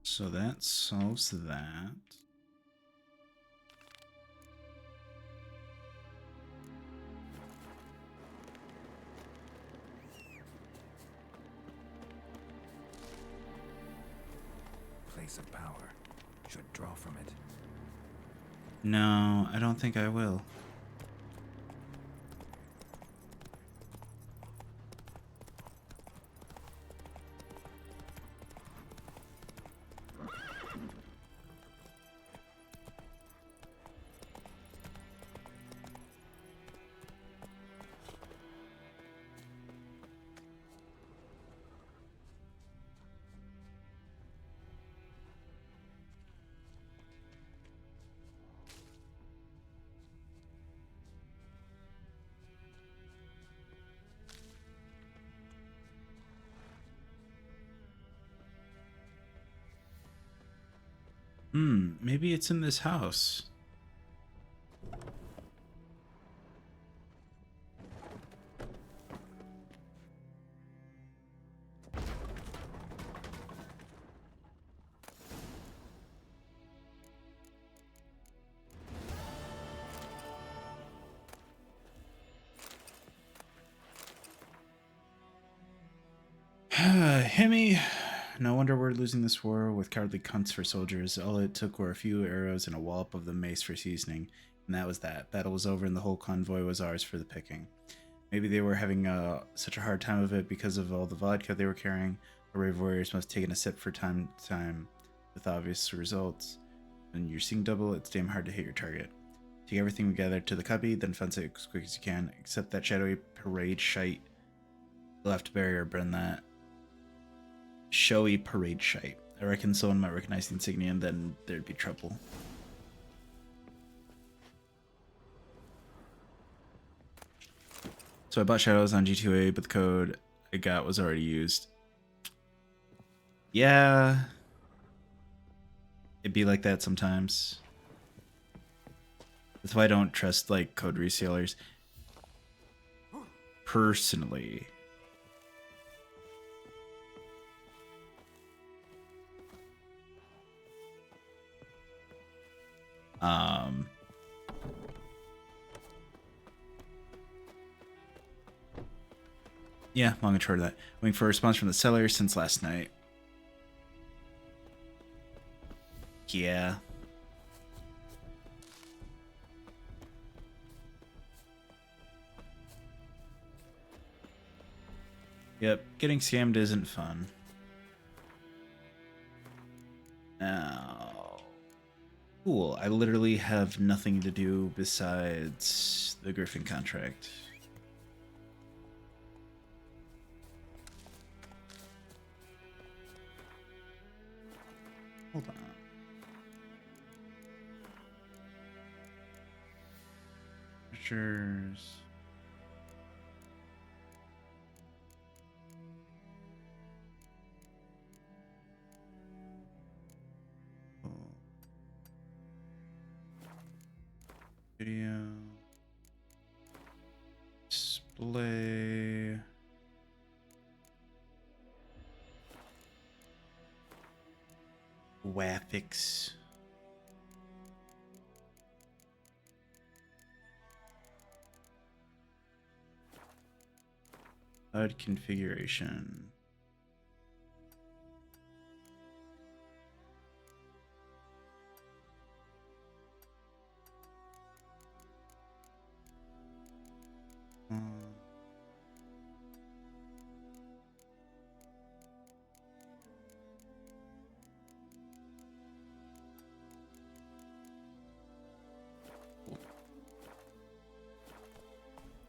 So that solves that. Place of power. Should draw from it. No, I don't think I will. Maybe it's in this house. Hemi, no wonder we're losing this war with cowardly cunts for soldiers. All it took were a few arrows and a wallop of the mace for seasoning, and that was that. Battle was over and the whole convoy was ours for the picking. Maybe they were having such a hard time of it because of all the vodka they were carrying. The brave warriors must have taken a sip for time with obvious results. When you're seeing double, it's damn hard to hit your target. Take everything we gather to the cubby, then fence it as quick as you can, except that shadowy parade shite. You'll have to bury or burn that. Showy parade shite. I reckon someone might recognize the insignia and then there'd be trouble. So I bought Shadows on G2A, but the code I got was already used. Yeah. It'd be like that sometimes. That's why I don't trust like code resellers. Personally. Yeah, long and short of that. Waiting for a response from the seller since last night. Yeah. Yep, getting scammed isn't fun. Now, cool. I literally have nothing to do besides the Griffin contract. Hold on. Pictures. Video. Display. Graphics. HUD configuration.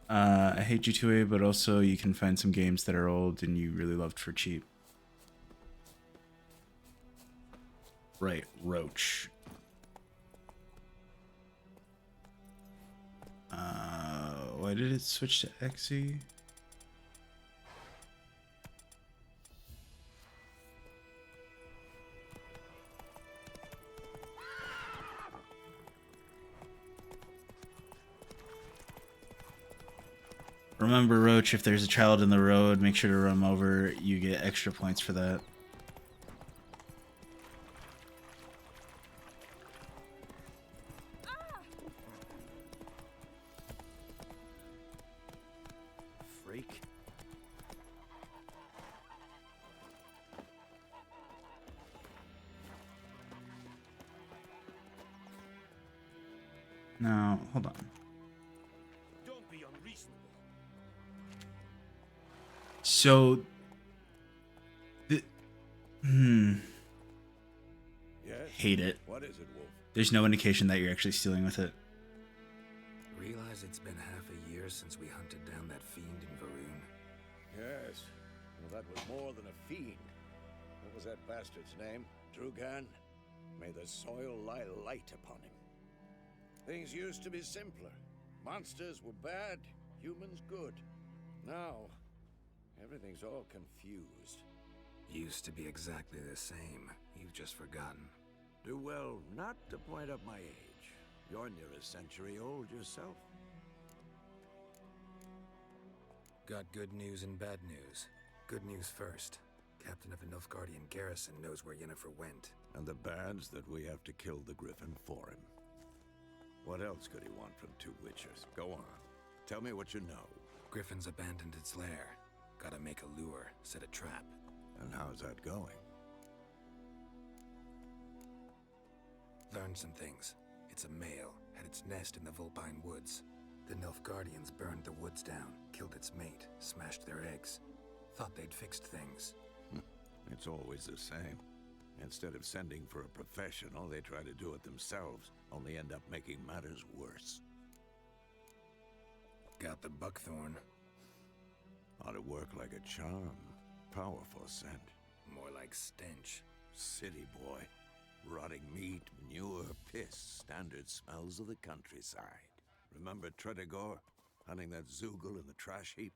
I hate G2A, but also you can find some games that are old and you really loved for cheap. Right, Roach. Why did it switch to XE? Remember, Roach, if there's a child in the road, make sure to run 'em over. You get extra points for that. Freak. No, hold on. Don't be unreasonable. So, Yes? hate it. What is it, Wolf? There's no indication that you're actually stealing with it. Realize it's been half a year since we hunted down that fiend in Varun. Yes. Well, that was more than a fiend. What was that bastard's name? Drugan? May the soil lie light upon him. Things used to be simpler. Monsters were bad, humans good. Now, everything's all confused. Used to be exactly the same. You've just forgotten. Do well not to point up my age. You're near a century old yourself. Got good news and bad news. Good news first. Captain of a Nilfgaardian garrison knows where Yennefer went. And the bad's that we have to kill the Griffin for him. What else could he want from two Witchers? Go on. Tell me what you know. Griffin's abandoned its lair. Gotta make a lure, set a trap. And how's that going? Learned some things. It's a male, had its nest in the Vulpine Woods. The Nilfgaardians burned the woods down, killed its mate, smashed their eggs. Thought they'd fixed things. It's always the same. Instead of sending for a professional, they try to do it themselves, only end up making matters worse. Got the buckthorn. Ought to work like a charm. Powerful scent. More like stench. City boy. Rotting meat, manure, piss, standard smells of the countryside. Remember Tredegor? Hunting that Zoogle in the trash heap?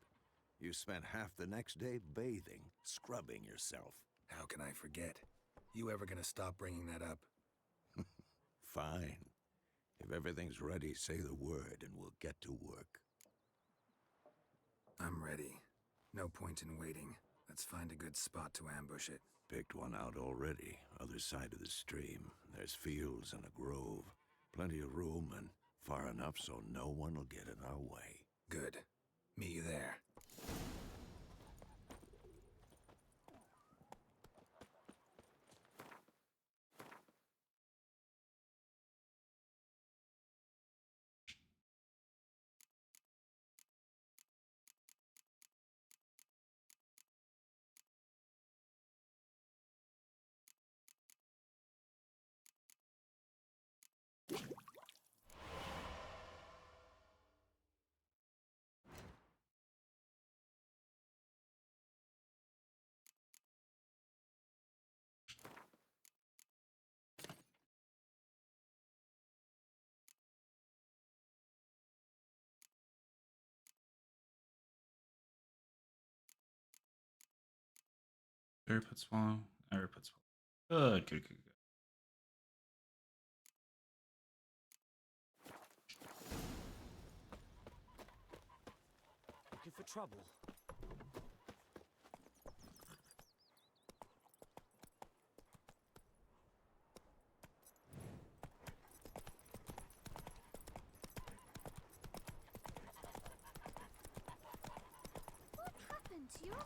You spent half the next day bathing, scrubbing yourself. How can I forget? You ever gonna stop bringing that up? Fine. If everything's ready, say the word and we'll get to work. I'm ready. No point in waiting. Let's find a good spot to ambush it. Picked one out already. Other side of the stream. There's fields and a grove. Plenty of room and far enough so no one will get in our way. Good. Meet you there. Airput swallow. Airput swallow. Good. Looking for trouble? What happened to your mug?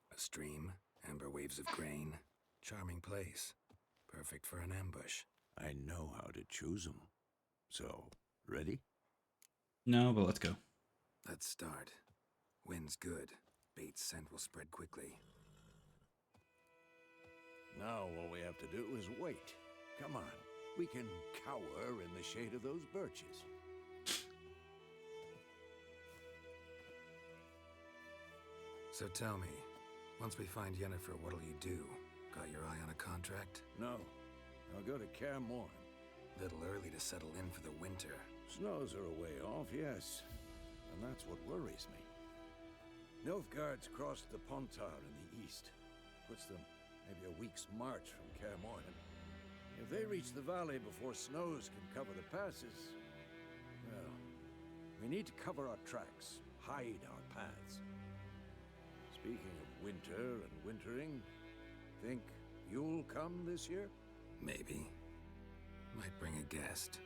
A stream, amber waves of grain. Charming place. Perfect for an ambush. I know how to choose them. So, ready? No, but let's go. Let's start. Wind's good. Bait's scent will spread quickly. Now all we have to do is wait. Come on. We can cower in the shade of those birches. So tell me, once we find Yennefer, what'll you do? Got your eye on a contract? No. I'll go to Kaer Morhen. Little early to settle in for the winter. Snows are a way off, yes. And that's what worries me. Nilfgaard's crossed the Pontar in the east. Puts them maybe a week's march from Kaer Morhen. If they reach the valley before snows can cover the passes, well, we need to cover our tracks, hide our paths. Speaking of winter and wintering, think you'll come this year? Maybe. Might bring a guest.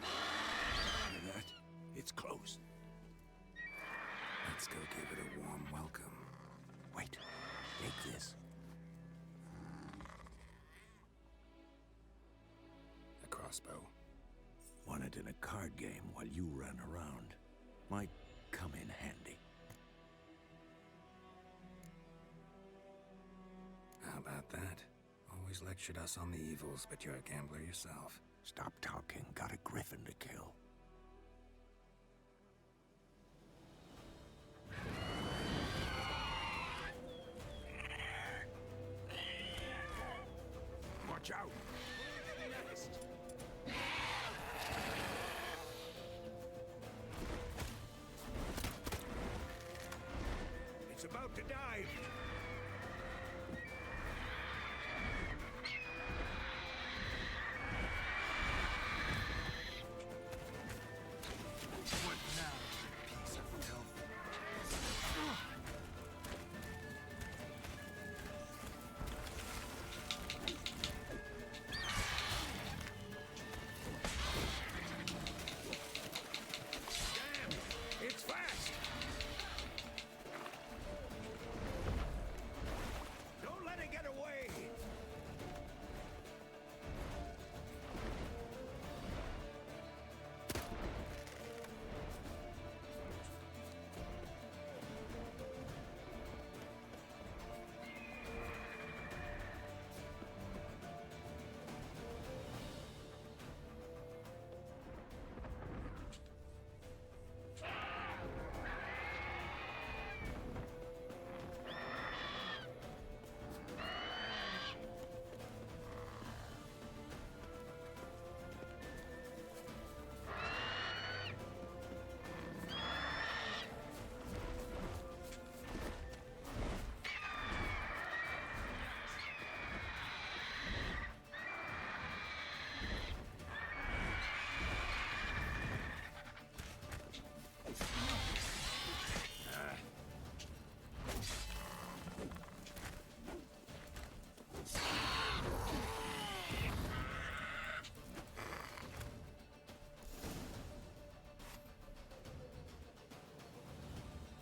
Hear that? It's close. Let's go give it a warm welcome. Wait. Take this. A crossbow. Won it in a card game while you ran around. Might come in handy. How about that? Always always lectured us on the evils, but you're a gambler yourself. Stop talking. Got a griffin to kill. Watch out! It's about to dive! What now, you piece of filth? Damn! It's fast! Don't let it get away!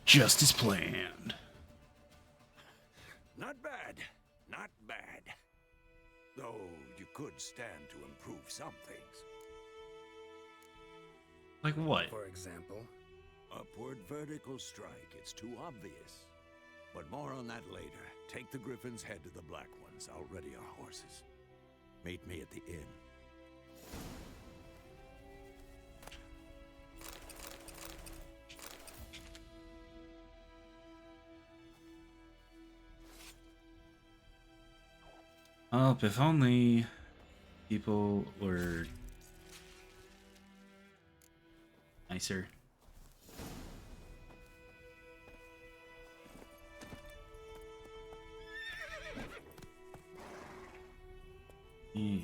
Just as planned. Not bad. Not bad. Though you could stand to improve some things. Like what? For example? Upward vertical strike. It's too obvious. But more on that later. Take the Griffin's head to the Black Ones. I'll ready our horses. Meet me at the inn. Well, if only people were nicer. Yeah.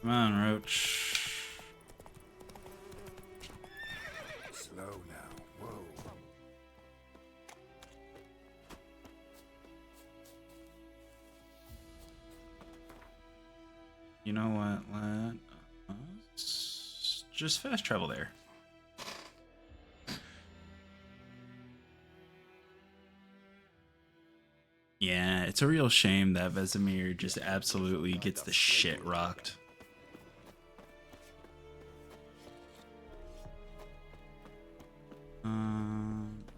Come on, Roach. Slow now. Whoa. You know what? Let's just fast travel there. Yeah, it's a real shame that Vesemir just absolutely gets the shit rocked.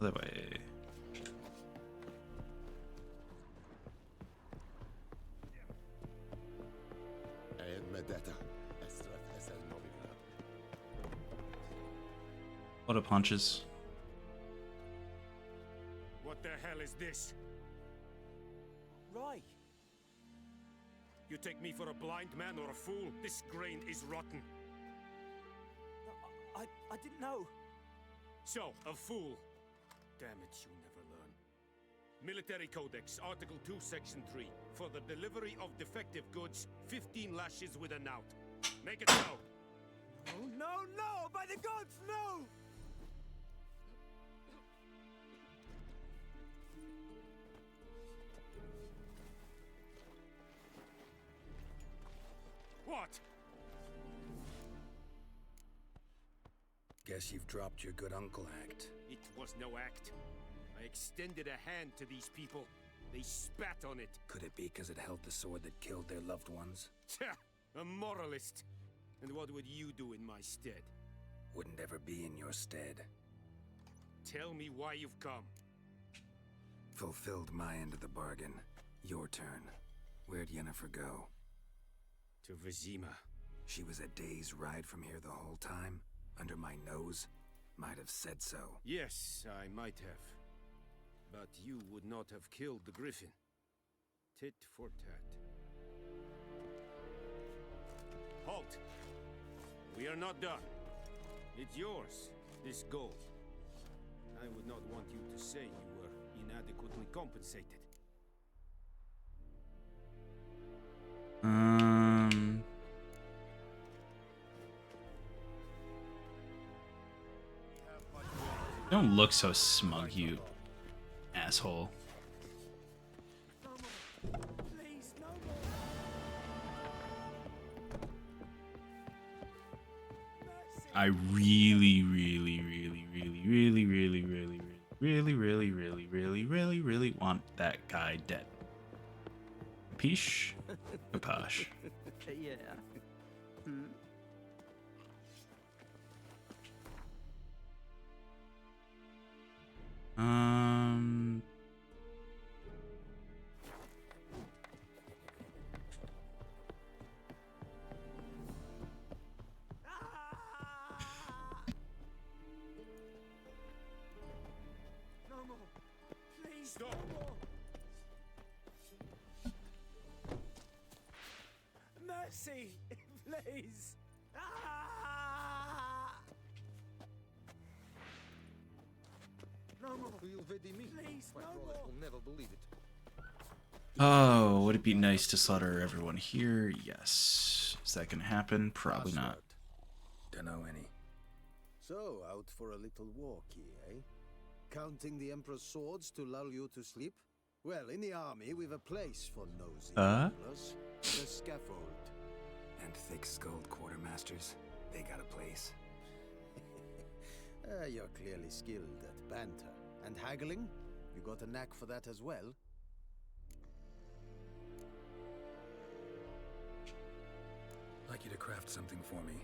Other way. What a punches. What the hell is this? Right. You take me for a blind man or a fool? This grain is rotten. I didn't know. So, a fool. Damn it, you'll never learn. Military Codex, Article 2, Section 3. For the delivery of defective goods, 15 lashes with a knout. Make it so. Oh, no, no! By the gods, no! What? Guess you've dropped your good uncle act. It was no act. I extended a hand to these people. They spat on it. Could it be because it held the sword that killed their loved ones? A moralist. And what would you do in my stead? Wouldn't ever be in your stead. Tell me why you've come. Fulfilled my end of the bargain. Your turn. Where'd Yennefer go? To Vizima. She was a day's ride from here the whole time? Under my nose? Might have said so. Yes, I might have. But you would not have killed the griffin. Tit for tat. Halt! We are not done. It's yours, this gold. I would not want you to say you were inadequately compensated. Don't look so smug, you asshole. I really want that guy dead. Peesh, Papash. Yeah. Hmm? No more. Please, stop. Mercy, please. No more. Please, no more. Will never believe it. Oh, would it be nice to slaughter everyone here? Yes. Is that gonna happen? Probably not. Dunno any. So, out for a little walkie, eh? Counting the Emperor's swords to lull you to sleep? Well, in the army, we've a place for nosy gamblers. The scaffold. And thick-skulled quartermasters? They got a place. You're clearly skilled at banter. And haggling? You got a knack for that as well? Like you to craft something for me.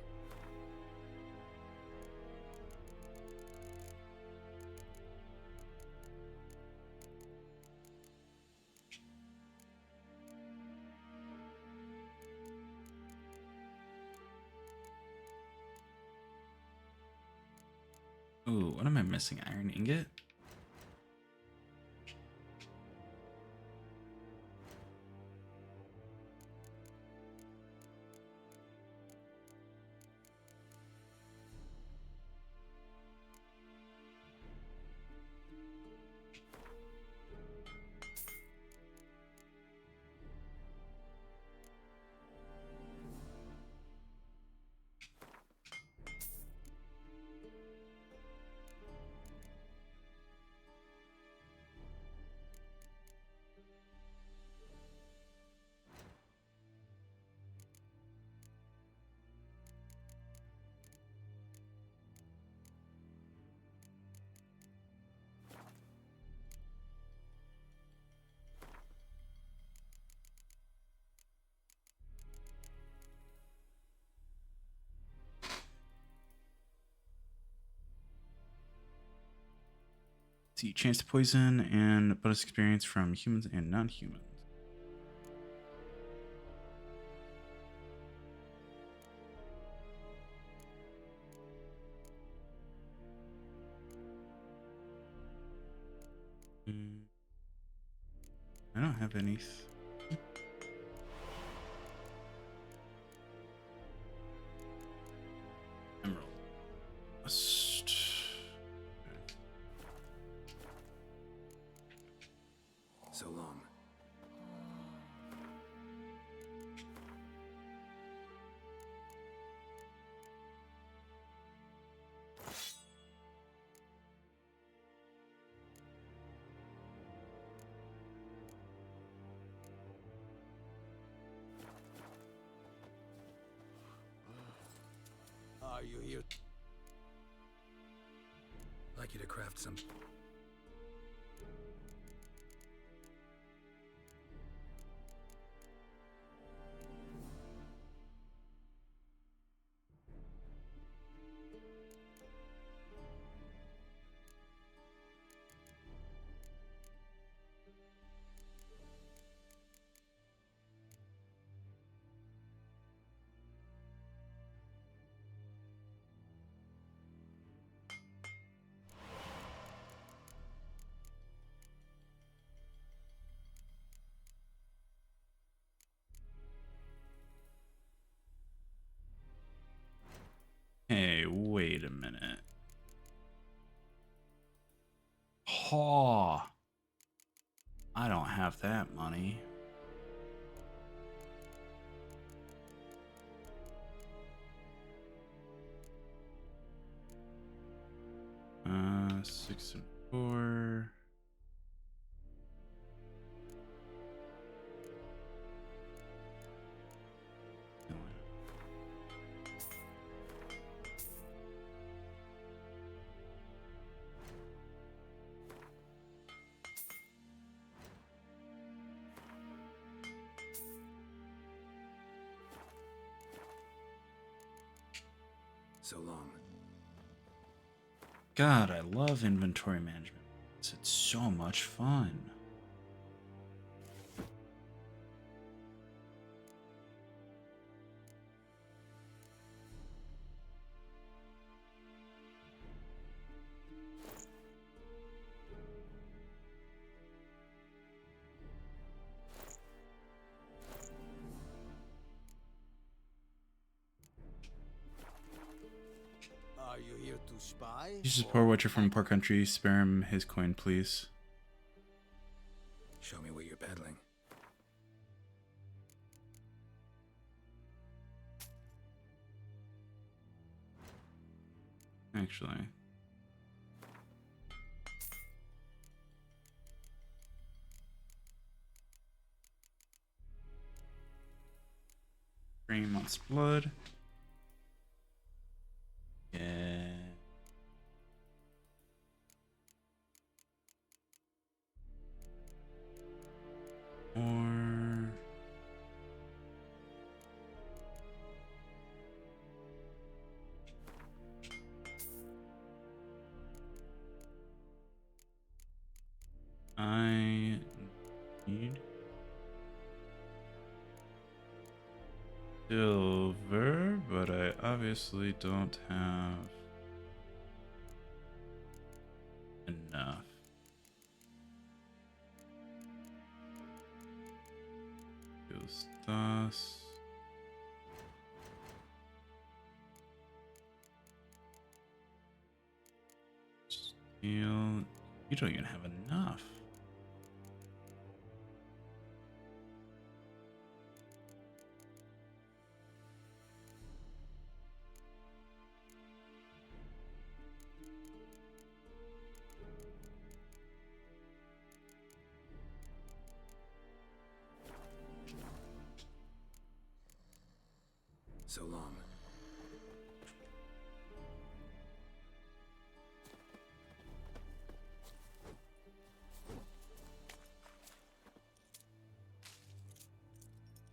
Ooh, what am I missing? Iron ingot? See, chance to poison and bonus experience from humans and non-humans. I don't have any. Emerald. So long. Are you here? Like you to craft some. Oh, I don't have that money. Uh, 6 and 4. So long. God, I love inventory management. It's so much fun. Are you here to spy? You just poor Watcher from poor country. Spare him his coin, please. Show me what you're peddling. Actually. Greymont's blood. Yeah. Or I need silver, but I obviously don't have enough. Thus. Steel. You don't even have enough. So long.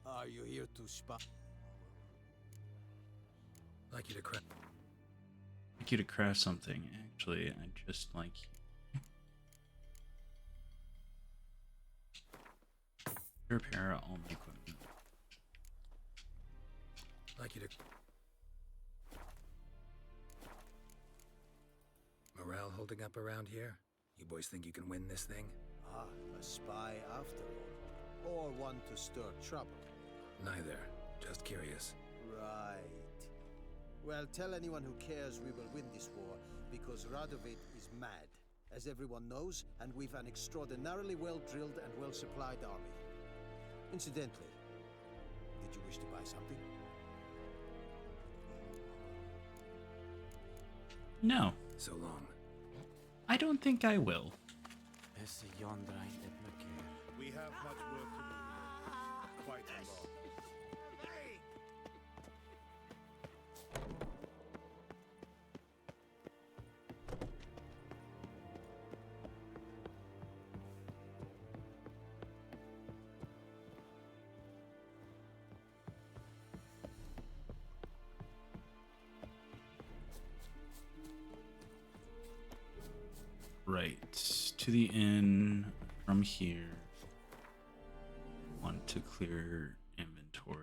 Are you here to spy? Like you to craft. Like you to craft something. Actually, I just like you. Repair all my equipment. Like you to. Morale holding up around here? You boys think you can win this thing? Ah, a spy after all. Or one to stir trouble. Neither. Just curious. Right. Well, tell anyone who cares we will win this war, because Radovid is mad, as everyone knows, and we've an extraordinarily well-drilled and well-supplied army. Incidentally, did you wish to buy something? No. So long. I don't think I will. We have much work to do. Quite a lot. Right. To the inn from here. Want to clear inventory.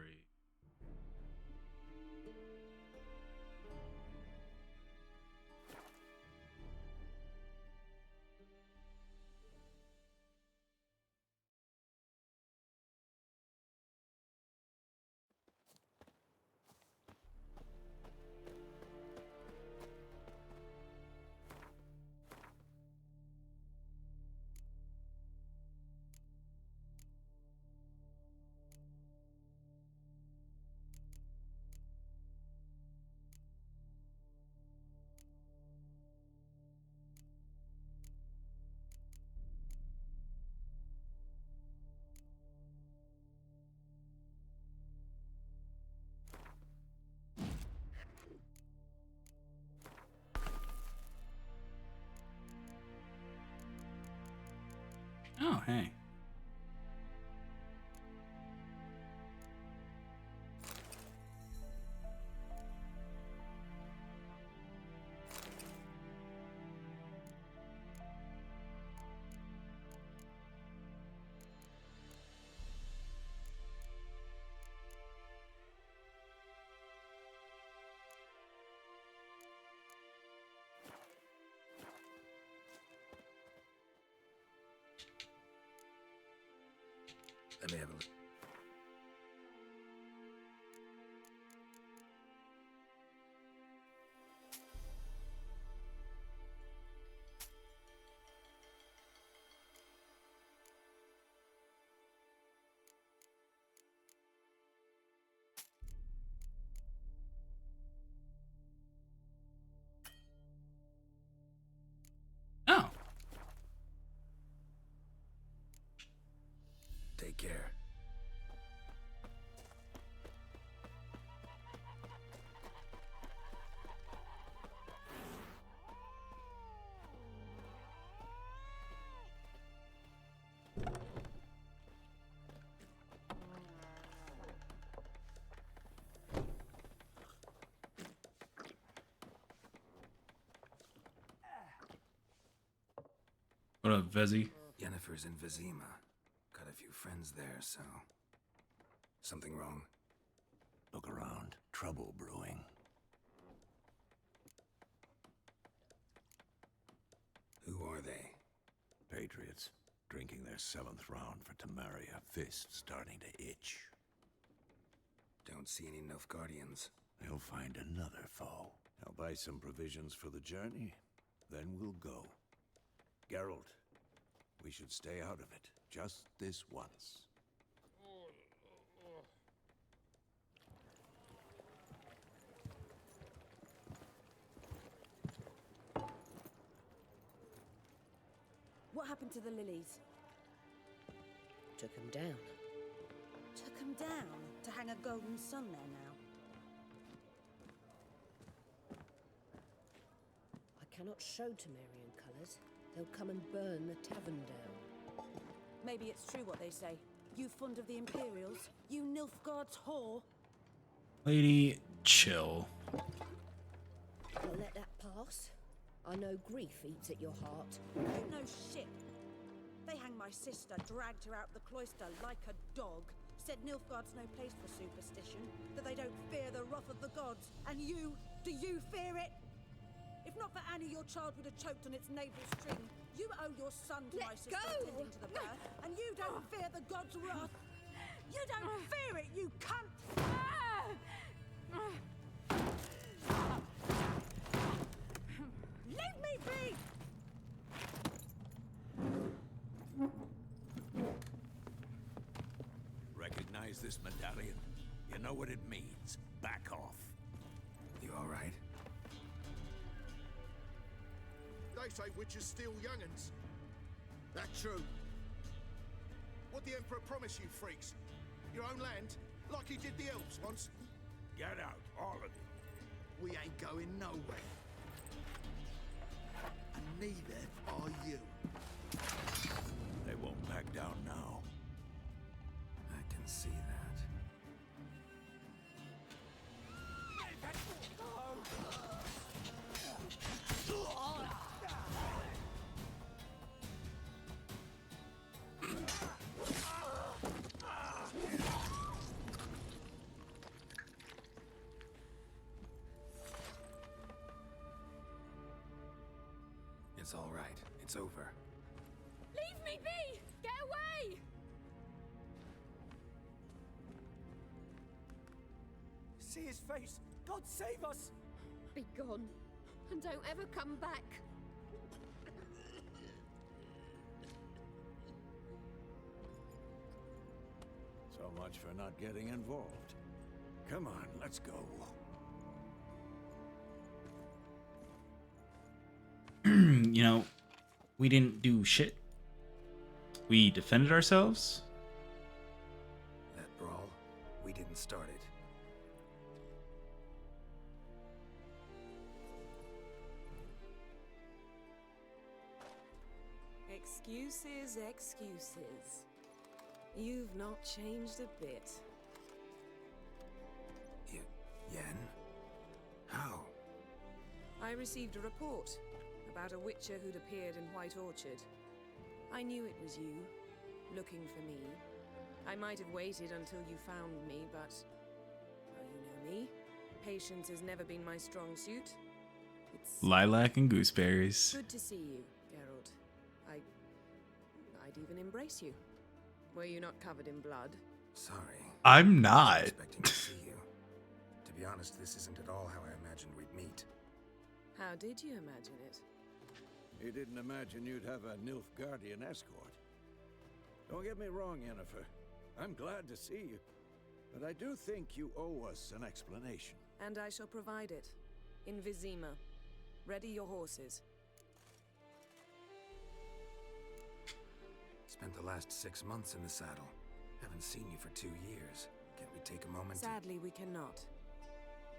Hey. Let me have a look. Oh. Take care. What up, Vezi? Yennefer's in Vizima. Got a few friends there, so... Something wrong? Look around. Trouble brewing. Who are they? Patriots. Drinking their 7th round for Temeria. Fist starting to itch. Don't see any Nilfgaardians. They'll find another foe. I'll buy some provisions for the journey. Then we'll go. Geralt, we should stay out of it. Just this once. What happened to the lilies? Took him down. Took them down to hang a golden sun there now. I cannot show Temerian colours. They'll come and burn the tavern down. Maybe it's true what they say. You fond of the Imperials? You Nilfgaard's whore? Lady, chill. You'll let that pass? I know grief eats at your heart. You know shit. They hang my sister, dragged her out the cloister like a dog. Said Nilfgaard's no place for superstition, that they don't fear the wrath of the gods. And you, do you fear it? If not for Annie, your child would have choked on its navel string. You owe your son to my sister attending to the birth, and you don't fear the god's wrath. You don't fear it, you cunt! Leave me be! Recognize this medallion? You know what it means. Back off. You all right? They say witches steal young'uns. That true? What the Emperor promise you, freaks? Your own land? Like he did the elves once? Get out, all of you. We ain't going nowhere. And neither are you. They won't back down now. I can see that. It's all right. It's over. Leave me be! Get away! See his face! God save us! Be gone, and don't ever come back. So much for not getting involved. Come on, let's go. You know, we didn't do shit. We defended ourselves. That brawl, we didn't start it. Excuse Excuses. You've not changed a bit. Yen? How? I received a report about a witcher who'd appeared in White Orchard. I knew it was you, looking for me. I might have waited until you found me, but... well, you know me. Patience has never been my strong suit. It's Lilac and gooseberries. good to see you, Geralt. I'd even embrace you. Were you not covered in blood? Sorry. I'm not. Expecting to see you. To be honest, this isn't at all how I imagined we'd meet. How did you imagine it? You didn't imagine you'd have a Nilfgaardian escort. Don't get me wrong, Yennefer. I'm glad to see you. But I do think you owe us an explanation. And I shall provide it. In Vizima. Ready your horses. Spent the last 6 months in the saddle. Haven't seen you for 2 years. Can't we take a moment Sadly, we cannot.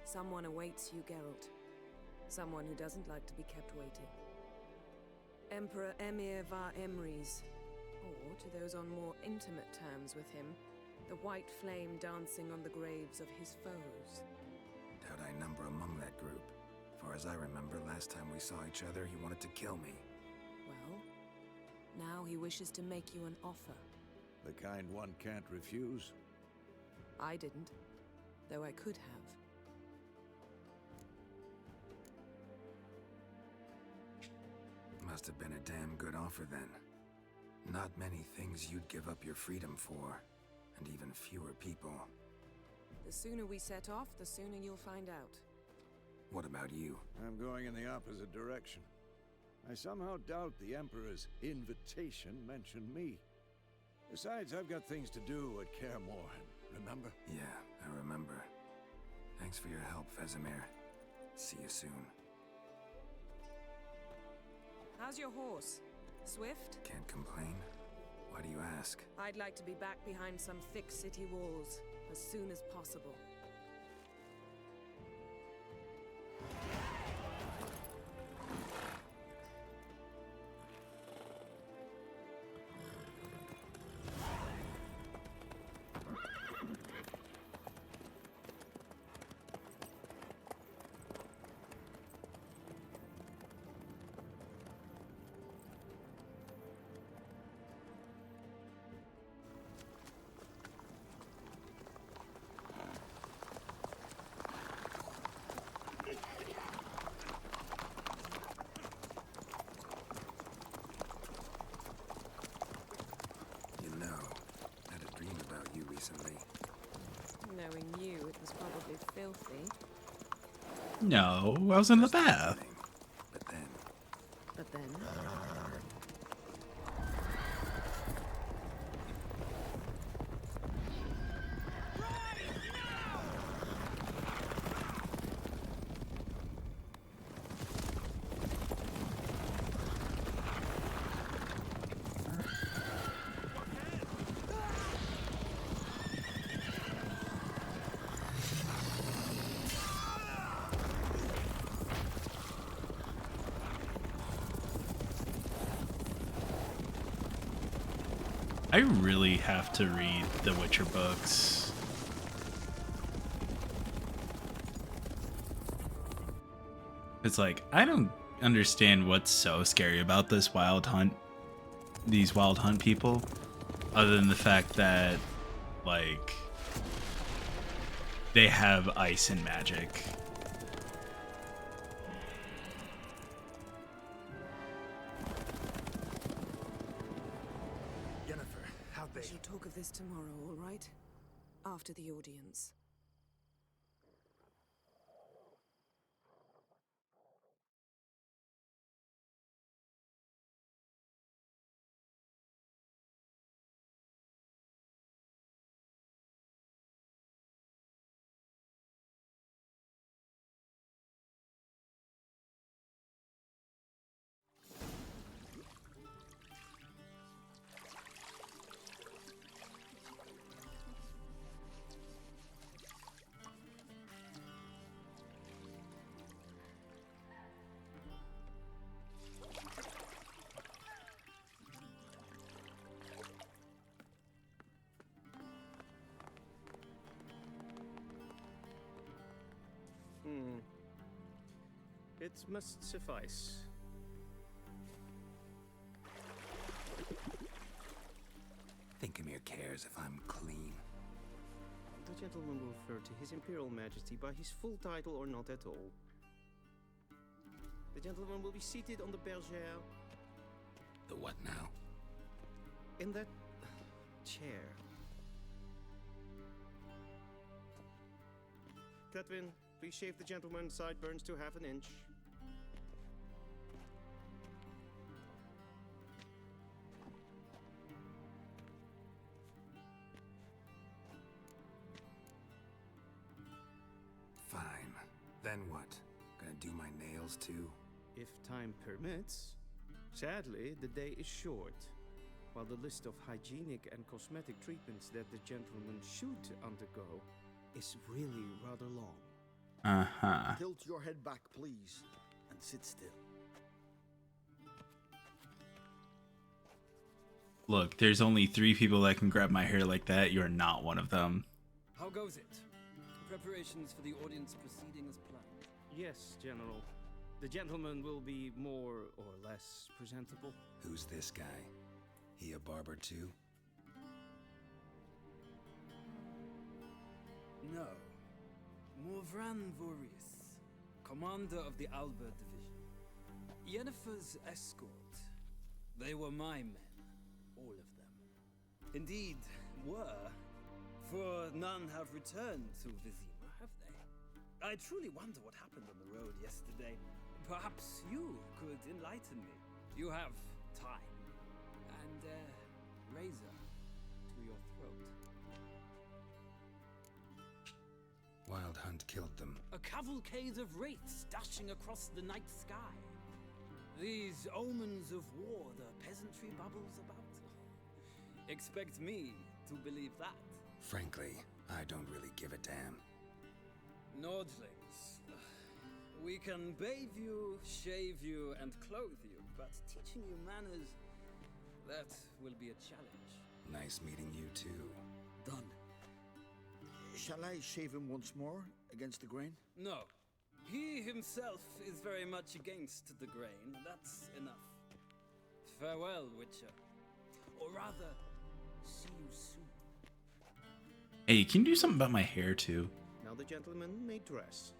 Someone awaits you, Geralt. Someone who doesn't like to be kept waiting. Emperor Emir var Emrys. Or, to those on more intimate terms with him, the white flame dancing on the graves of his foes. Doubt I number among that group. Far as I remember, last time we saw each other, he wanted to kill me. Well, now he wishes to make you an offer. The kind one can't refuse. I didn't, though I could have. Must have been a damn good offer then. Not many things you'd give up your freedom for, and even fewer people. The sooner we set off, the sooner you'll find out. What about you? I'm going in the opposite direction. I somehow doubt the Emperor's invitation mentioned me. Besides, I've got things to do at Kaer Morhen, remember? Yeah, I remember. Thanks for your help, Vesemir. See you soon. How's your horse? Swift? Can't complain. Why do you ask? I'd like to be back behind some thick city walls as soon as possible. Recently. Knowing you, it was probably filthy. No, I was in the bath. But then... I really have to read the Witcher books. It's like, I don't understand what's so scary about this wild hunt, these wild hunt people, other than the fact that, like, they have ice and magic. We shall talk of this tomorrow, all right? After the audience. It must suffice. Thinkamere cares if I'm clean. The gentleman will refer to His Imperial Majesty by his full title or not at all. The gentleman will be seated on the bergère. The what now? In that chair. Cletwin, please shave the gentleman's sideburns to half an inch. Fine. Then what? Gonna do my nails too? If time permits. Sadly, the day is short. While the list of hygienic and cosmetic treatments that the gentleman should undergo is really rather long. Uh-huh. Tilt your head back, please, and sit still. Look, there's only 3 people that can grab my hair like that. You're not one of them. How goes it? Preparations for the audience proceeding as planned. Yes, General. The gentleman will be more or less presentable. Who's this guy? He a barber too? No. Morvran Vorius, commander of the Alba Division. Yennefer's escort. They were my men. All of them. Indeed, were. For none have returned to Vizima, have they? I truly wonder what happened on the road yesterday. Perhaps you could enlighten me. You have time. And razor to your throat. Wild Hunt killed them. A cavalcade of wraiths dashing across the night sky. These omens of war the peasantry bubbles about. Expect me to believe that. Frankly, I don't really give a damn. Nordlings. We can bathe you, shave you, and clothe you, but teaching you manners, that will be a challenge. Nice meeting you too. Done. Shall I shave him once more, against the grain? No. He himself is very much against the grain. That's enough. Farewell, Witcher. Or rather, see you soon. Hey, can you do something about my hair too? Now the gentleman may dress.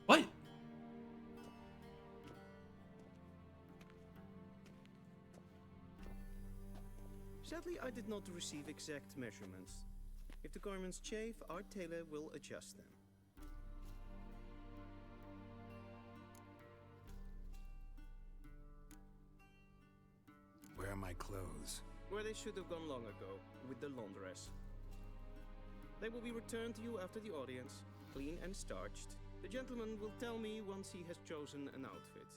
What? Sadly, I did not receive exact measurements. If the garments chafe, our tailor will adjust them. Where are my clothes? Where they should have gone long ago, with the laundress. They will be returned to you after the audience, clean and starched. The gentleman will tell me once he has chosen an outfit.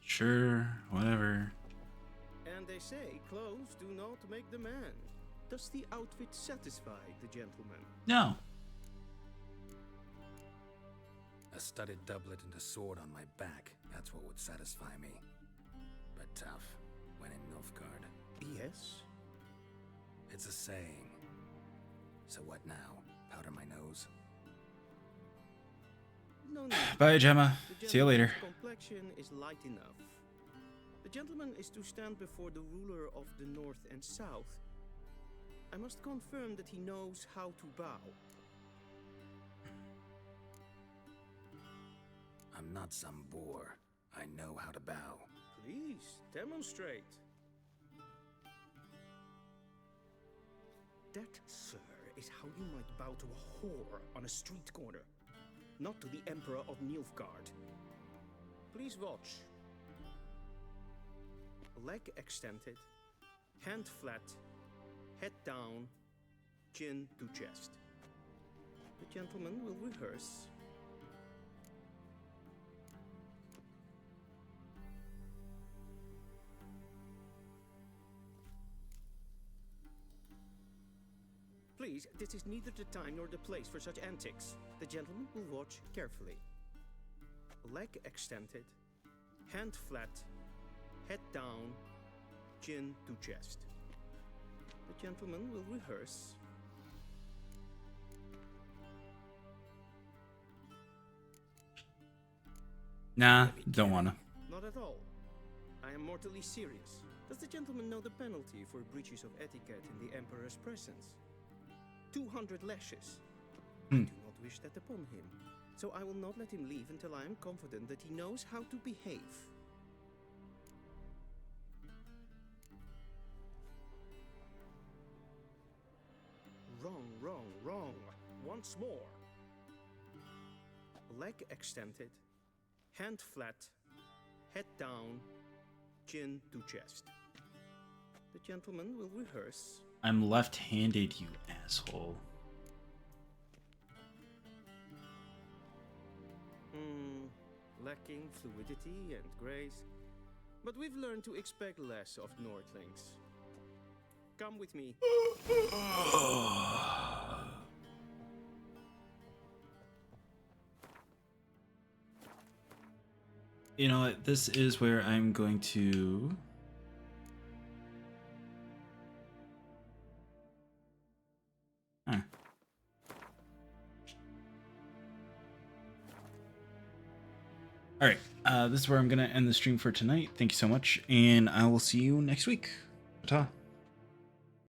Sure, whatever. And they say clothes do not make the man. Does the outfit satisfy the gentleman? No. A studded doublet and a sword on my back. That's what would satisfy me. But tough, when in Nilfgaard. Yes. It's a saying. So what now? Powder my nose? No need. Bye, Gemma. The See you later. gentleman's complexion is light enough. The gentleman is to stand before the ruler of the North and South. I must confirm that he knows how to bow. I'm not some boor. I know how to bow. Please, demonstrate. That, sir, is how you might bow to a whore on a street corner, not to the Emperor of Nilfgaard. Please watch. Leg extended, hand flat, head down, chin to chest. The gentleman will rehearse. Please, this is neither the time nor the place for such antics. The gentleman will watch carefully. Leg extended, hand flat, head down, chin to chest. The gentleman will rehearse. Nah, don't wanna. Not at all. I am mortally serious. Does the gentleman know the penalty for breaches of etiquette in the Emperor's presence? 200 lashes. I do not wish that upon him, so I will not let him leave until I am confident that he knows how to behave. Wrong, wrong, wrong. Once more. Leg extended, hand flat, head down, chin to chest. The gentleman will rehearse. I'm left-handed, you asshole. Lacking fluidity and grace. But we've learned to expect less of Nordlings. Come with me. You know what? This is where I'm going to... Alright, this is where I'm going to end the stream for tonight. Thank you so much, and I will see you next week. Ta.